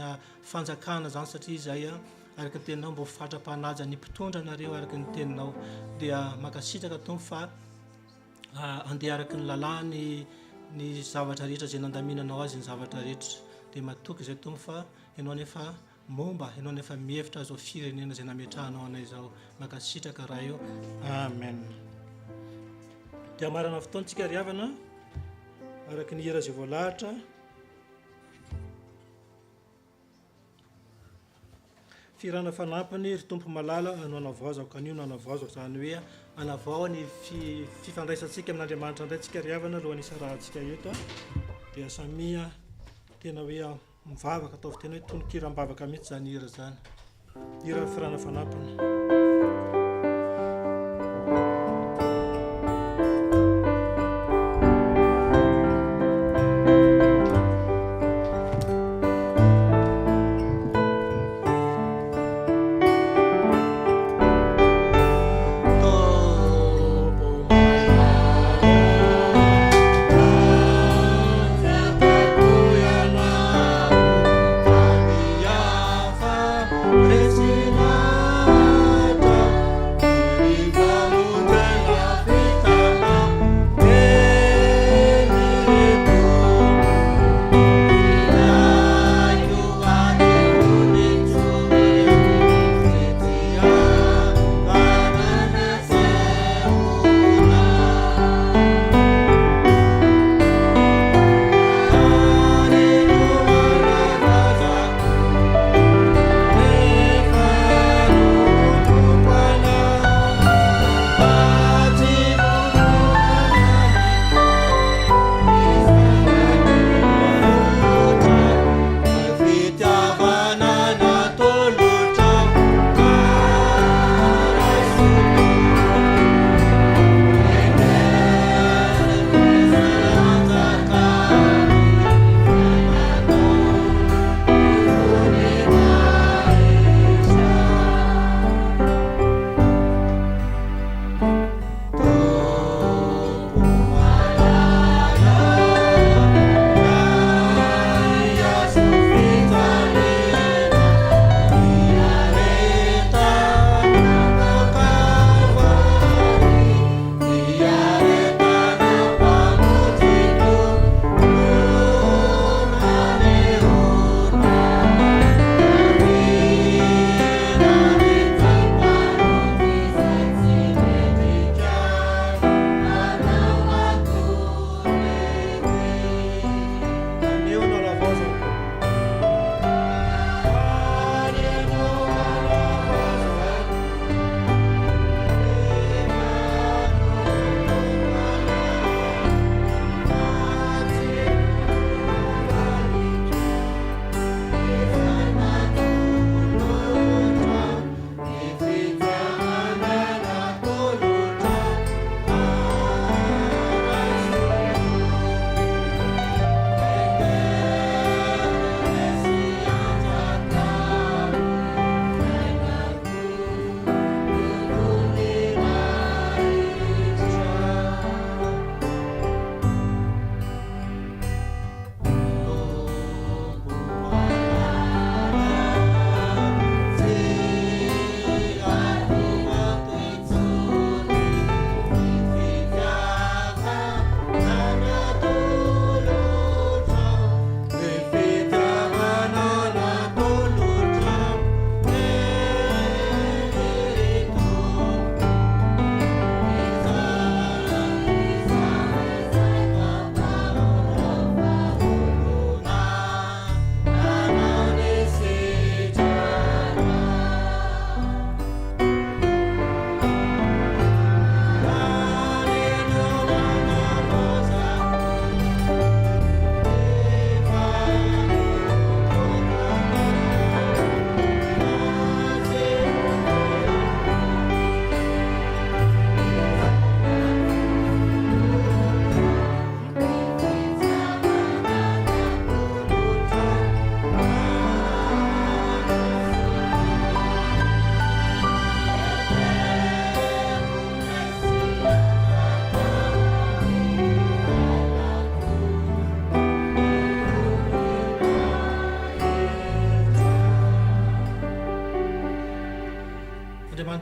fanjakana zany satria izay araky ny teninao mba fatra-panaja ny mpitondra nareo araky ny teninao dia makasitraka tompo fa andeha araky ny lalàny ny zavatra rehetra zay nandaminanao azy ny zavatra rehetra dia matoky izay tompo fa ianao anefa momba ianao anefa mihevitra zao firenena zay nametrahanao anay zao makasitraka raha eo amen dia marana fotoantsika riavana araky ny hira zay voalahatra firana fanampiny ry tompo malala anao anavaozako kanio no anavaozako zany hoe anavao ny fifandraisantsika amin'Andriamanitra indray tsika riavana alohan'ny isa rahantsika eto dia samia tena hoe mivavaka ataovy tena hoe tonokiram-bavaka mihitsy zany hira zany hira firana fanampiny Presinata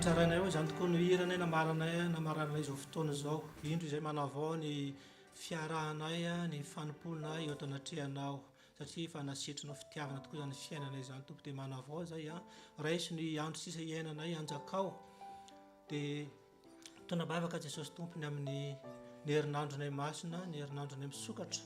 tsarainay hoe zany tokoa no hiranay namaranay izao fotoana zao. Indro izay manavao ny fiarahanay, ny fanompolinay eo ato-anatrehanao. Satria fa nasitrinao fitiavana tokoa zany fiainanay zany tompo. Dia manavao zay raiso ny andro sisa iainanay anjakao. Dia tonabavaka Jesosy tompony amin'ny herinandronay masina, ny herinandronay misokatra.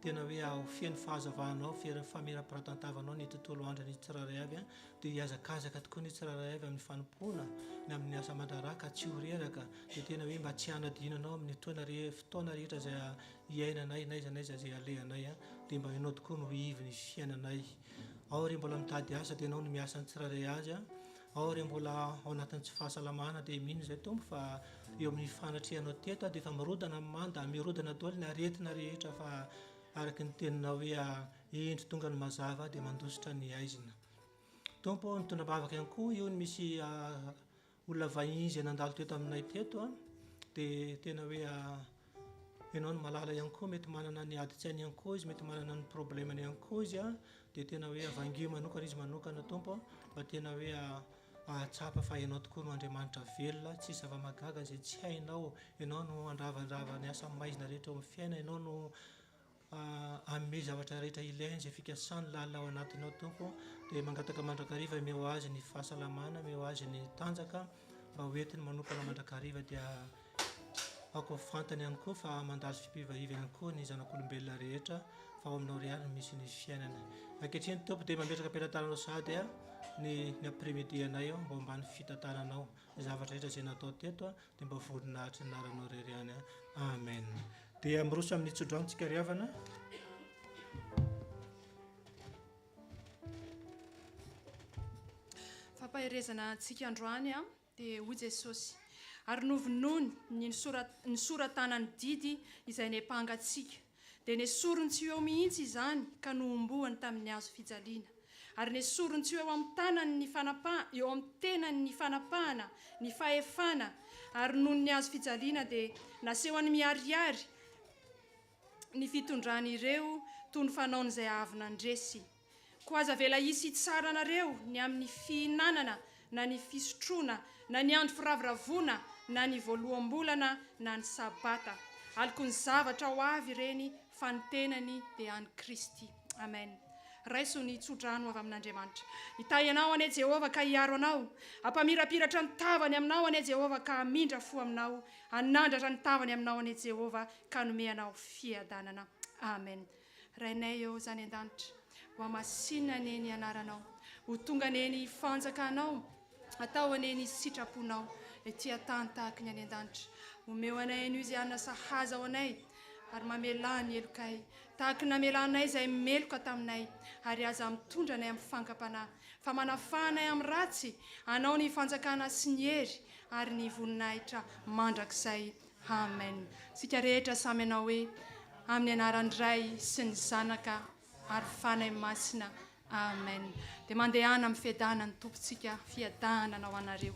Tena hoe hofian'ny fahazavahanao, fian'ny famiraparan-tantavanao ny tontolo andro ny tsiraray avy. Dia hiazakazaka tokoa ny tsiraray avy amin'ny fanompoana, ny amin'ny asa mandraraka, tsy ho reraka. Dia tena hoe mba tsy hanadinanao amin'ny fotoana rehetra izay iainanay, naiza izay alehanay. Dia mba ianao tokoa no hivy ny fiainanay. Ao ry mbola mitady asa dia ianao no miasa ny tsiraray azy. Ao ry mbola ao anatin'ny tsy fahasalamana dia mino izay tompo fa eo amin'ny fanatrehanao teto dia fa mirodana amin'ny manda, mirodana daholo ny aretina rehetra fa araka ny teninao hoe indro tonga ny mazava dia mandositra ny aizina. Tompo ny tonabavaka ihany koa io ny misy olona vahiny izay nandalo teto aminay teto dia tena hoe ianao no malala ihany koa mety manana ny adi-tsainy ihany koa izy, mety manana ny problemany ihany koa izy dia tena hoe avangio manokana izy manokana tompo mba tena hoe ahatsapa fa ianao tokoa no Andriamanitra velona, tsy zava-magaga izay tsy hainao. Ianao no andravandrava ny asa maizina rehetra eo amin'ny fiaina, ianao no amin'ny zavatra rehetra ilainy izay fikasany lalina ao anatinao tompo. Dia mangataka mandrakariva meo azy ny fahasalamana, meo azy ny tanjaka mba hoentiny manokana mandrakariva dia ako fantany ihany koa fa mandazo fipivahiva ihany koa ny zanak'olombelona rehetra fa ao aminao riany misy ny fiainana. Ankehitriny tompo dia mametraka am-pelantananao sady ny après-midi anay ao mba ambany fitantananao zavatra rehetra izay natao teto dia mba voninahitry ny naranao reriany. Amen. Dia miroso amin'ny tsodranotsika ry havana. Fampaherezana antsika androany dia hoy Jesosy ary novonony ny soratanany didy izay nepangatsika dia nesorony tsy eo mihitsy izany ka nohombohany tamin'ny hazo fijaliana ary nesorony tsy eo amin'ny tanany ny fanapahana, eo amin'ny tenany ny fanapahana, ny fahefana ary noho ny hazo fijaliana dia nasehoany miariary ny fitondrany ireo toy ny fanaony izay avy nandresy. Ko aza vela hisy tsara nareo ny amin'ny fihinanana na ny fisotroana na ny andro firaviravona na ny voaloham-bolana na ny sabata. Aliko ny zavatra ho avy ireny fa ny tenany dia any Kristy. Amen. Raiso ny tsodrano avy amin'Andriamanitra. Hitahy anao ane Jehovah ka hiaro anao. Ampamirapiratra ny tavany aminao ane Jehovah ka hamindra fo aminao. Hanandratra ny tavany aminao ane Jehovah ka nome anao fiadanana. Amen. Rainay eo zany an-danitra. Ho amasinina ane ny anaranao. Ho tonga ane ny fanjakanao. Atao ane ny sitraponao. Ety atany tahaka ny any an-danitra. Omeo anay ny izy sahaza ao anay. Ary mamelà ny elokay tahaka namelanay izay meloka taminay ary aza mitondra anay amin'ny fankapanahy fa manafanay amin'ny ratsy anao ny fanjakana sy ny hery ary ny voninahitra mandrakizay. Amen. Sika rehetra samy anao hoe amin'ny anaran-dray sy ny zanaka ary fanay masina. Amen. Dia mandehana amin'ny fiadanany tompontsika fiadanana ho anareo.